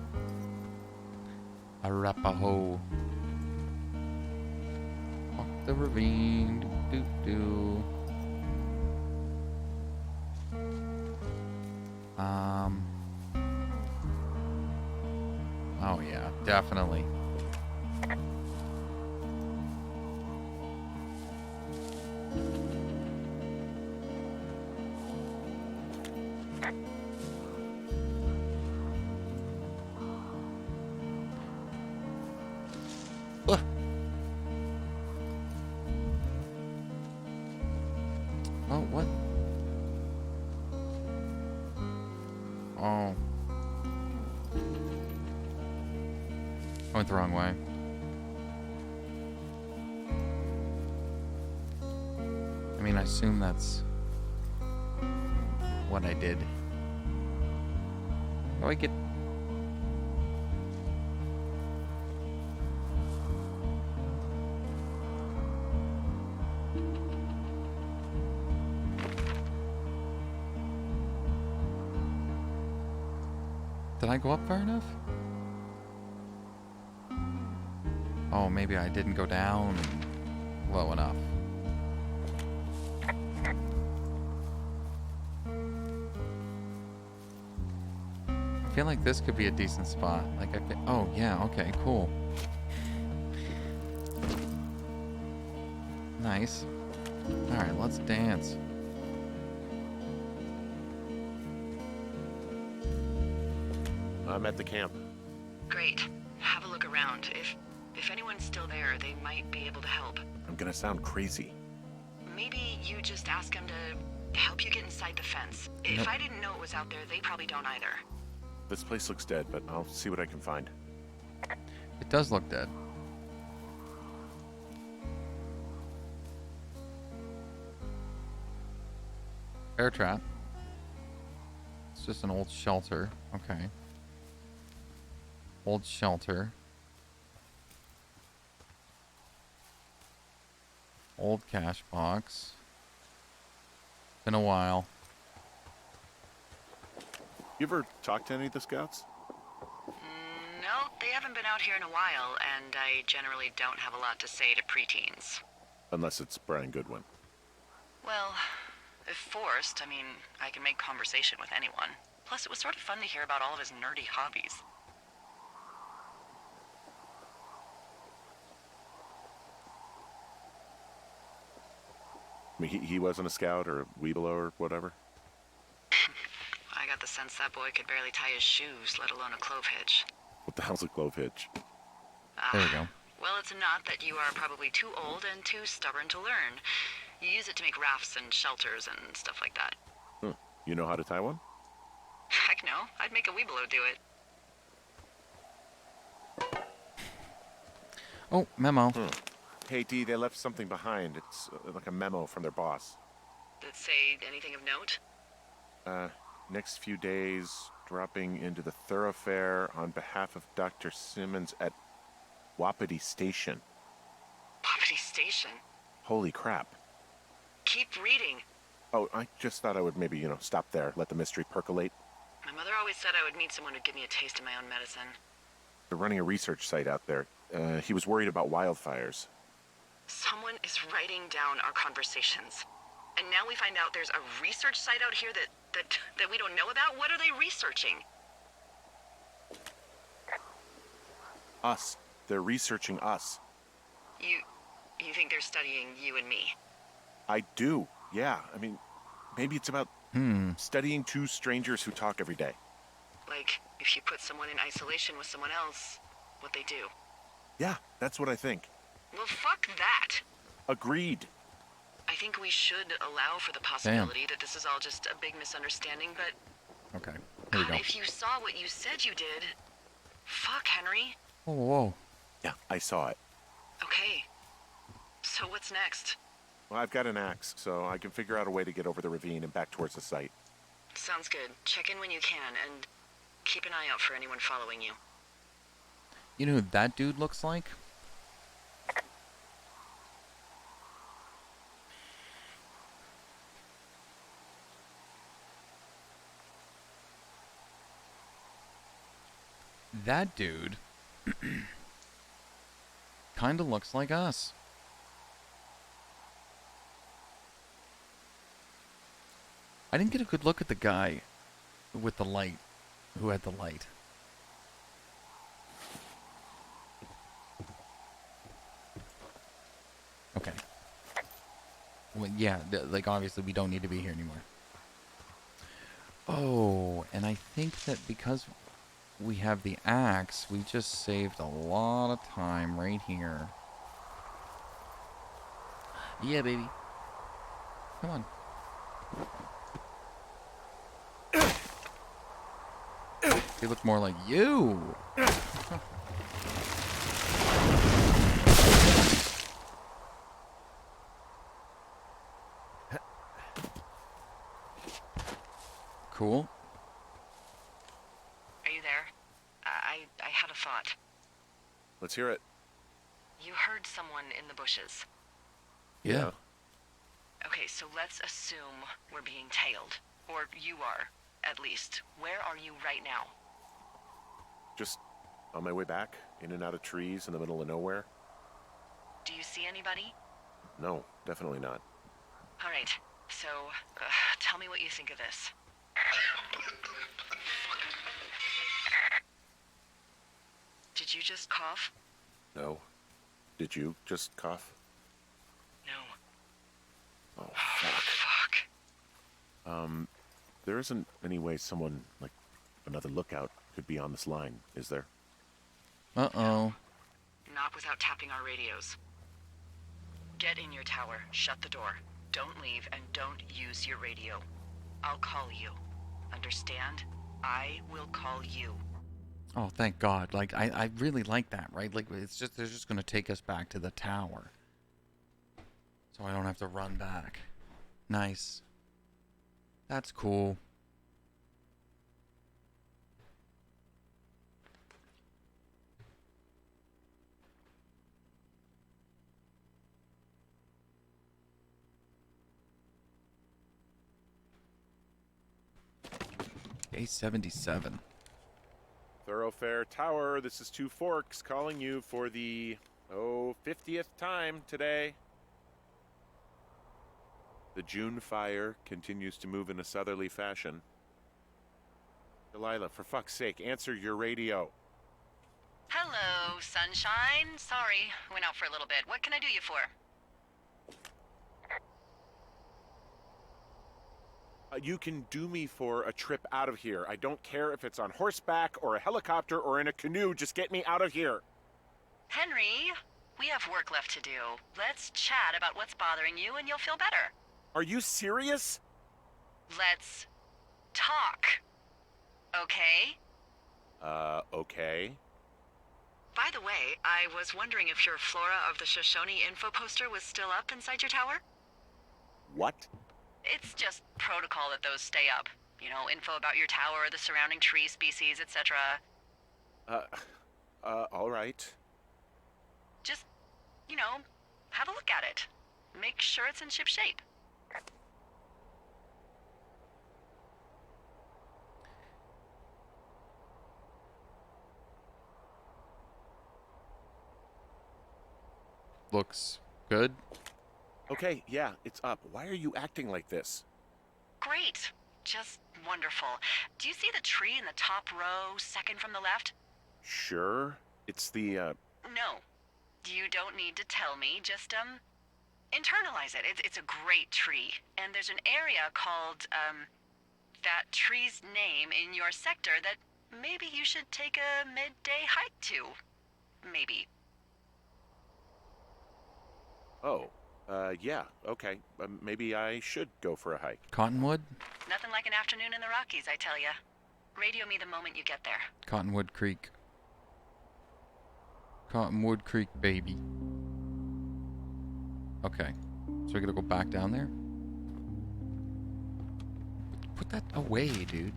Walk the ravine. Do do do. Oh yeah, definitely. Ugh. Oh, what? Oh. I went the wrong way. I mean, I assume that's what I did. How do I get... Did I go up far enough? Oh, maybe I didn't go down low enough. feel like this could be a decent spot. Like oh yeah, okay, cool. Nice. All right, let's dance. I'm at the camp. Great. Have a look around. If anyone's still there, they might be able to help. I'm gonna sound crazy. Maybe you just ask them to help you get inside the fence. If Nope. I didn't know it was out there, they probably don't either. This place looks dead, but I'll see what I can find. It does look dead. Bear trap. It's just an old shelter. Okay. Old shelter. Old cash box. Been a while. You ever talk to any of the scouts? No, they haven't been out here in a while, and I generally don't have a lot to say to preteens. Unless it's Brian Goodwin. Well, if forced, I mean, I can make conversation with anyone. Plus, it was sort of fun to hear about all of his nerdy hobbies. I mean, he wasn't a scout or a Weeblo or whatever? I got the sense that boy could barely tie his shoes, let alone a clove hitch. What the hell's a clove hitch? There we go. Well, it's a knot that you are probably too old and too stubborn to learn. You use it to make rafts and shelters and stuff like that. You know how to tie one? Heck no, I'd make a Weeblo do it. Oh, memo. Hey, D, they left something behind. It's like a memo from their boss. Did it say anything of note? Next few days, dropping into the thoroughfare on behalf of Dr. Simmons at Wapiti Station. Wapiti Station? Holy crap. Keep reading. Oh, I just thought I would maybe, stop there, let the mystery percolate. My mother always said I would meet someone who'd give me a taste of my own medicine. They're running a research site out there. He was worried about wildfires. Someone is writing down our conversations. And now we find out there's a research site out here that we don't know about? What are they researching? Us. They're researching us. You think they're studying you and me? I do, yeah. I mean, maybe it's about studying two strangers who talk every day. Like, if you put someone in isolation with someone else, what they do. Yeah, that's what I think. Well, fuck that. Agreed. I think we should allow for the possibility that this is all just a big misunderstanding, but Okay. Here we God, go. if you saw what you said you did, fuck, Henry. Whoa, whoa. Yeah, I saw it. Okay. So what's next? Well, I've got an axe, so I can figure out a way to get over the ravine and back towards the site. Sounds good. Check in when you can, and keep an eye out for anyone following you. You know who that dude looks like? That dude kind of looks like us. I didn't get a good look at the guy with the light, who had the light. Okay. Well, yeah, like obviously we don't need to be here anymore. Oh, and I think that because we have the axe, we just saved a lot of time right here. Yeah, baby. Come on. They look more like you. Cool. Are you there? I had a thought. Let's hear it. You heard someone in the bushes. Yeah. Okay, so let's assume we're being tailed. Or you are, at least. Where are you right now? Just on my way back, in and out of trees in the middle of nowhere. Do you see anybody? No, definitely not. All right, so tell me what you think of this. just cough? No. Did you just cough? No. Oh, fuck. Fuck. There isn't any way someone, like, another lookout could be on this line, is there? Uh-oh. Not without tapping our radios. Get in your tower, shut the door. Don't leave, and don't use your radio. I'll call you. Understand? I will call you. Oh, thank God. Like, I really like that, right? Like, it's just, they're just going to take us back to the tower. So I don't have to run back. Nice. That's cool. A77. Thoroughfare Tower, this is Two Forks calling you for the, 50th time today. The June fire continues to move in a southerly fashion. Delilah, for fuck's sake, answer your radio. Hello, sunshine. Sorry, went out for a little bit. What can I do you for? You can do me for a trip out of here. I don't care if it's on horseback or a helicopter or in a canoe. Just get me out of here. Henry, we have work left to do. Let's chat about what's bothering you and you'll feel better. Are you serious? Let's talk. Okay? Okay. By the way, I was wondering if your Flora of the Shoshone info poster was still up inside your tower? What? It's just protocol that those stay up. You know, info about your tower, the surrounding tree species, etc. All right. Just, you know, have a look at it. Make sure it's in ship shape. Looks good. Okay, yeah, it's up. Why are you acting like this? Great. Just wonderful. Do you see the tree in the top row, second from the left? Sure. It's the, No. You don't need to tell me. Just, internalize it. It's a great tree. And there's an area called, that tree's name in your sector that maybe you should take a midday hike to. Maybe. Oh, yeah, okay. Maybe I should go for a hike. Cottonwood? Nothing like an afternoon in the Rockies, I tell ya. Radio me the moment you get there. Cottonwood Creek. Cottonwood Creek, baby. Okay. So I gotta go back down there? Put that away, dude.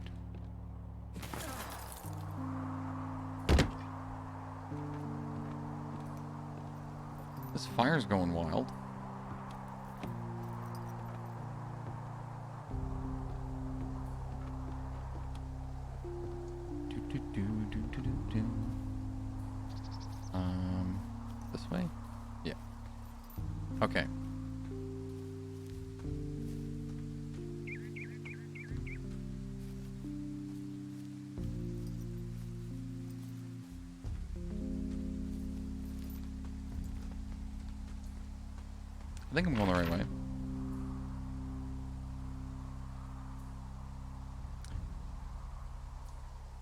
This fire's going wild. Do. This way? Yeah. Okay. I think I'm going the right way.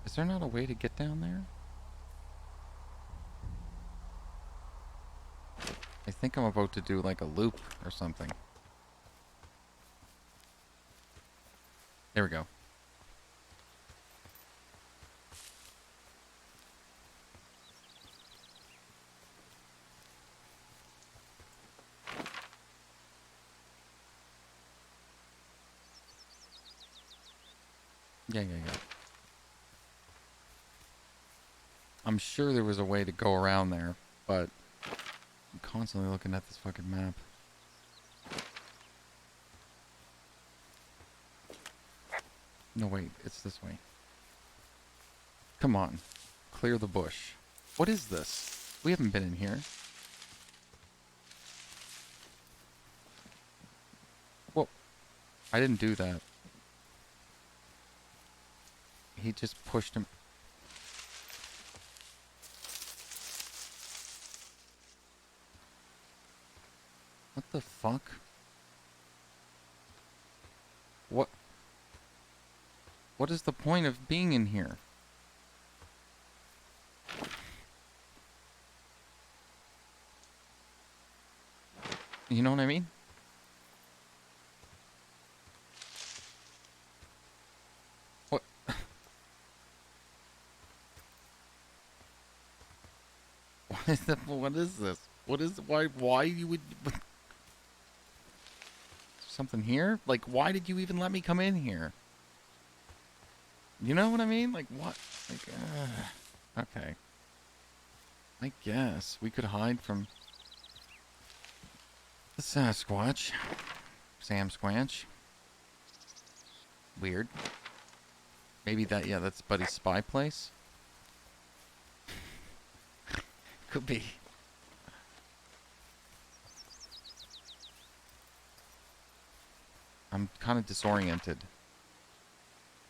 Is there not a way to get down there? I think I'm about to do like a loop or something. There we go. Yeah. I'm sure there was a way to go around there, but I'm constantly looking at this fucking map. No, wait, it's this way. Come on. Clear the bush. What is this? We haven't been in here. Whoa. I didn't do that. He just pushed him. What the fuck? What? What is the point of being in here? You know what I mean? What? What is that? What is this? What is why you would something here? Like, why did you even let me come in here? You know what I mean? Like, what? Like, okay. I guess we could hide from the Sasquatch. Sam Squanch. Weird. Maybe that, yeah, that's Buddy's spy place. Could be. I'm kind of disoriented.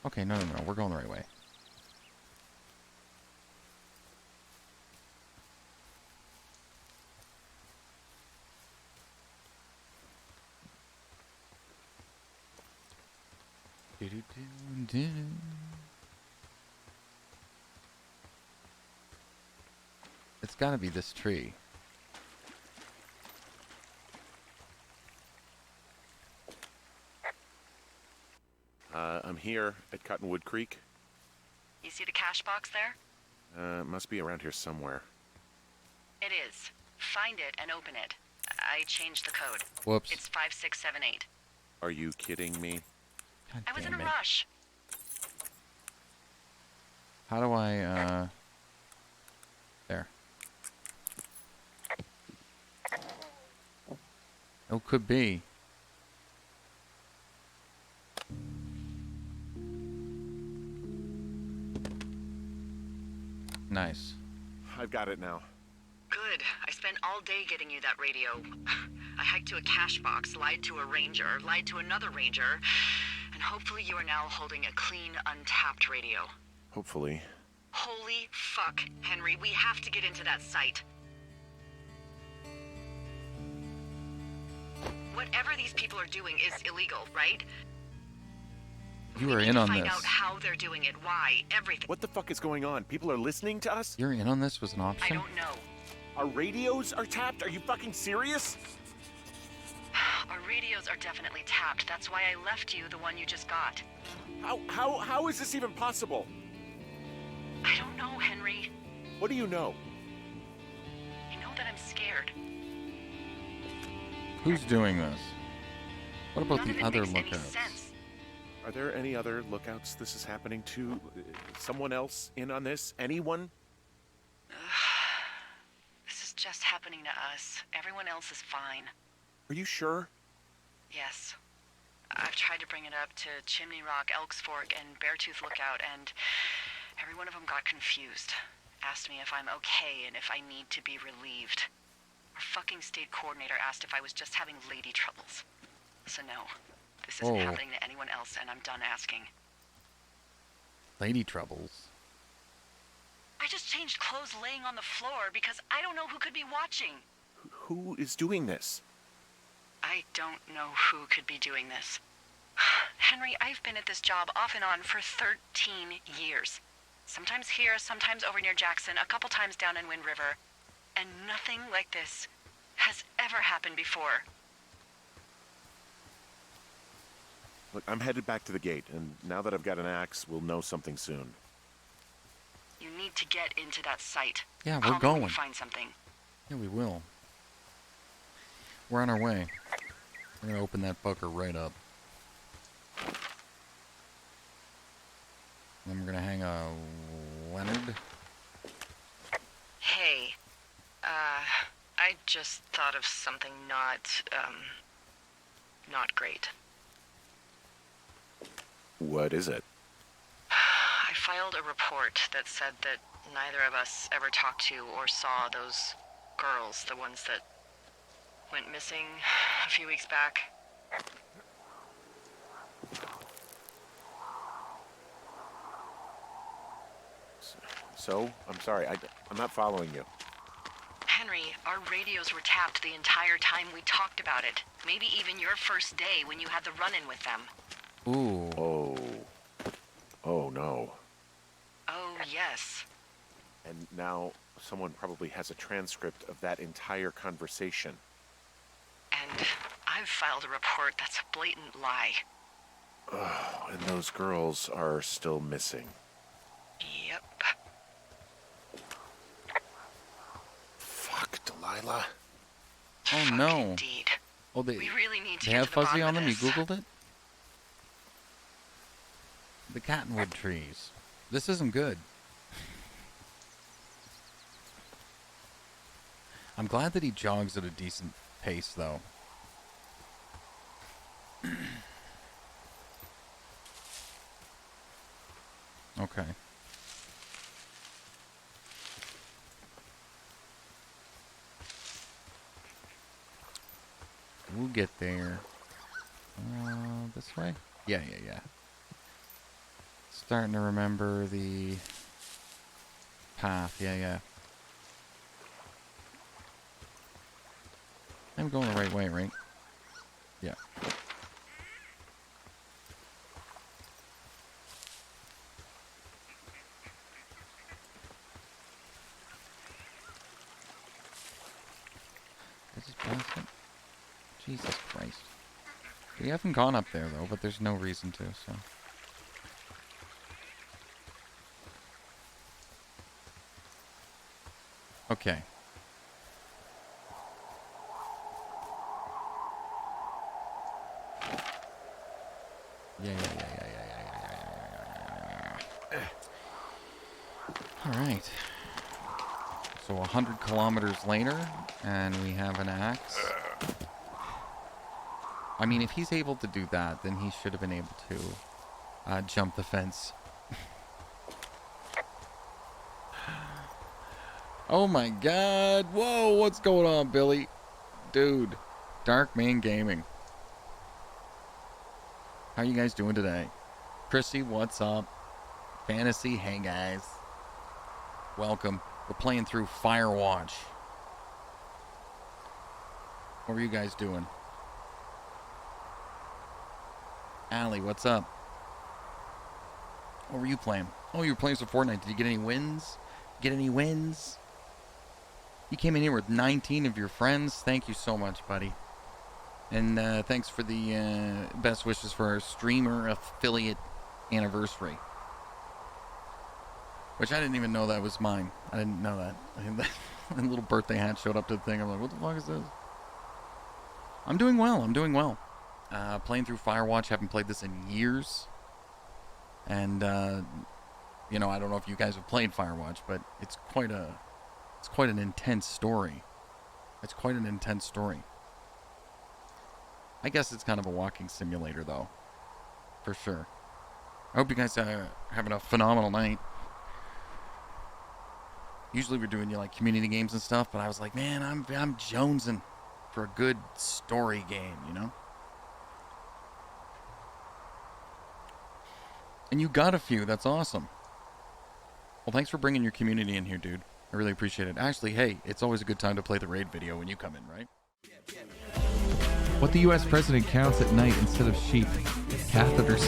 Okay, no, we're going the right way. It's gotta be this tree. I'm here at Cottonwood Creek. You see the cash box there? Must be around here somewhere. It is. Find it and open it. I changed the code. Whoops. It's 5678. Are you kidding me? God I was in damn a it. rush. How do I, there. Oh, could be. Nice. I've got it now. Good. I spent all day getting you that radio. I hiked to a cash box, lied to a ranger, lied to another ranger, and hopefully you are now holding a clean, untapped radio. Hopefully. Holy fuck, Henry, we have to get into that site. Whatever these people are doing is illegal, right? You We are need in to on find this. out how they're doing it, why, everything. What the fuck is going on? People are listening to us? You're in on this was an I option? don't know. Our radios are tapped? Are you fucking serious? Our radios are definitely tapped. That's why I left you the one you just got. How is this even possible? I don't know, Henry. What do you know? I know that I'm scared. Who's doing this? What about None of the it other makes any lookouts? sense. Are there any other lookouts this is happening to? Someone else in on this? Anyone? This is just happening to us. Everyone else is fine. Are you sure? Yes. I've tried to bring it up to Chimney Rock, Elks Fork, and Beartooth Lookout, and every one of them got confused. Asked me if I'm okay and if I need to be relieved. Our fucking state coordinator asked if I was just having lady troubles. So no, this isn't Oh. happening to anyone else, and I'm done asking. Lady troubles. I just changed clothes laying on the floor because I don't know who could be watching. Who is doing this? I don't know who could be doing this. Henry, I've been at this job off and on for 13 years. Sometimes here, sometimes over near Jackson, a couple times down in Wind River. And nothing like this has ever happened before. Look, I'm headed back to the gate, and now that I've got an axe, we'll know something soon. You need to get into that site. Yeah, Call we're me when going. you find something. Yeah, we will. We're on our way. We're gonna open that fucker right up. Then we're gonna hang a Leonard. Hey, I just thought of something not great. What is it? I filed a report that said that neither of us ever talked to or saw those girls, the ones that went missing a few weeks back. So? I'm sorry, I'm not following you. Henry, Our radios were tapped the entire time we talked about it. Maybe even your first day when you had the run-in with them. Ooh. Oh. Oh, no. Oh, yes. And now someone probably has a transcript of that entire conversation. And I've filed a report that's a blatant lie. Oh, and those girls are still missing. Yep. Fuck, Delilah. Oh Fuck no. Indeed. Oh, they really need to they get have to the fuzzy on bottom them. of You this. googled it. The cottonwood trees. This isn't good. I'm glad that he jogs at a decent pace, though. Okay. We'll get there. This way? Yeah. Starting to remember the path. Yeah. I'm going the right way, right? Yeah. I just passed it. Jesus Christ. We haven't gone up there, though, but there's no reason to, so... Okay. Yeah. Alright. So 100 kilometers later, and we have an axe. I mean, if he's able to do that, then he should have been able to jump the fence. Oh my god! Whoa, what's going on, Billy? Dude, Dark Man Gaming. How you guys doing today? Chrissy, what's up? Fantasy, hey guys. Welcome. We're playing through Firewatch. What were you guys doing? Allie, what's up? What were you playing? Oh, you were playing some Fortnite. Did you get any wins? Get any wins? You came in here with 19 of your friends. Thank you so much, buddy. And thanks for the best wishes for our streamer affiliate anniversary. Which I didn't even know that was mine. I didn't know that. A little birthday hat showed up to the thing. I'm like, what the fuck is this? I'm doing well. Playing through Firewatch. Haven't played this in years. And, you know, I don't know if you guys have played Firewatch, but it's quite an intense story. It's quite an intense story. I guess it's kind of a walking simulator, though. For sure. I hope you guys are having a phenomenal night. Usually we're doing, like, community games and stuff, but I was like, man, I'm jonesing for a good story game, you know? And you got a few. That's awesome. Well, thanks for bringing your community in here, dude. I really appreciate it. Actually, hey, it's always a good time to play the raid video when you come in, right? What the U.S. president counts at night instead of sheep? Catheters.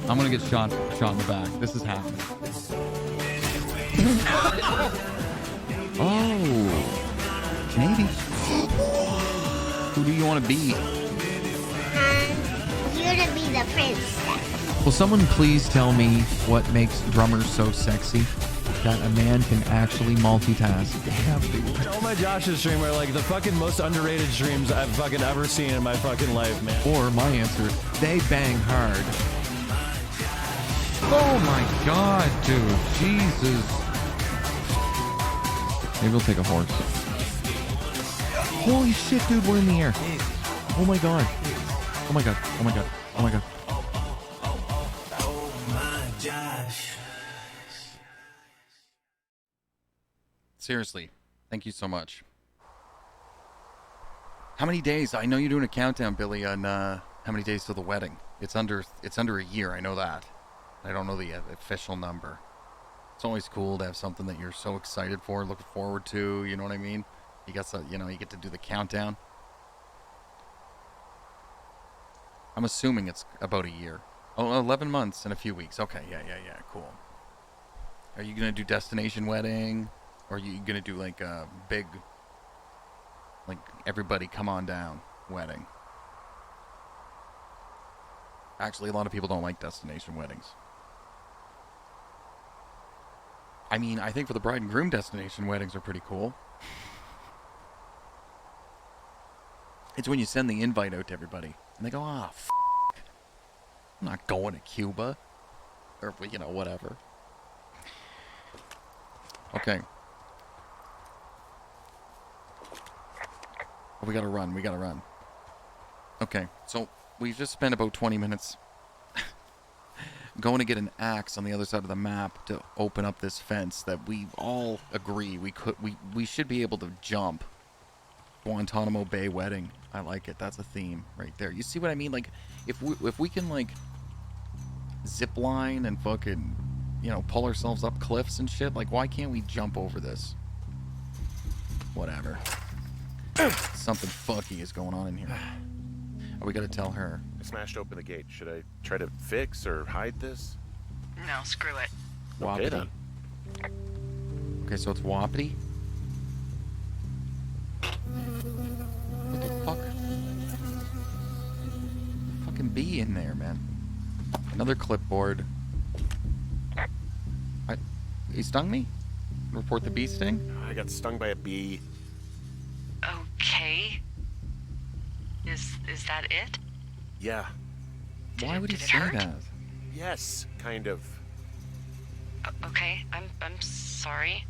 I'm gonna get shot in the back. This is happening. Oh, maybe. Who do you want to be? You're to be the princess. Will someone please tell me what makes drummers so sexy? That a man can actually multitask. Damn, All my Josh's stream are like the fucking most underrated streams I've fucking ever seen in my fucking life, man. Or my answer, they bang hard. Oh my god, dude. Jesus. Maybe we'll take a horse. Holy shit, dude, we're in the air. Oh my god. Oh my god. Oh my god. Oh my god. Seriously, thank you so much. How many days? I know you're doing a countdown, Billy, on how many days till the wedding. It's under a year, I know that. I don't know the official number. It's always cool to have something that you're so excited for, looking forward to. You know what I mean? You got some, you know, you get to do the countdown. I'm assuming it's about a year. Oh, 11 months and a few weeks. Okay, yeah, cool. Are you gonna do destination wedding, or are you gonna do like a big, like everybody come on down wedding? Actually, a lot of people don't like destination weddings. I mean, I think for the bride and groom, destination weddings are pretty cool. It's when you send the invite out to everybody, and they go, ah, I'm not going to Cuba. Or, you know, whatever. Okay. Oh, we gotta run. Okay, so we've just spent about 20 minutes going to get an axe on the other side of the map to open up this fence that we all agree we should be able to jump. Guantanamo Bay wedding. I like it. That's a theme right there. You see what I mean? Like, if we can, like, zip line and fucking, you know, pull ourselves up cliffs and shit, like, why can't we jump over this? Whatever. Something fucky is going on in here. Oh, we gotta tell her. I smashed open the gate. Should I try to fix or hide this? No, screw it. Okay, Wapiti. then. Okay, so it's Wapiti? What the fuck? Fucking bee in there, man. Another clipboard. He stung me? Report the bee sting? I got stung by a bee. Okay. Is that it? Yeah. Why would he Did it say hurt? that? Yes, kind of. Okay, I'm sorry.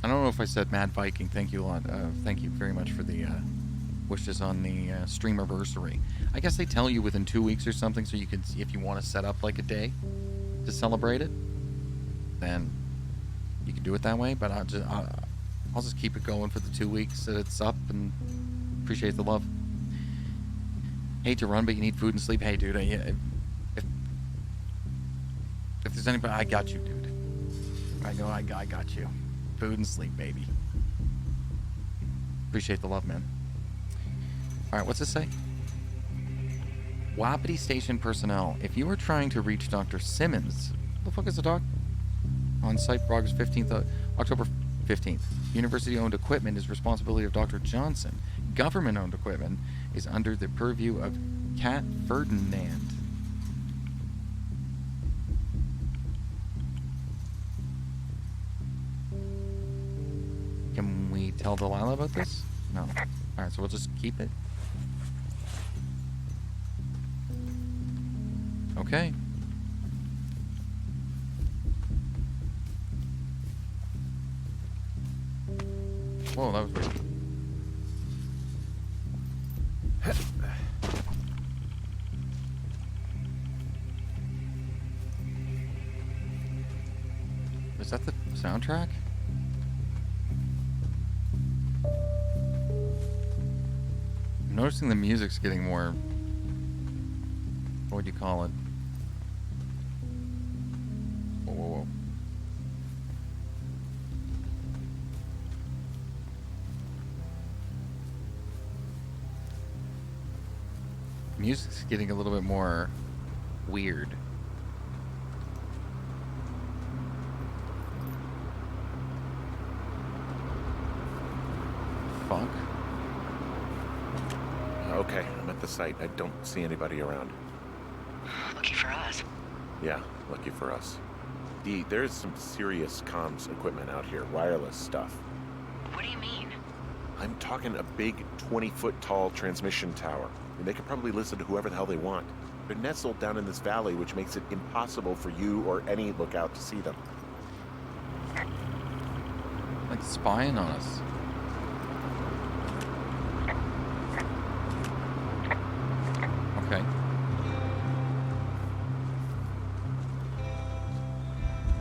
I don't know if I said Mad Viking. Thank you a lot. Thank you very much for the wishes on the streamiversary. I guess they tell you within 2 weeks or something, so you can, if you want to set up like a day to celebrate it, then you can do it that way. But I'll just keep it going for the 2 weeks that it's up, and appreciate the love. Hate to run, but you need food and sleep. Hey, dude, if there's anybody, I got you, dude. I know I got you. Food and sleep, baby. Appreciate the love, man. Alright, what's this say? Wapiti Station personnel. If you are trying to reach Dr. Simmons, what the fuck is the doc? On site for August 15th, October 15th. University-owned equipment is responsibility of Dr. Johnson. Government-owned equipment is under the purview of Kat Ferdinand. Can we tell Delilah about this? No. Alright, so we'll just keep it. Okay. Whoa, that was weird. Is that the soundtrack? I'm noticing the music's getting more... What would you call it? Whoa, whoa, whoa. Music's getting a little bit more weird. Fuck. Okay, I'm at the site. I don't see anybody around. Lucky for us. Yeah, lucky for us. Dee, there's some serious comms equipment out here, wireless stuff. What do you mean? I'm talking a big 20-foot tall transmission tower. And they can probably listen to whoever the hell they want. They're nestled down in this valley, which makes it impossible for you or any lookout to see them. Like spying on us. Okay.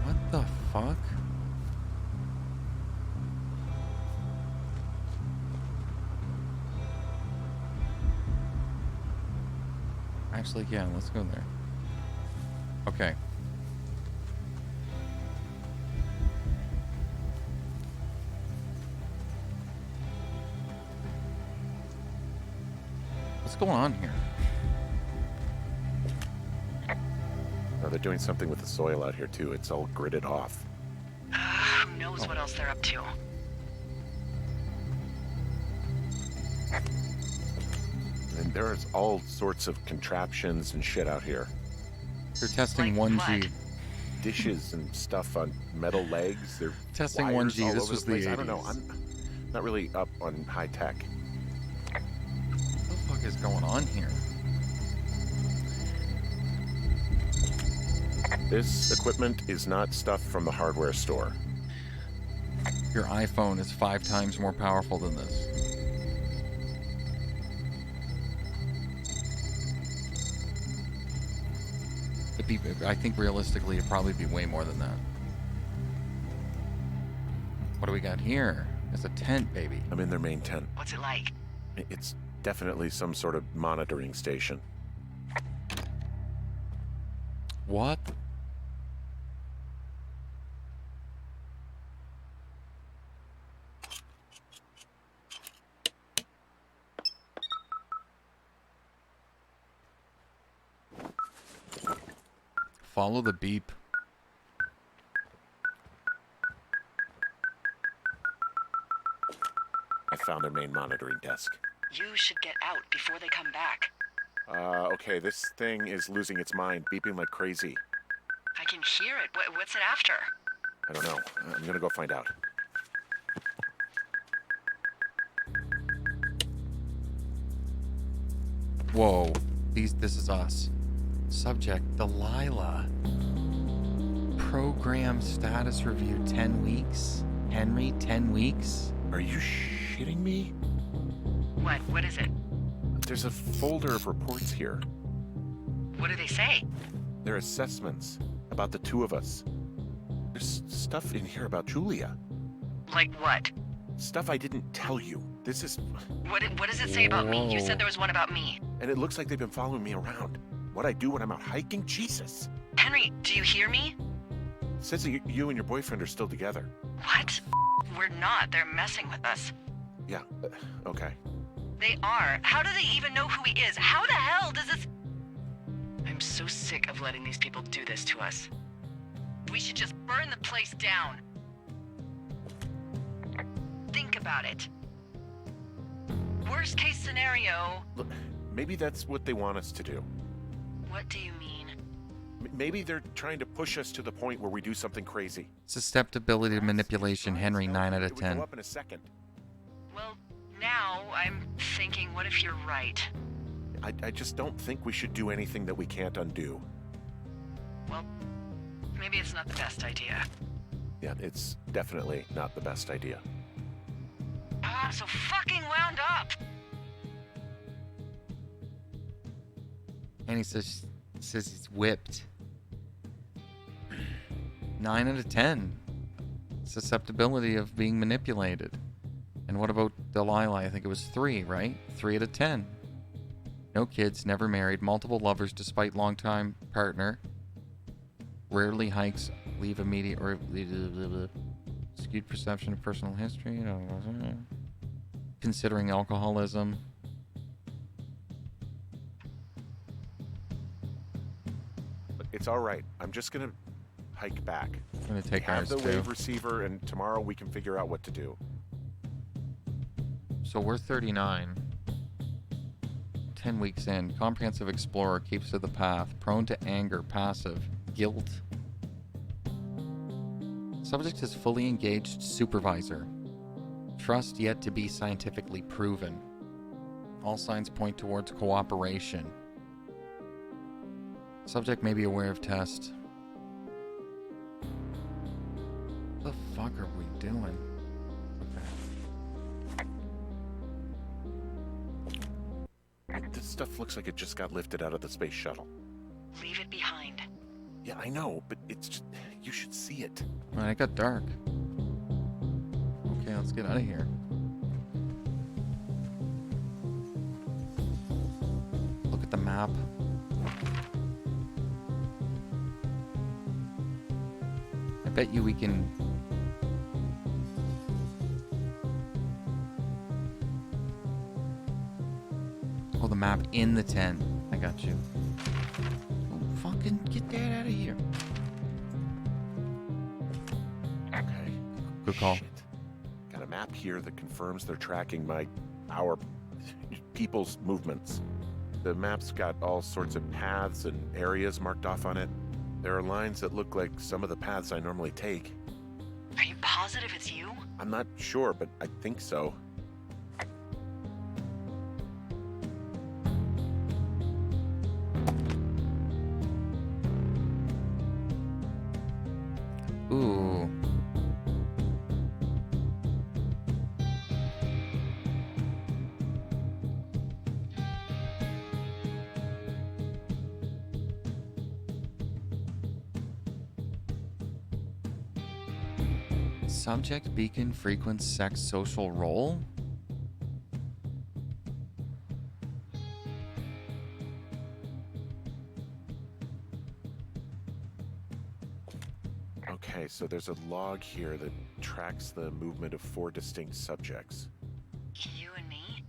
What the fuck? Actually, yeah, let's go there. Okay. What's going on here? Oh, they're doing something with the soil out here, too. It's all gridded off. Who knows what else they're up to? And there's all sorts of contraptions and shit out here. They're testing Like 1G. what? Dishes and stuff on metal legs. They're Testing wires 1G. all This over was the place. the I don't know. 80s. I'm not really up on high tech. What the fuck is going on here? This equipment is not stuff from the hardware store. Your iPhone is 5 times more powerful than this. I think realistically it'd probably be way more than that. What do we got here? It's a tent, baby. I'm in their main tent. What's it like? It's definitely some sort of monitoring station. What? Follow the beep. I found their main monitoring desk. You should get out before they come back. Okay, this thing is losing its mind, beeping like crazy. I can hear it. What's it after? I don't know. I'm gonna go find out. Whoa. This is us. Subject, Delilah. Program status review 10 weeks. Henry, 10 weeks? Are you shitting me? What is it? There's a folder of reports here. What do they say? They're assessments about the two of us. There's stuff in here about Julia. Like what? Stuff I didn't tell you. This is... What does it say about me? You Whoa. said there was one about me. And it looks like they've been following me around. What I do when I'm out hiking? Jesus. Henry, do you hear me? It says that you and your boyfriend are still together. What? We're not. They're messing with us. Yeah, okay. They are. How do they even know who he is? How the hell does this... I'm so sick of letting these people do this to us. We should just burn the place down. Think about it. Worst case scenario... Look, maybe that's what they want us to do. What do you mean? Maybe they're trying to push us to the point where we do something crazy. Susceptibility to manipulation, Henry, 9 out of It would 10. go up in a second. Well, now I'm thinking, what if you're right? I just don't think we should do anything that we can't undo. Well, maybe it's not the best idea. Yeah, it's definitely not the best idea. Ah, I'm so fucking wound up! And he says he's whipped. 9 out of 10. Susceptibility of being manipulated. And what about Delilah? I think it was 3, right? 3 out of 10. No kids, never married, multiple lovers despite longtime partner. Rarely hikes, leave immediate or skewed perception of personal history. Considering alcoholism. But it's all right. I'm just gonna hike back. I'm gonna take Have ours the too. wave receiver, and tomorrow we can figure out what to do. So we're 39. 10 weeks in. Comprehensive explorer, keeps to the path. Prone to anger, passive. Guilt. Subject is fully engaged supervisor. Trust yet to be scientifically proven. All signs point towards cooperation. Subject may be aware of test. What the fuck are we doing? This stuff looks like it just got lifted out of the space shuttle. Leave it behind. Yeah, I know, but it's just... You should see it. Man, it got dark. Okay, let's get out of here. Look at the map. bet you we can... Oh, the map in the tent. I got you. Oh, fucking get that out of here. Okay. Good call. Shit. Got a map here that confirms they're tracking our people's movements. The map's got all sorts of paths and areas marked off on it. There are lines that look like some of the paths I normally take. Are you positive it's you? I'm not sure, but I think so. Ooh. Subject, beacon, frequency, sex, social role? Okay, so there's a log here that tracks the movement of 4 distinct subjects. You and me?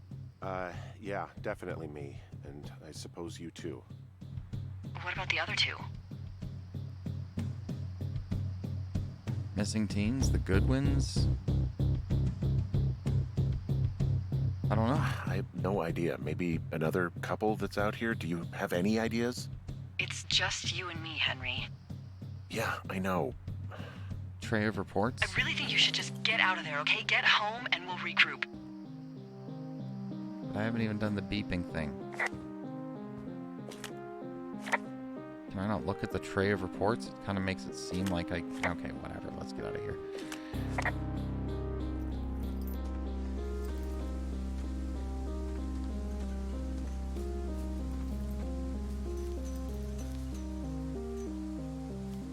Yeah, definitely me. And I suppose you too. What about the other two? Missing teens, the Goodwins? I don't know. I have no idea. Maybe another couple that's out here? Do you have any ideas? It's just you and me, Henry. Yeah, I know. Tray of reports? I really think you should just get out of there, okay? Get home and we'll regroup. But I haven't even done the beeping thing. Can I not look at the tray of reports? It kind of makes it seem like I... Okay, whatever. Let's get out of here.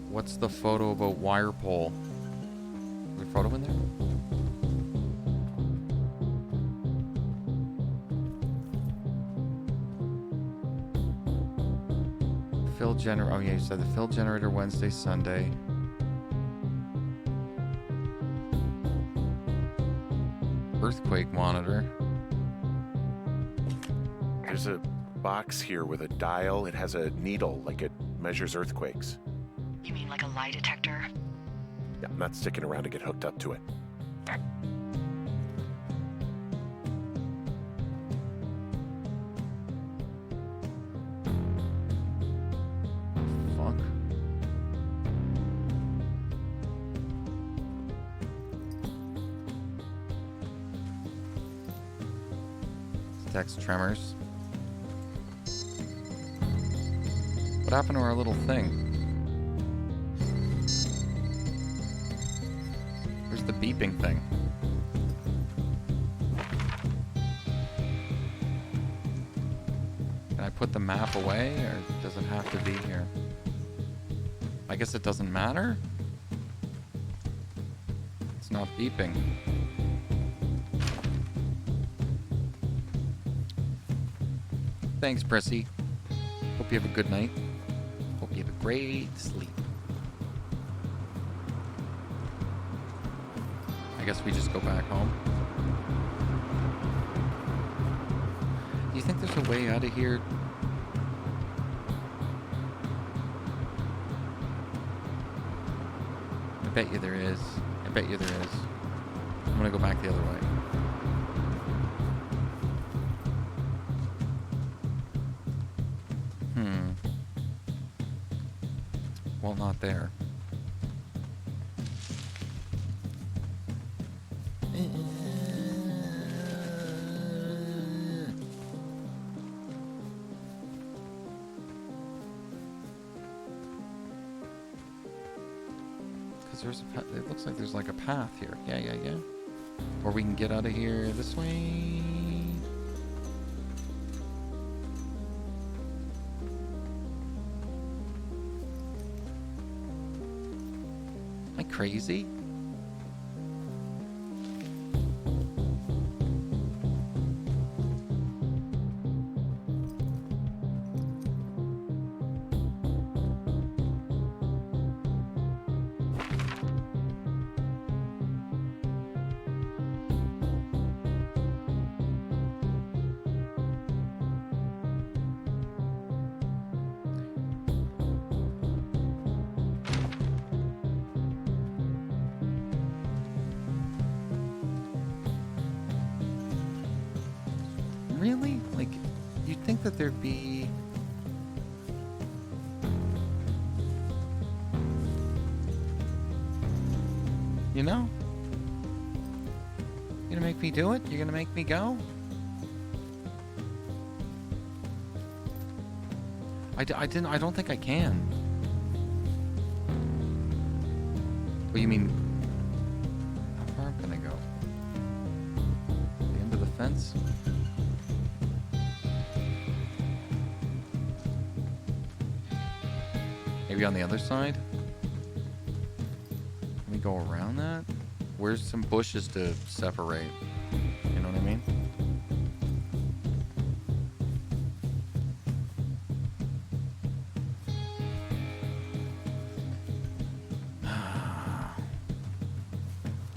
What's the photo about wire pole? Is there a photo in there? Fill generator. Oh yeah, you said the fill generator Wednesday, Sunday. Earthquake monitor. There's a box here with a dial. It has a needle, like it measures earthquakes. You mean like a lie detector? Yeah, I'm not sticking around to get hooked up to it. Fuck. Text tremors. What happened to our little thing? Where's the beeping thing? Can I put the map away, or does it have to be here? I guess it doesn't matter? It's not beeping. Thanks, Prissy. Hope you have a good night. Hope you have a great sleep. I guess we just go back home. Do you think there's a way out of here? I bet you there is. I bet you there is. I'm gonna go back the other way. Well, not there. Because there's a it looks like there's like a path here. Yeah. Or we can get out of here this way. Am I crazy? Really? Like, you'd think that there'd be... You know? You're gonna make me do it? You're gonna make me go? I don't think I can. What do you mean? How far can I go? The end of the fence? Maybe on the other side? Can we go around that? Where's some bushes to separate? You know what I mean?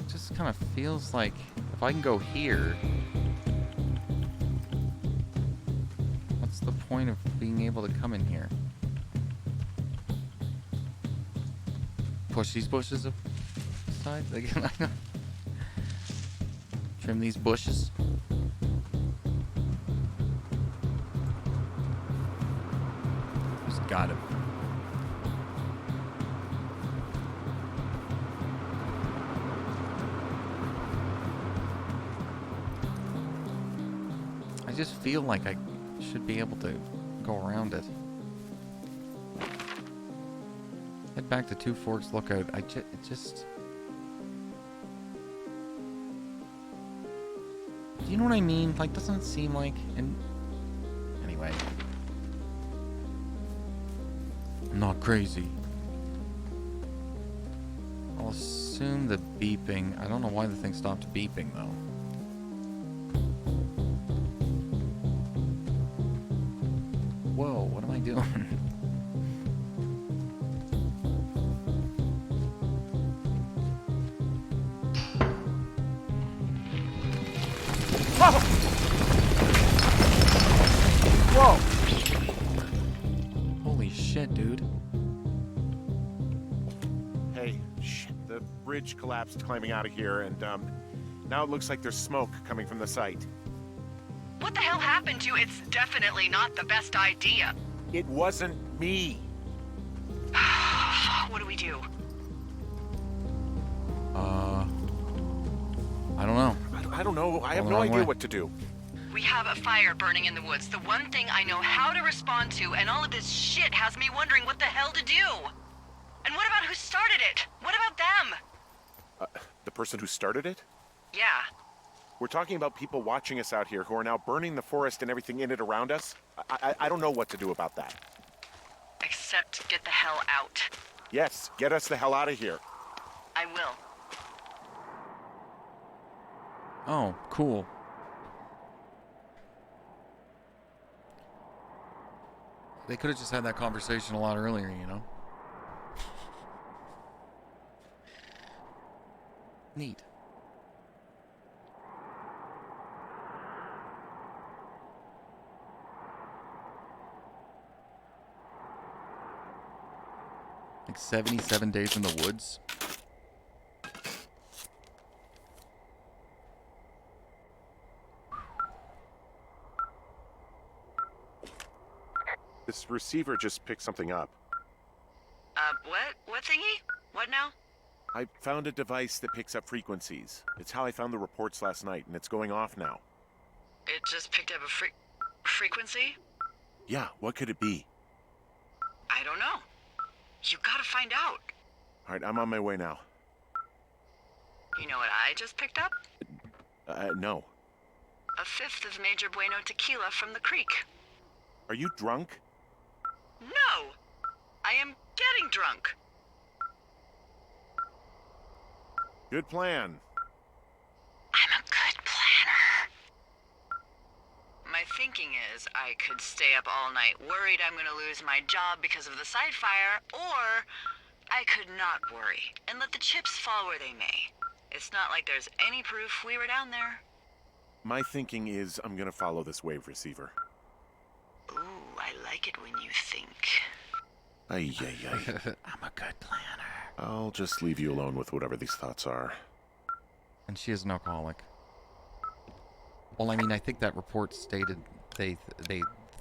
Just kind of feels like if I can go here, what's the point of being able to come in here? Push these bushes aside? Trim these bushes? Just gotta. I just feel like I should be able to go around it. Head back to Two Forks Lookout. It just... Do you know what I mean? Like, doesn't it seem like... Anyway. I'm not crazy. I'll assume the beeping... I don't know why the thing stopped beeping, though. Whoa, what am I doing? Whoa! Holy shit, dude. Hey, shit. The bridge collapsed climbing out of here, and, now it looks like there's smoke coming from the site. What the hell happened to you? It's definitely not the best idea. It wasn't me. What do we do? I don't know. I don't know. I have Going the no wrong idea way. what to do. We have a fire burning in the woods. The one thing I know how to respond to, and all of this shit has me wondering what the hell to do. And what about who started it? What about them? The person who started it? Yeah. We're talking about people watching us out here who are now burning the forest and everything in it around us. I don't know what to do about that. Except get the hell out. Yes, get us the hell out of here. I will. Oh, cool. They could have just had that conversation a lot earlier, you know? Neat. Like 77 days in the woods? This receiver just picked something up. What? What thingy? What now? I found a device that picks up frequencies. It's how I found the reports last night, and it's going off now. It just picked up a frequency? Yeah, what could it be? I don't know. You gotta find out. All right, I'm on my way now. You know what I just picked up? No. A fifth of Major Bueno tequila from the creek. Are you drunk? No! I am getting drunk. Good plan. I'm a good planner. My thinking is I could stay up all night worried I'm gonna lose my job because of the side fire, or I could not worry and let the chips fall where they may. It's not like there's any proof we were down there. My thinking is I'm gonna follow this wave receiver. Ooh, I like it when you think. Ay. I'm a good planner. I'll just leave you alone with whatever these thoughts are. And she is an alcoholic. Well, I mean, I think that report stated they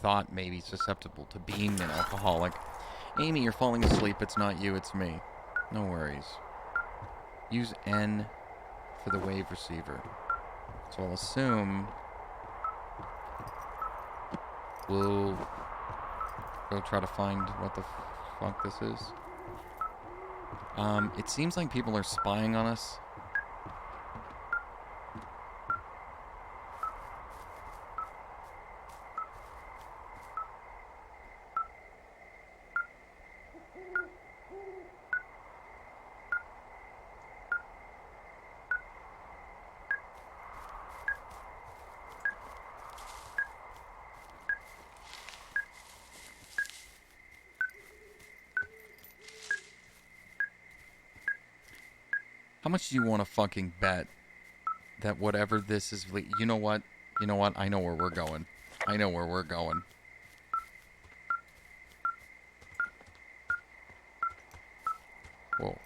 thought maybe susceptible to being an alcoholic. Amy, you're falling asleep. It's not you, it's me. No worries. Use N for the wave receiver. So I'll assume we'll go try to find what the fuck this is. It seems like people are spying on us. How much do you want to fucking bet that whatever this is... You know what? You know what? I know where we're going. I know where we're going. Whoa.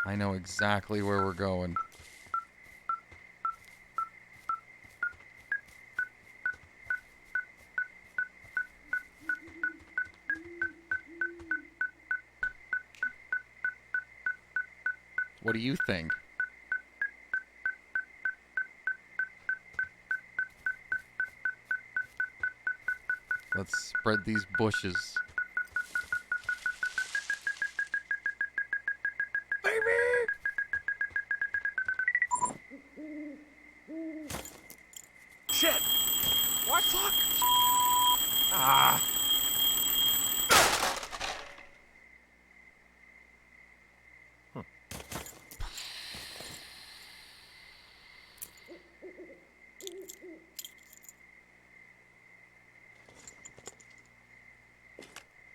I know exactly where we're going. What do you think? Let's spread these bushes. Shit! What? Fuck! Ah!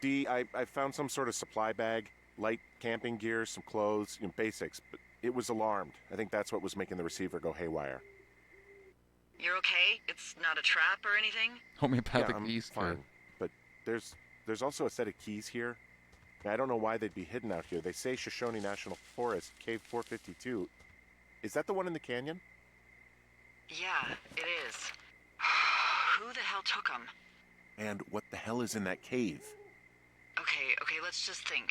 D, I found some sort of supply bag, light camping gear, some clothes, basics, but it was alarmed. I think that's what was making the receiver go haywire. You're okay? It's not a trap or anything? Homeopathic I'm Easter. fine, but there's also a set of keys here. I don't know why they'd be hidden out here. They say Shoshone National Forest, Cave 452. Is that the one in the canyon? Yeah, it is. Who the hell took them? And what the hell is in that cave? Okay, let's just think.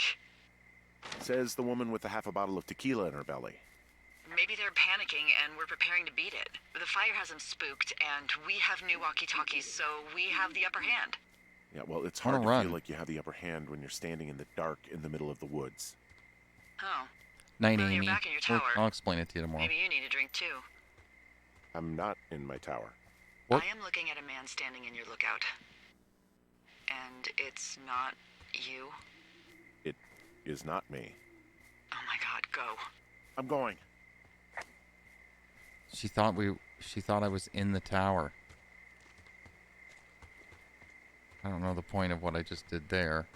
Says the woman with a half a bottle of tequila in her belly. Maybe they're panicking and we're preparing to beat it. The fire has them spooked, and we have new walkie-talkies, so we have the upper hand. Yeah, well, it's Wanna hard to run. feel like you have the upper hand when you're standing in the dark in the middle of the woods. Oh, Night, Well, you're Amy. back in your Well, tower. I'll explain it to you tomorrow. maybe you need a drink too. I'm not in my tower. What? I am looking at a man standing in your lookout. And it's not you? It is not me. Oh my god, go. I'm going. She thought I was in the tower. I don't know the point of what I just did there.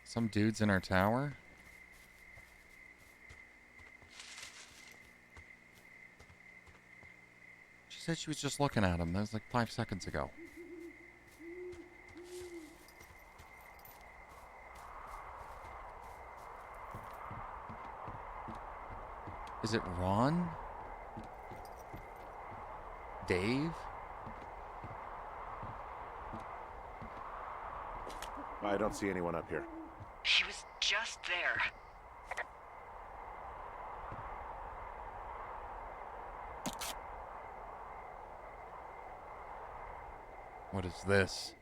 Some dude's in our tower? She said she was just looking at him. That was like 5 seconds ago. Is it Ron? Dave? I don't see anyone up here. He was just there. What is this?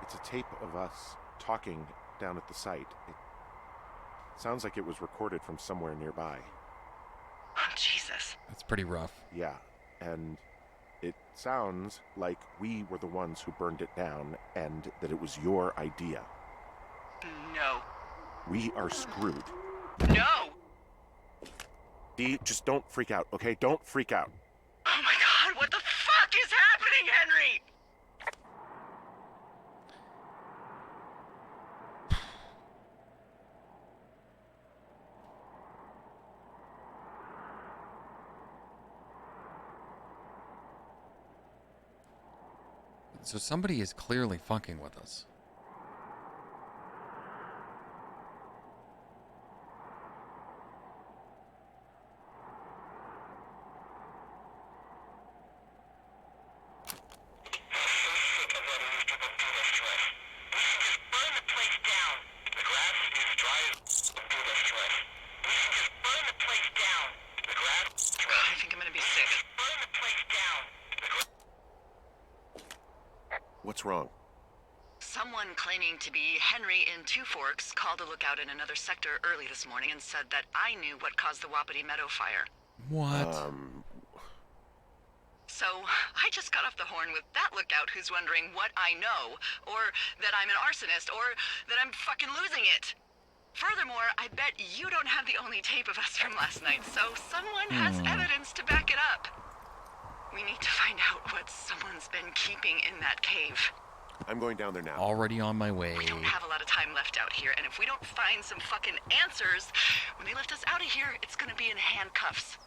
It's a tape of us talking down at the site. It sounds like it was recorded from somewhere nearby. Oh, Jesus. That's pretty rough. Yeah, and it sounds like we were the ones who burned it down and that it was your idea. No. We are screwed. No! Dee, just don't freak out, okay? Don't freak out. Oh my god, what the fuck is happening, Henry? So somebody is clearly fucking with us. I think I'm gonna be sick. What's wrong? Someone claiming to be Henry in Two Forks called a lookout in another sector early this morning and said that I knew what caused the Wapiti Meadow fire. What? So, I just got off the horn with that lookout who's wondering what I know, or that I'm an arsonist, or that I'm fucking losing it. Furthermore, I bet you don't have the only tape of us from last night, so someone has evidence to back it up. We need to find out what someone's been keeping in that cave. I'm going down there now. Already on my way. We don't have a lot of time left out here, and if we don't find some fucking answers, when they lift us out of here, it's gonna be in handcuffs.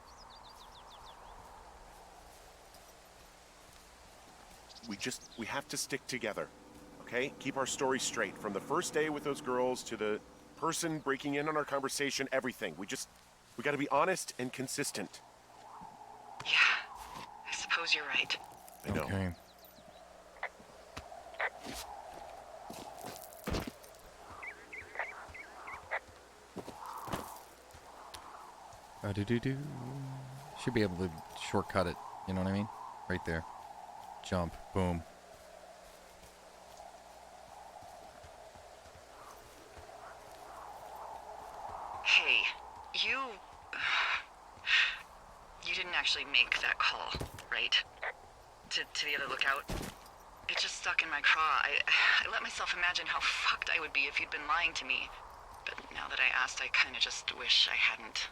We have to stick together, okay? Keep our story straight. From the first day with those girls to the person breaking in on our conversation, everything. We gotta be honest and consistent. Yeah, I suppose you're right. I know. Okay. Do. Should be able to shortcut it. You know what I mean? Right there. Jump. Boom. Hey, you didn't actually make that call, right? To the other lookout? It just stuck in my craw. I let myself imagine how fucked I would be if you'd been lying to me. But now that I asked, I kind of just wish I hadn't.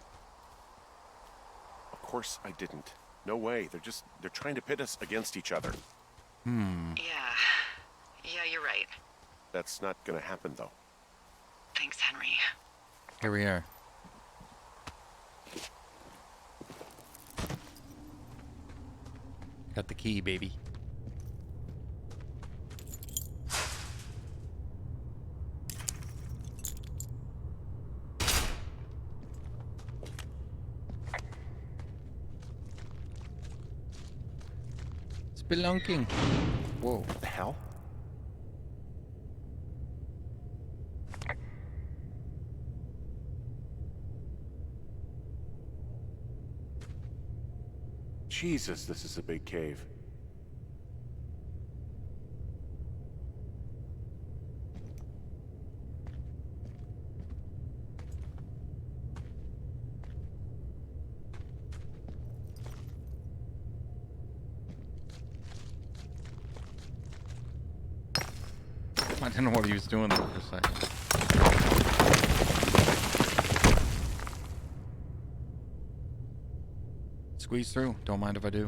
Of course I didn't. No way. They're trying to pit us against each other. Yeah, you're right. That's not gonna happen, though. Thanks, Henry. Here we are. Got the key, baby. Spelunking. Whoa. What the hell? Jesus, this is a big cave. I didn't know what he was doing there for a second. Squeeze through. Don't mind if I do.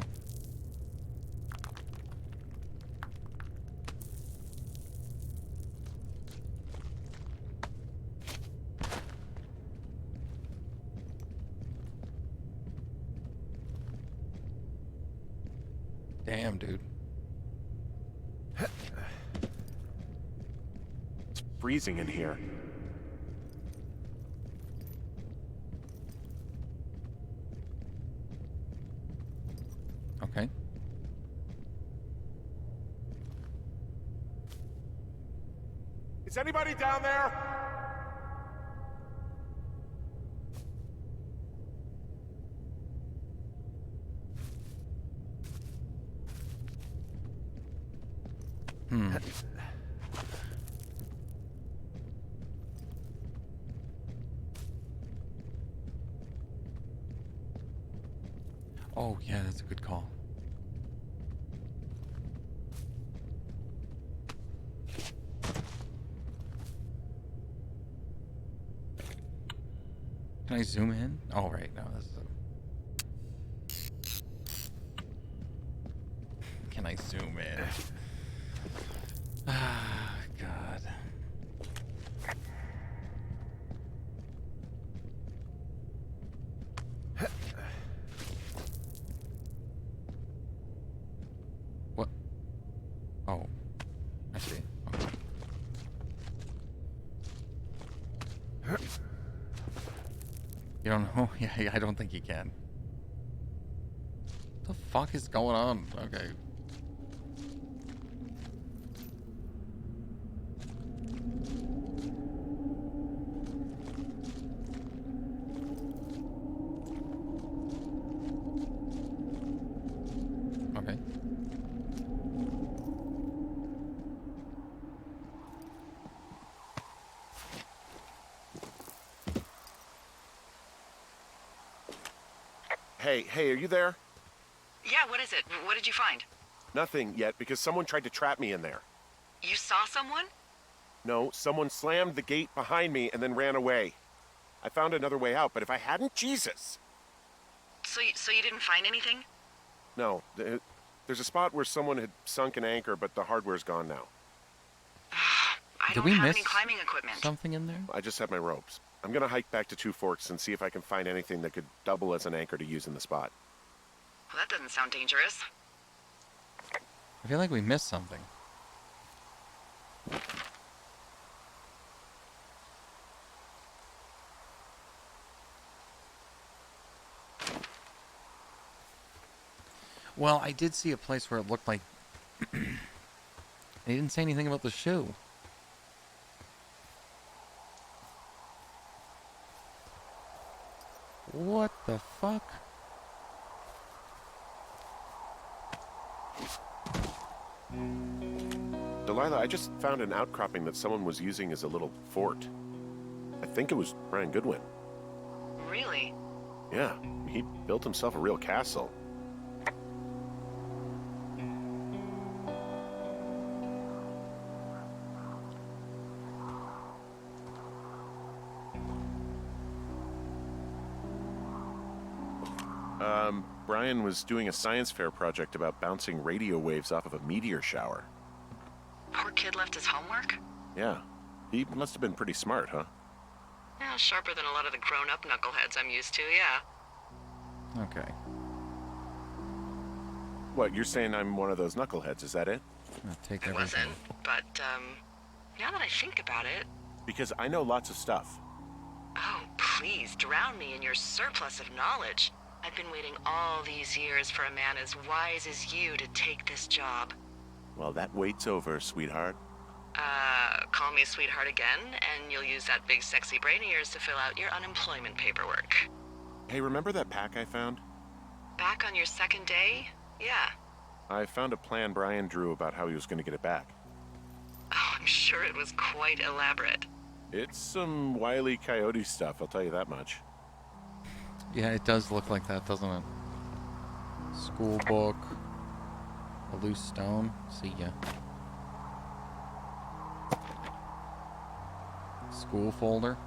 Damn, dude. It's freezing in here. Okay. Is anybody down there? Oh, yeah, that's a good call. Can I zoom in? Oh, right. No, this is Can I zoom in? Ah, God. What? Oh. I see. Okay. You don't know? Yeah, I don't think you can. What the fuck is going on? Okay. Okay. Hey, are you there? Yeah, what is it? What did you find? Nothing yet, because someone tried to trap me in there. You saw someone? No, someone slammed the gate behind me and then ran away. I found another way out, but if I hadn't, Jesus! So you didn't find anything? No, there's a spot where someone had sunk an anchor, but the hardware's gone now. I Did don't we have miss any climbing equipment. something in there? I just have my ropes. I'm gonna hike back to Two Forks and see if I can find anything that could double as an anchor to use in the spot. Well, that doesn't sound dangerous. I feel like we missed something. Well, I did see a place where it looked like they didn't say anything about the shoe. What the fuck? Delilah, I just found an outcropping that someone was using as a little fort. I think it was Brian Goodwin. Really? Yeah, he built himself a real castle. Brian was doing a science fair project about bouncing radio waves off of a meteor shower. Poor kid left his homework? Yeah, he must have been pretty smart, huh? Yeah, sharper than a lot of the grown-up knuckleheads I'm used to, yeah. Okay. What, you're saying I'm one of those knuckleheads, is that it? I'll take I everything. wasn't, but, now that I think about it... Because I know lots of stuff. Oh, please, drown me in your surplus of knowledge. I've been waiting all these years for a man as wise as you to take this job. Well, that wait's over, sweetheart. Call me sweetheart again, and you'll use that big sexy brain of yours to fill out your unemployment paperwork. Hey, remember that pack I found? Back on your second day? Yeah. I found a plan Brian drew about how he was going to get it back. Oh, I'm sure it was quite elaborate. It's some Wile E. Coyote stuff, I'll tell you that much. Yeah, it does look like that, doesn't it? School book. A loose stone. See ya. School folder.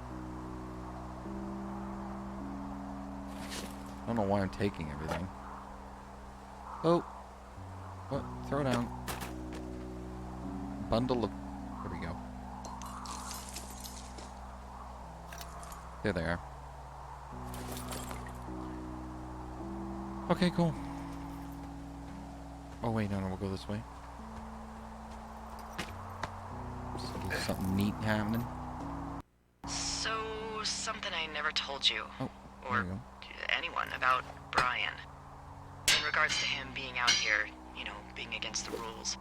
I don't know why I'm taking everything. Oh. What? Throw down. Bundle of... There we go. There they are. Okay, cool. Oh, wait, no, we'll go this way. So there's something neat happening. So, something I never told you. Oh, or there you go. anyone about Brian. In regards to him being out here, you know, being against the rules.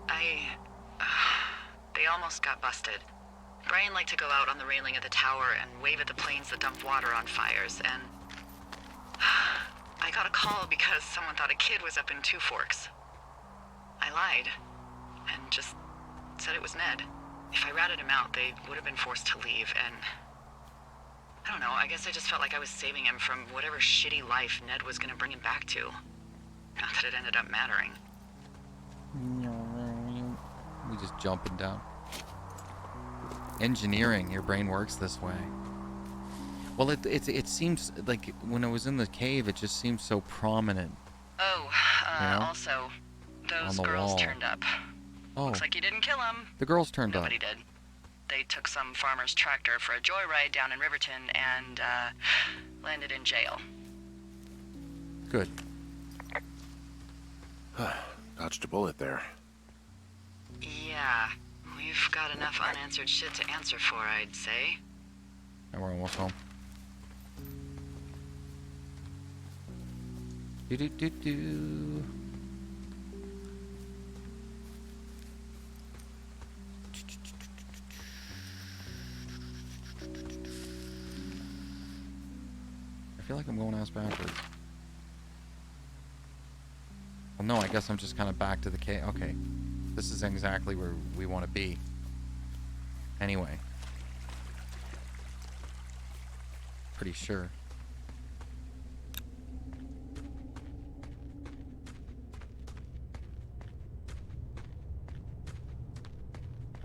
They almost got busted. Brian liked to go out on the railing of the tower and wave at the planes that dumped water on fires, and... I got a call because someone thought a kid was up in Two Forks. I lied, and just said it was Ned. If I ratted him out, they would have been forced to leave, and... I don't know, I guess I just felt like I was saving him from whatever shitty life Ned was gonna bring him back to. Not that it ended up mattering. We just jumping down. Engineering, your brain works this way. Well, it seems like when I was in the cave, it just seemed so prominent. Oh, Yeah. also, On those the girls wall. turned up. Oh, Looks like you didn't kill them. the girls turned Nobody up. did. They took some farmer's tractor for a joyride down in Riverton and landed in jail. Good. Dodged a bullet there. Yeah, we've got enough unanswered shit to answer for, I'd say. And we're almost home. Do do do do. I feel like I'm going ass backwards. Well, no, I guess I'm just kind of back to the cave. Okay. This is exactly where we want to be. Anyway. Pretty sure.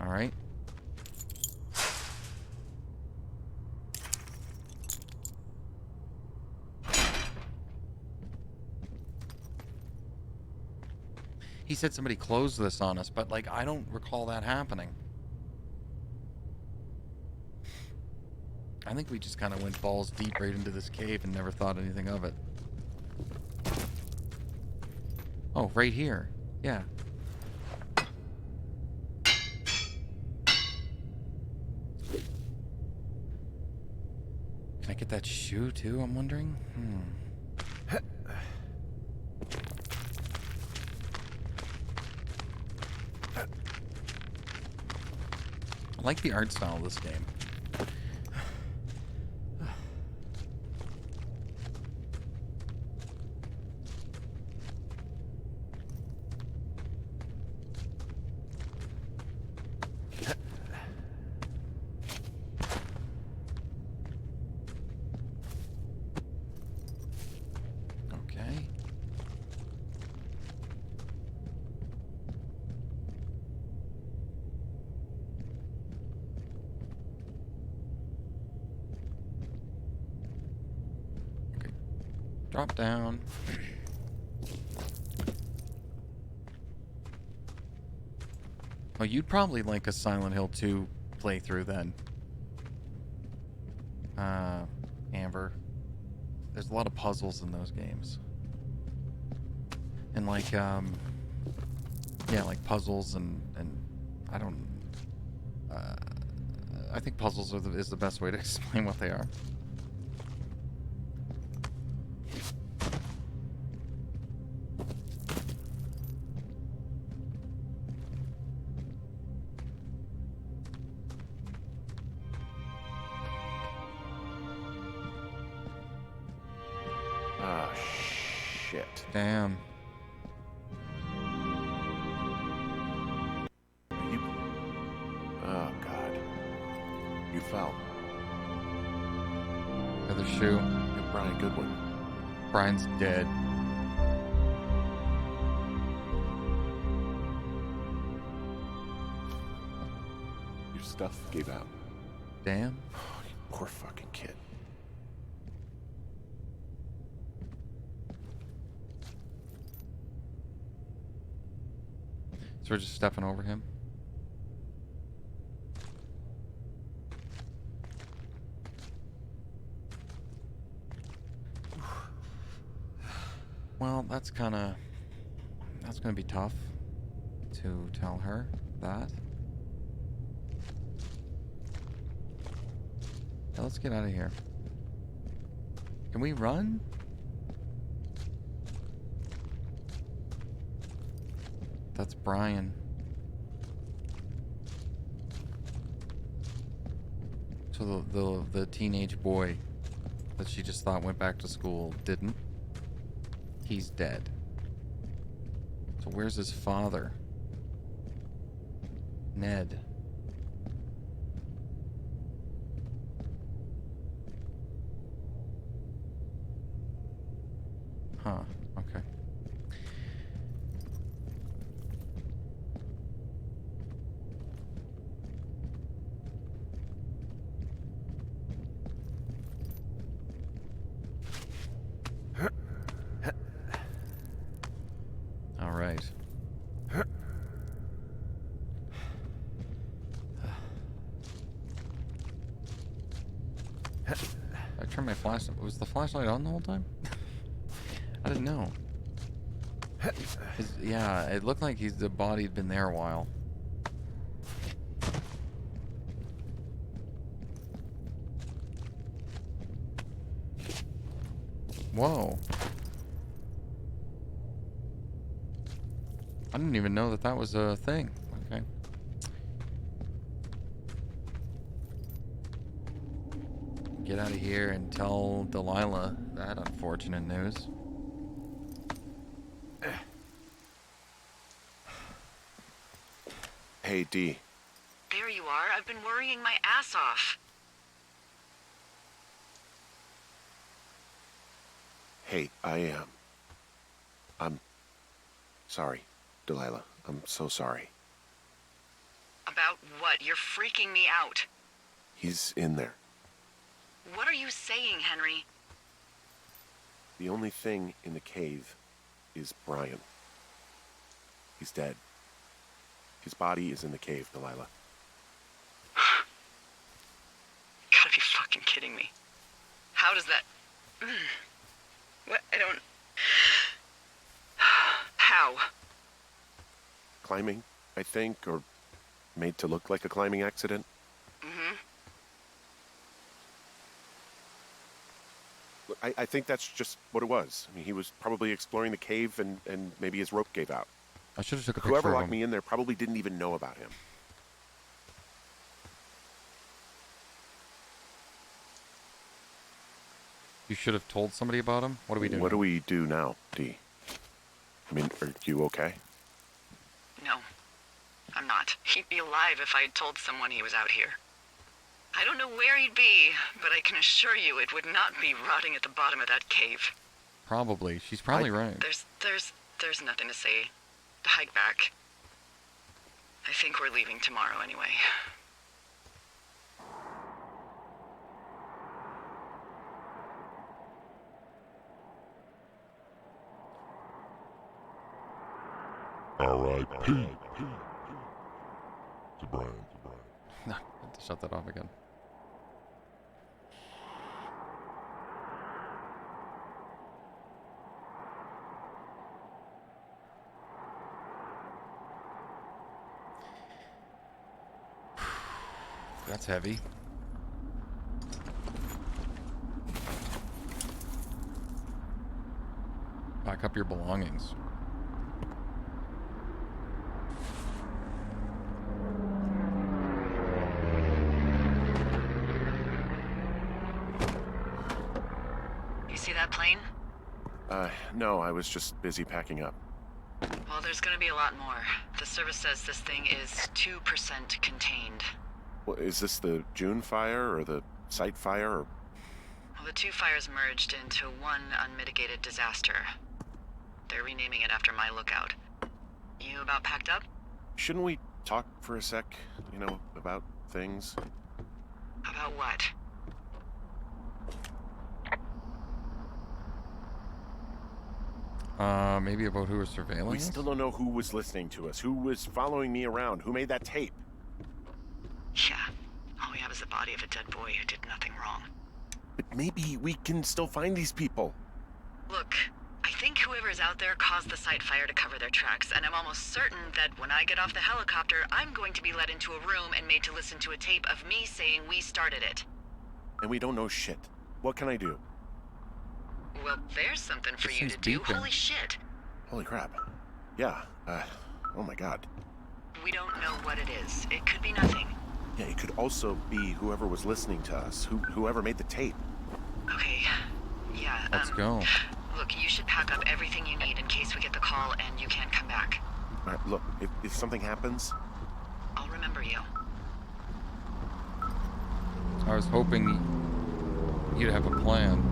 All right. He said somebody closed this on us, but like I don't recall that happening. I think we just kind of went balls deep right into this cave and never thought anything of it. Oh, right here. Yeah. Can I get that shoe too, I'm wondering? I like the art style of this game. Okay. Okay. Drop down. Oh, you'd probably like a Silent Hill 2 playthrough then. Amber. There's a lot of puzzles in those games. And like, yeah, like puzzles and I don't, I think puzzles are is the best way to explain what they are. Ah, shit. Damn. You... Oh, God. You fell. Other shoe. You're Brian Goodwin. Brian's dead. Your stuff gave out. Damn. Oh, you poor fucking kid. So we're just stepping over him. Well, that's gonna be tough to tell her that. Yeah, let's get out of here. Can we run? That's Brian. So the teenage boy that she just thought went back to school didn't. He's dead. So where's his father? Ned. Huh, okay. Was the flashlight on the whole time? I didn't know. Yeah, it looked like the body had been there a while. Whoa. I didn't even know that that was a thing. Okay. Get out of here and tell Delilah that unfortunate news. Hey, Dee. There you are. I've been worrying my ass off. Hey, I'm sorry, Delilah. I'm so sorry. About what? You're freaking me out. He's in there. What are you saying, Henry? The only thing in the cave is Brian. He's dead. His body is in the cave, Delilah. Gotta be fucking kidding me. How does that... What? I don't... How? Climbing, I think, or made to look like a climbing accident. Mm-hmm. Look, I think that's just what it was. I mean, he was probably exploring the cave and maybe his rope gave out. I should have took a picture Whoever of locked him. me in there probably didn't even know about him. You should have told somebody about him. What do we do? What now? do we do now, Dee? I mean, are you okay? No, I'm not. He'd be alive if I had told someone he was out here. I don't know where he'd be, but I can assure you it would not be rotting at the bottom of that cave. Probably. She's probably right. There's nothing to say. Hike back. I think we're leaving tomorrow anyway. R.I.P. to Brian. No, I have to shut that off again. That's heavy. Pack up your belongings. You see that plane? No, I was just busy packing up. Well, there's gonna be a lot more. The service says this thing is 2% contained. Well, is this the June fire or the site fire? Or... Well, the two fires merged into one unmitigated disaster. They're renaming it after my lookout. You about packed up? Shouldn't we talk for a sec, you know, about things? About what? Maybe about who was surveilling We us? still don't know who was listening to us, who was following me around, who made that tape. Yeah. All we have is the body of a dead boy who did nothing wrong. But maybe we can still find these people. Look, I think whoever's out there caused the site fire to cover their tracks, and I'm almost certain that when I get off the helicopter, I'm going to be led into a room and made to listen to a tape of me saying we started it. And we don't know shit. What can I do? Well, there's something for This you thing's to do. beeping. Holy shit. Holy crap. Yeah, oh my god. We don't know what it is. It could be nothing. Yeah, it could also be whoever was listening to us, whoever made the tape. Okay. Yeah, Let's go. Look, you should pack up everything you need in case we get the call and you can't come back. All right, look, if something happens, I'll remember you. I was hoping you'd have a plan.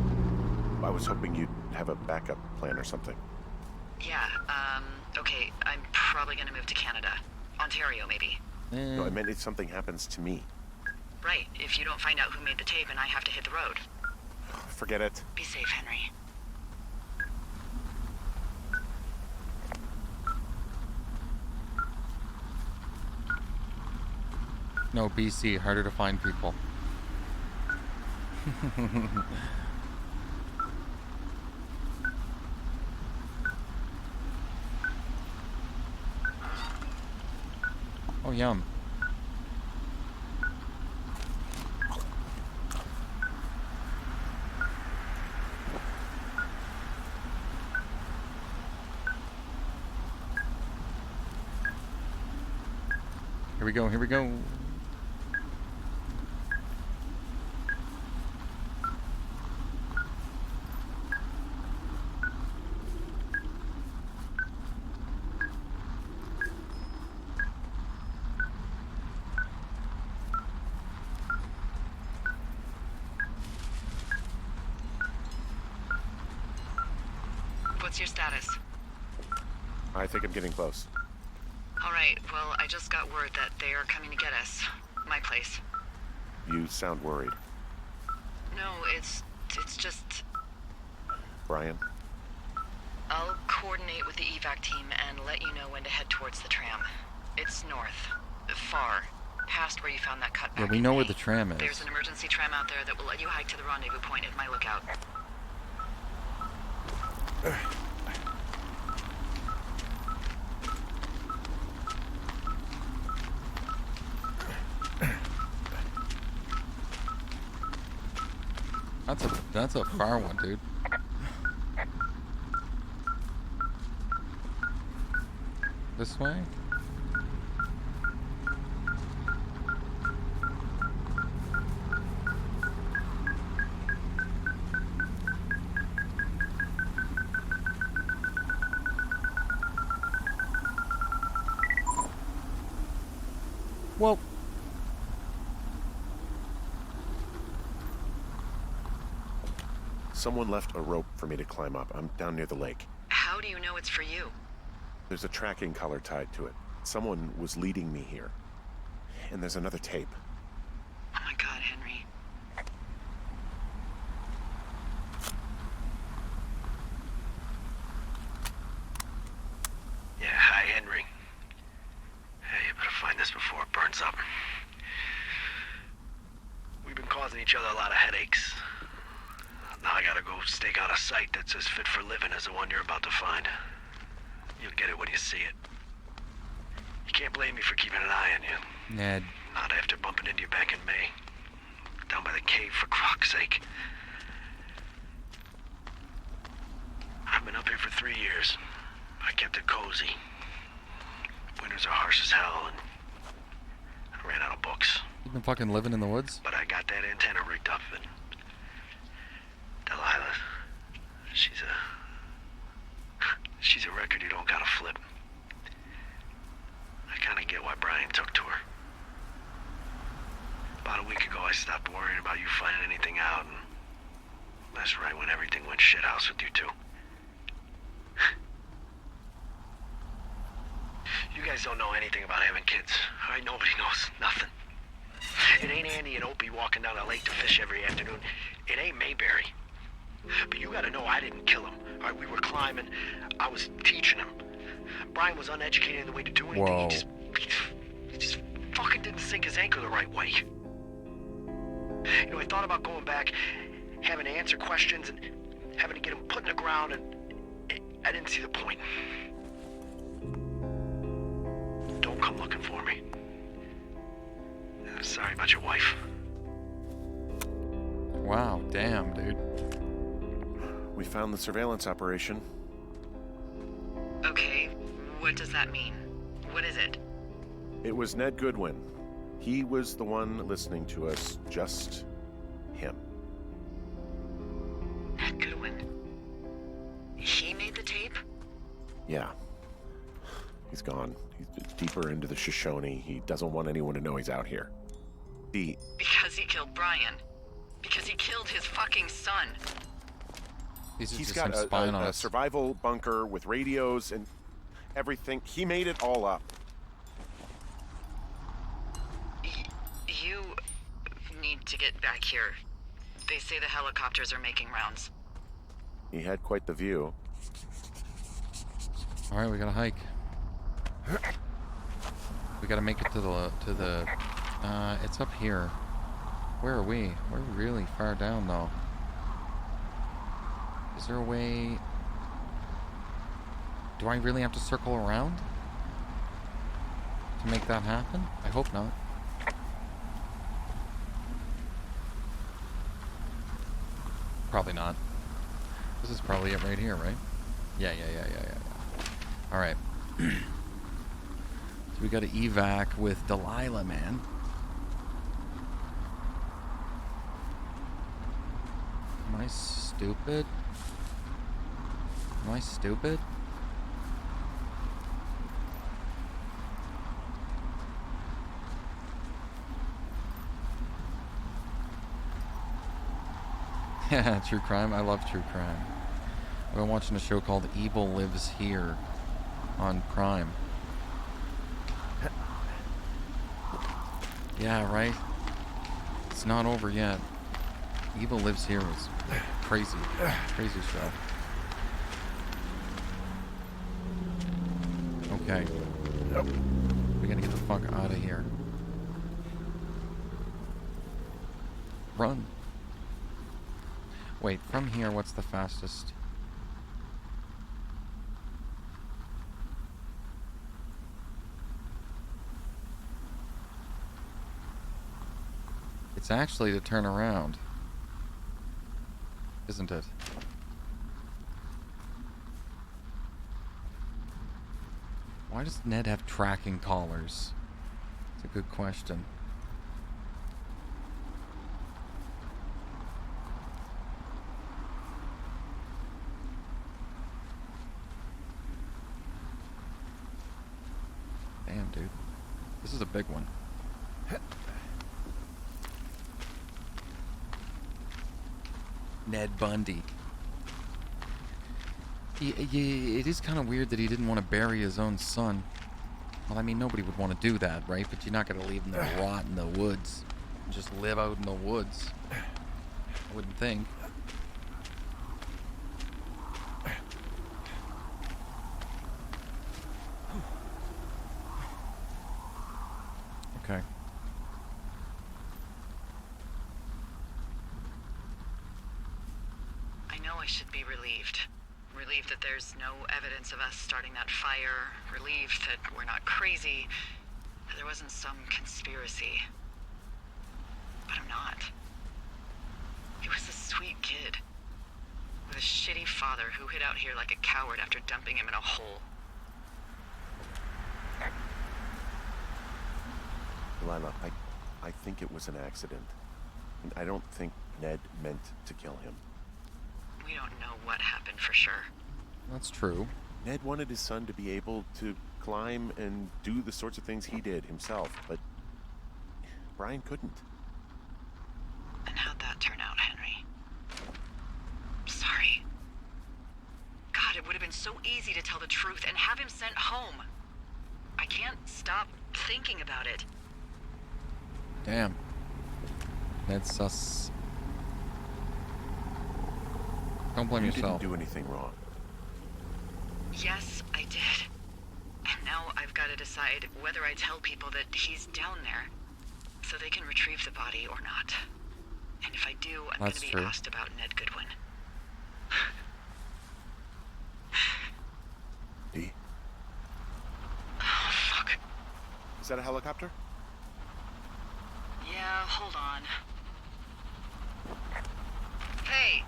I was hoping you'd have a backup plan or something. Yeah, okay, I'm probably gonna move to Canada. Ontario, maybe. No, I meant if something happens to me. Right, if you don't find out who made the tape and I have to hit the road. Forget it. Be safe, Henry. No, BC, harder to find people. yum. Here we go, here we go. What's your status? I think I'm getting close. Alright, well, I just got word that they are coming to get us. My place. You sound worried. No, it's just... Brian? I'll coordinate with the evac team and let you know when to head towards the tram. It's north. Far. Past where you found that cut back. Yeah, we know where the tram is. There's an emergency tram out there that will let you hike to the rendezvous point at my lookout. That's a far one, dude. This way? Well, Someone left a rope for me to climb up. I'm down near the lake. How do you know it's for you? There's a tracking collar tied to it. Someone was leading me here. And there's another tape. Oh my god, Henry. Yeah, hi, Henry. Hey, you better find this before it burns up. We've been causing each other a lot of headaches. Now I gotta go stake out a site that's as fit for living as the one you're about to find. You'll get it when you see it. You can't blame me for keeping an eye on you. Ned. Not after bumping into you back in May. Down by the cave, for croc's sake. I've been up here for 3 years. I kept it cozy. Winters are harsh as hell, and I ran out of books. You've been fucking living in the woods? But I got that antenna rigged up, and Delilah, she's a record you don't gotta flip. I kinda get why Brian took to her. About a week ago, I stopped worrying about you finding anything out, and that's right when everything went shithouse with you two. You guys don't know anything about having kids. All right, nobody knows nothing. It ain't Andy and Opie walking down the lake to fish every afternoon. It ain't Mayberry. But you gotta know I didn't kill him. All right, we were climbing. I was teaching him. Brian was uneducated in the way to do anything. Whoa. He just fucking didn't sink his anchor the right way. You know, I thought about going back, having to answer questions, and having to get him put in the ground, and I didn't see the point. Don't come looking for me. Sorry about your wife. Wow, damn, dude. We found the surveillance operation. Okay, what does that mean? What is it? It was Ned Goodwin. He was the one listening to us, just him. Ned Goodwin. He made the tape? Yeah. He's gone. He's deeper into the Shoshone. He doesn't want anyone to know he's out here. Because he killed Brian. Because he killed his fucking son. He's got a survival bunker with radios and everything. He made it all up. You need to get back here. They say the helicopters are making rounds. He had quite the view. All right, we gotta hike. We gotta make it to the. It's up here. Where are we? We're really far down, though. Is there a way? Do I really have to circle around to make that happen? I hope not. Probably not. This is probably it right here, right? Yeah. Alright. So we got to evac with Delilah, man. Am I stupid? Am I stupid? Yeah, true crime. I love true crime. I've been watching a show called Evil Lives Here on Prime. Yeah, right? It's not over yet. Evil Lives Here is crazy. Crazy show. Okay. We gotta get the fuck out of here. Run. Wait, from here, what's the fastest? It's actually to turn around. Isn't it? Why does Ned have tracking collars? It's a good question. Damn, dude. This is a big one. Ned Bundy. It is kind of weird that he didn't want to bury his own son. Well, I mean, nobody would want to do that, right? But you're not going to leave him to rot in the woods. Just live out in the woods. I wouldn't think. Okay. I know I should be relieved. Relieved that there's no evidence of us starting that fire. Relieved that we're not crazy. That there wasn't some conspiracy. But I'm not. He was a sweet kid. With a shitty father who hid out here like a coward after dumping him in a hole. Delilah, I think it was an accident. And I don't think Ned meant to kill him. We don't know what happened for sure. That's true. Ned wanted his son to be able to climb and do the sorts of things he did himself, but Brian couldn't. And how'd that turn out, Henry? Sorry. God, it would have been so easy to tell the truth and have him sent home. I can't stop thinking about it. Damn. That's sus. Don't blame yourself. You didn't do anything wrong. Yes, I did. And now I've got to decide whether I tell people that he's down there so they can retrieve the body or not. And if I do, I'm going to be asked about Ned Goodwin. D? Oh, fuck. Is that a helicopter? Yeah, hold on. Hey!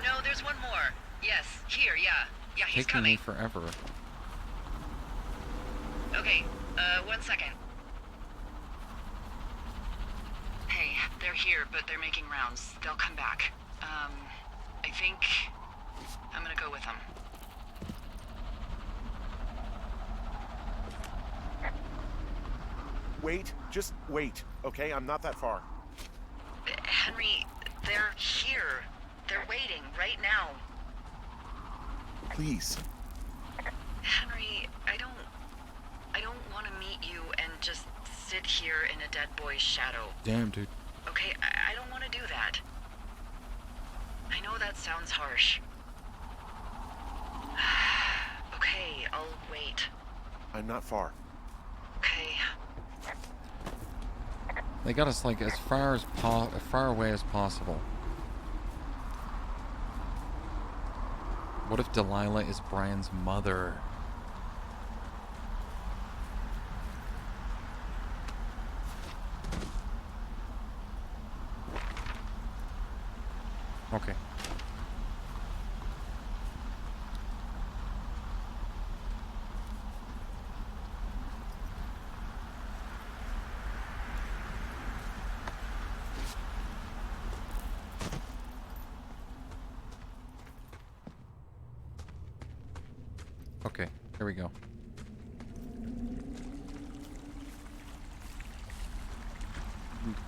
No, there's one more. Yes, here, yeah. Yeah, he's Taking coming. me forever. Okay, 1 second. Hey, they're here, but they're making rounds. They'll come back. I think I'm gonna go with them. Wait, just wait, okay? I'm not that far. Henry, they're here. They're waiting right now. Please. Henry, I don't want to meet you and just sit here in a dead boy's shadow. Damn, dude. Okay, I don't want to do that. I know that sounds harsh. Okay, I'll wait. I'm not far. Okay. They got us like as far away as possible. What if Delilah is Brian's mother? Okay, here we go.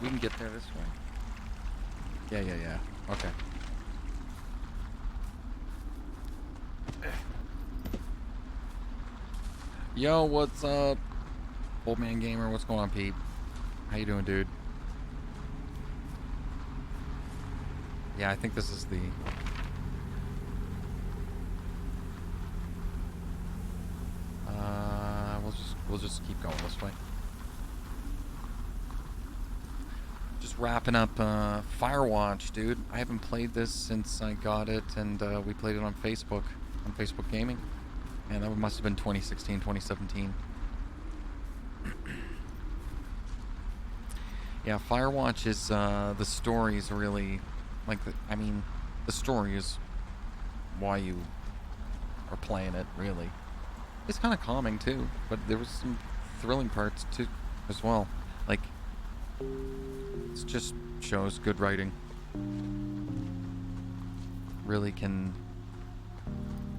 We can get there this way. Yeah. Okay. Yo, what's up? Old Man Gamer, what's going on, Pete? How you doing, dude? Yeah, I think this is the... we'll just keep going this way. Just wrapping up Firewatch, dude. I haven't played this since I got it, and we played it on Facebook Gaming. Man, that must have been 2016, 2017. Yeah, Firewatch is, the story's really, like, the story is why you are playing it, really. It's kind of calming, too, but there was some thrilling parts, too, as well. Like, it just shows good writing. Really can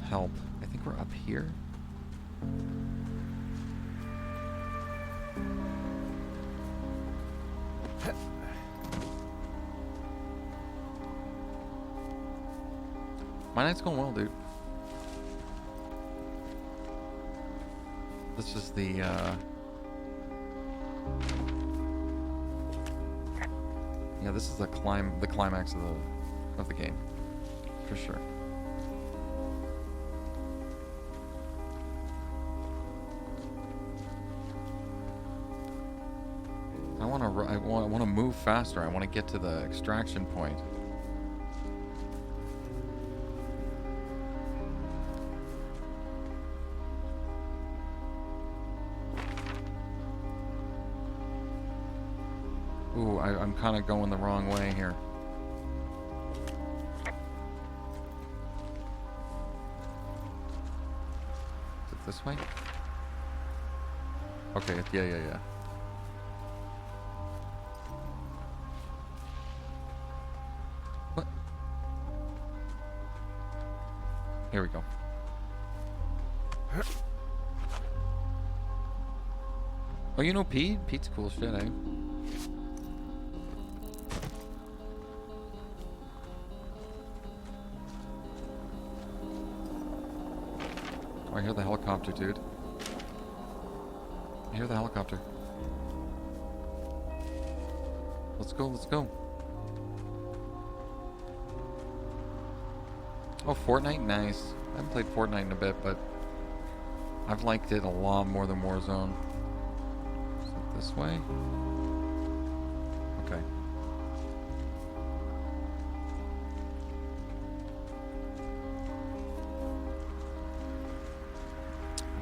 help. I think we're up here. My night's going well, dude. This is the, yeah, this is the climax of the game, for sure. I want to move faster. I want to get to the extraction point. Ooh, I'm kind of going the wrong way here. Is it this way? Okay, yeah. What? Here we go. Oh, you know Pete? Pete's cool shit, eh? I hear the helicopter, dude. I hear the helicopter. Let's go. Oh, Fortnite? Nice. I haven't played Fortnite in a bit, but I've liked it a lot more than Warzone. Is it this way? Okay.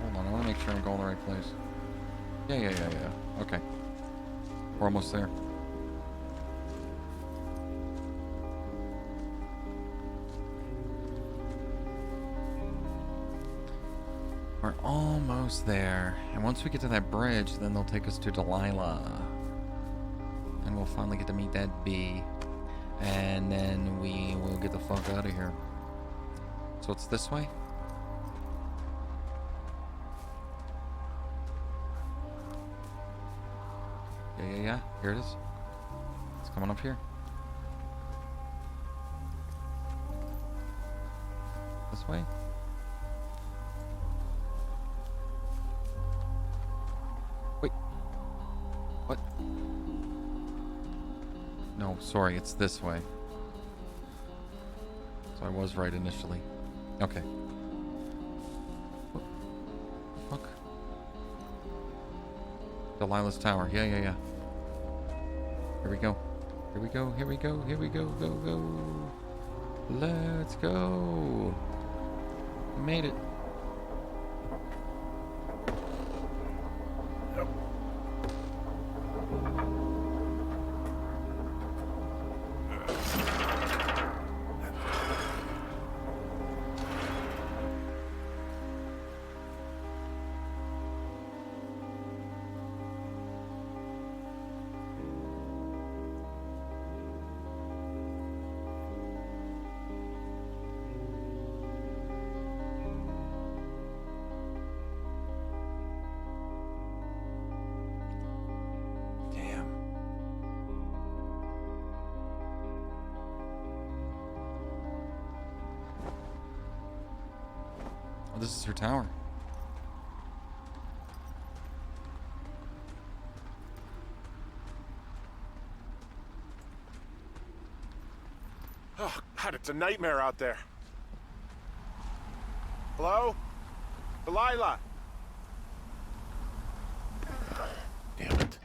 Hold on, I want to make sure I'm going the right place. Yeah. Okay. We're almost there. We're almost there. And once we get to that bridge, then they'll take us to Delilah. And we'll finally get to meet that bee. And then we will get the fuck out of here. So it's this way? Yeah. Here it is. It's coming up here. This way? Wait. What? No, sorry, it's this way. So I was right initially. Okay. What the fuck? Delilah's Tower. Yeah. Here we go. Go. Let's go. Made it. Oh, this is her tower. Oh, God, it's a nightmare out there. Hello? Delilah? Damn it.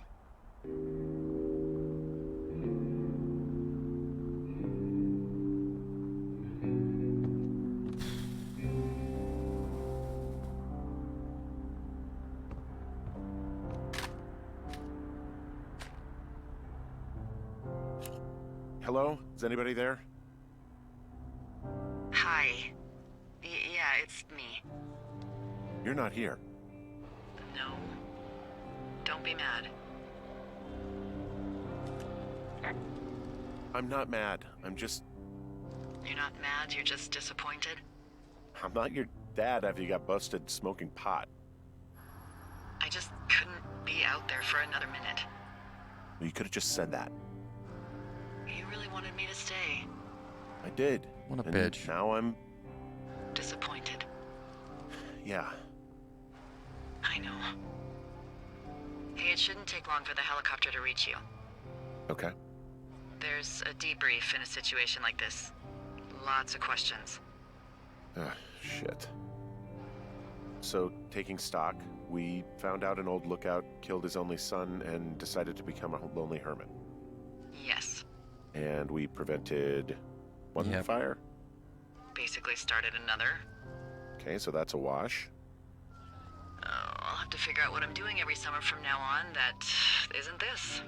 Hello? Is anybody there? Hi. Yeah, it's me. You're not here. No. Don't be mad. I'm not mad. I'm just... You're not mad, you're just disappointed? I'm not your dad after you got busted smoking pot. I just couldn't be out there for another minute. Well, you could have just said that. You really wanted me to stay. I did. What a And bitch. Now I'm... Disappointed. Yeah. I know. Hey, it shouldn't take long for the helicopter to reach you. Okay. There's a debrief in a situation like this. Lots of questions. Shit. So, taking stock, we found out an old lookout killed his only son and decided to become a lonely hermit. Yes. And we prevented one Yep. fire. Basically started another. Okay, so that's a wash. I'll have to figure out what I'm doing every summer from now on that isn't this.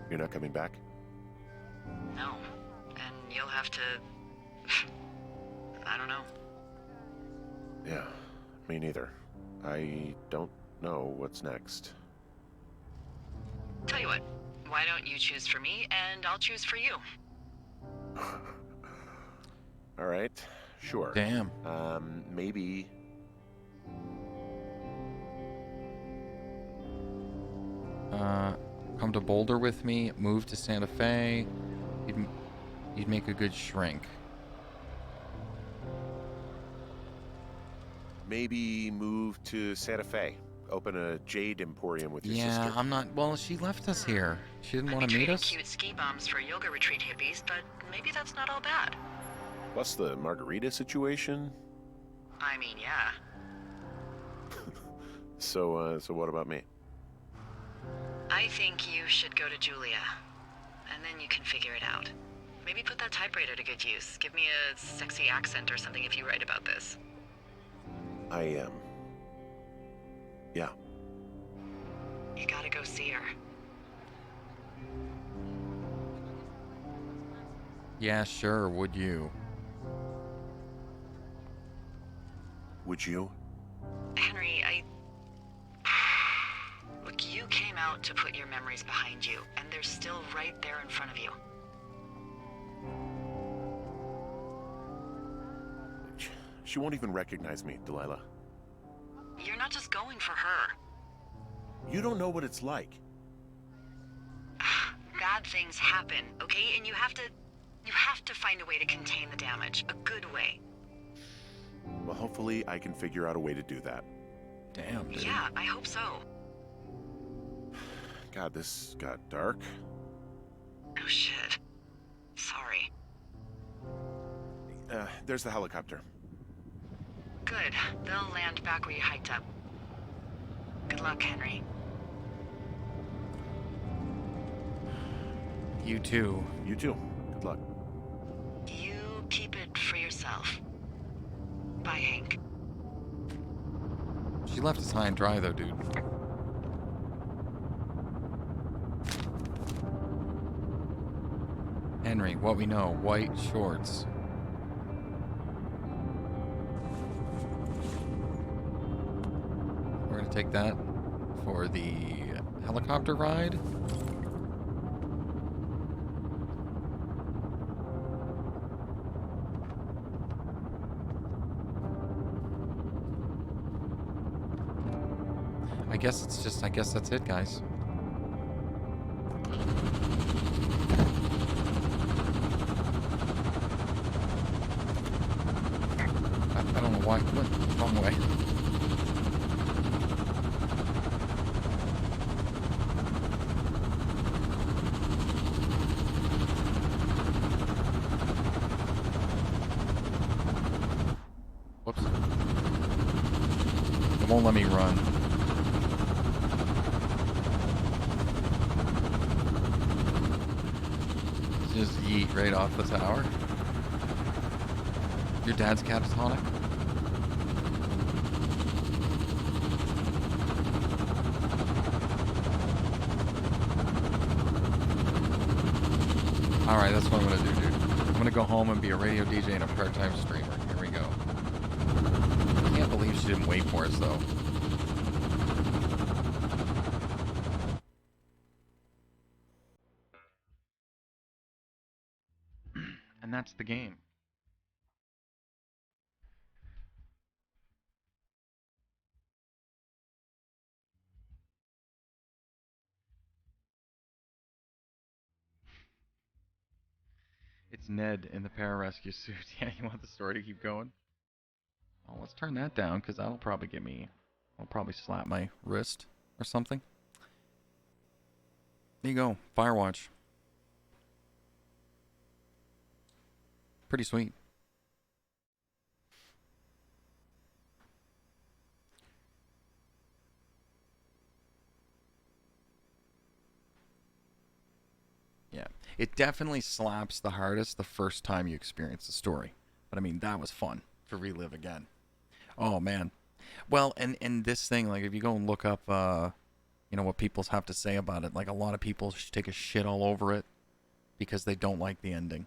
You're not coming back? No. And you'll have to... I don't know. Yeah, me neither. I don't know what's next. Tell you what, why don't you choose for me and I'll choose for you? All right, sure. Damn. Maybe... Come to Boulder with me. Move to Santa Fe. You'd make a good shrink. Maybe move to Santa Fe. Open a jade emporium with your Yeah, sister. I'm not. Well, she left us here. She didn't I'd want be to meet trading us. cute ski bums for yoga retreat hippies, but maybe that's not all bad. Plus the margarita situation. I mean, yeah. So what about me? I think you should go to Julia, and then you can figure it out. Maybe put that typewriter to good use. Give me a sexy accent or something if you write about this. I am. Yeah. You gotta go see her. Yeah, sure. Would you? Would you? Henry, Look, you came out to put your memories behind you, and they're still right there in front of you. She won't even recognize me, Delilah. You're not just going for her. You don't know what it's like. Bad things happen, okay? And you have to find a way to contain the damage. A good way. Well, hopefully I can figure out a way to do that. Damn, dude. Yeah, I hope so. God, this got dark. Oh shit. Sorry. There's the helicopter. Good. They'll land back where you hiked up. Good luck, Henry. You too. You too. Good luck. You keep it for yourself. Bye, Hank. She left us high and dry, though, dude. Henry, what we know, white shorts. We're gonna take that for the helicopter ride. I guess that's it, guys. I don't know Why? What? Wrong way. Whoops. It won't let me run. Just yeet right off the tower. Your dad's catatonic? Alright, that's what I'm gonna do, dude. I'm gonna go home and be a radio DJ and a part-time streamer. Here we go. I can't believe she didn't wait for us, though. And that's the game. It's Ned in the pararescue suit. Yeah, you want the story to keep going? Well, let's turn that down, because that'll probably get me... I'll probably slap my wrist or something. There you go. Firewatch. Pretty sweet. Yeah. It definitely slaps the hardest the first time you experience the story. But I mean, that was fun to relive again. Oh, man. Well, and this thing, like, if you go and look up, you know, what people have to say about it, like, a lot of people take a shit all over it because they don't like the ending.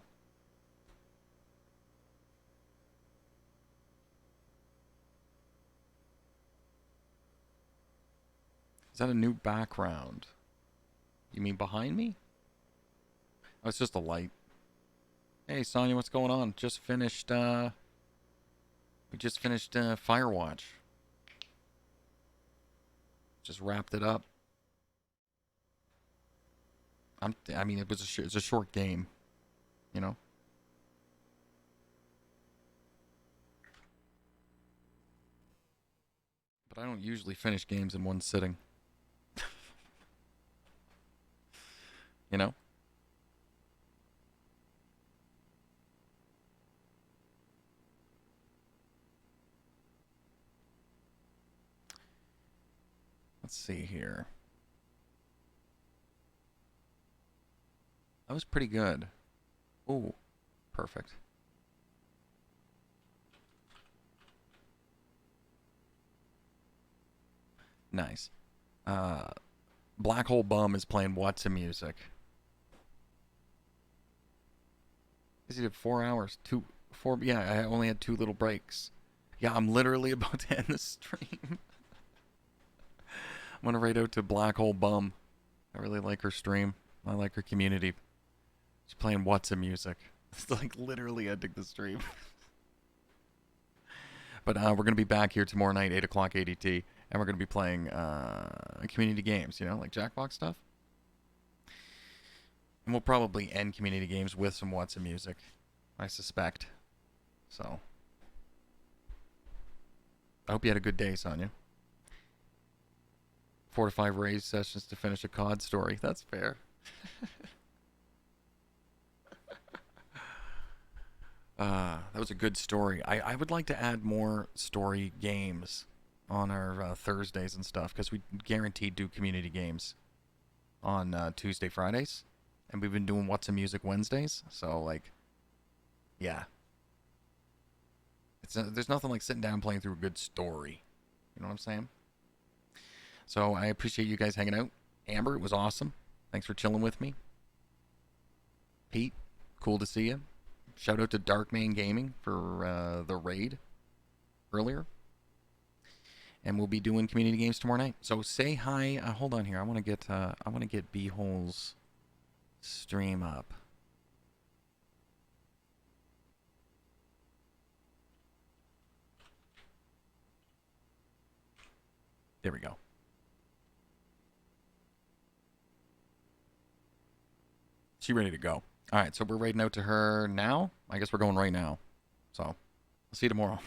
Is that a new background? You mean behind me? Oh, it's just a light. Hey, Sonya, what's going on? Just finished, we just finished, Firewatch. Just wrapped it up. I mean, it's a short game, you know? But I don't usually finish games in one sitting. You know? Let's see here. That was pretty good. Ooh, perfect. Nice. Black Hole Bum is playing What's in Music. He did 4 hours. Yeah, I only had 2 little breaks. Yeah, I'm literally about to end the stream. I'm gonna write out to Black Hole Bum. I really like her stream. I like her community. She's playing What's in Music. It's like literally ending the stream. But we're gonna be back here tomorrow night, 8 o'clock ADT, and we're gonna be playing community games, you know, like Jackbox stuff. And we'll probably end community games with some What's in Music, I suspect. So, I hope you had a good day, Sonya. 4 to 5 raid sessions to finish a COD story. That's fair. That was a good story. I would like to add more story games on our Thursdays and stuff, because we guaranteed do community games on Tuesday, Fridays. And we've been doing What's in Music Wednesdays. So, like, yeah. There's nothing like sitting down and playing through a good story. You know what I'm saying? So I appreciate you guys hanging out. Amber, it was awesome. Thanks for chilling with me. Pete, cool to see you. Shout out to Darkman Gaming for the raid earlier. And we'll be doing community games tomorrow night. So say hi. Hold on here. I want to get B-Hole's stream up. There we go. She ready to go. All right, so we're raiding out to her now. I guess we're going right now. So, I'll see you tomorrow.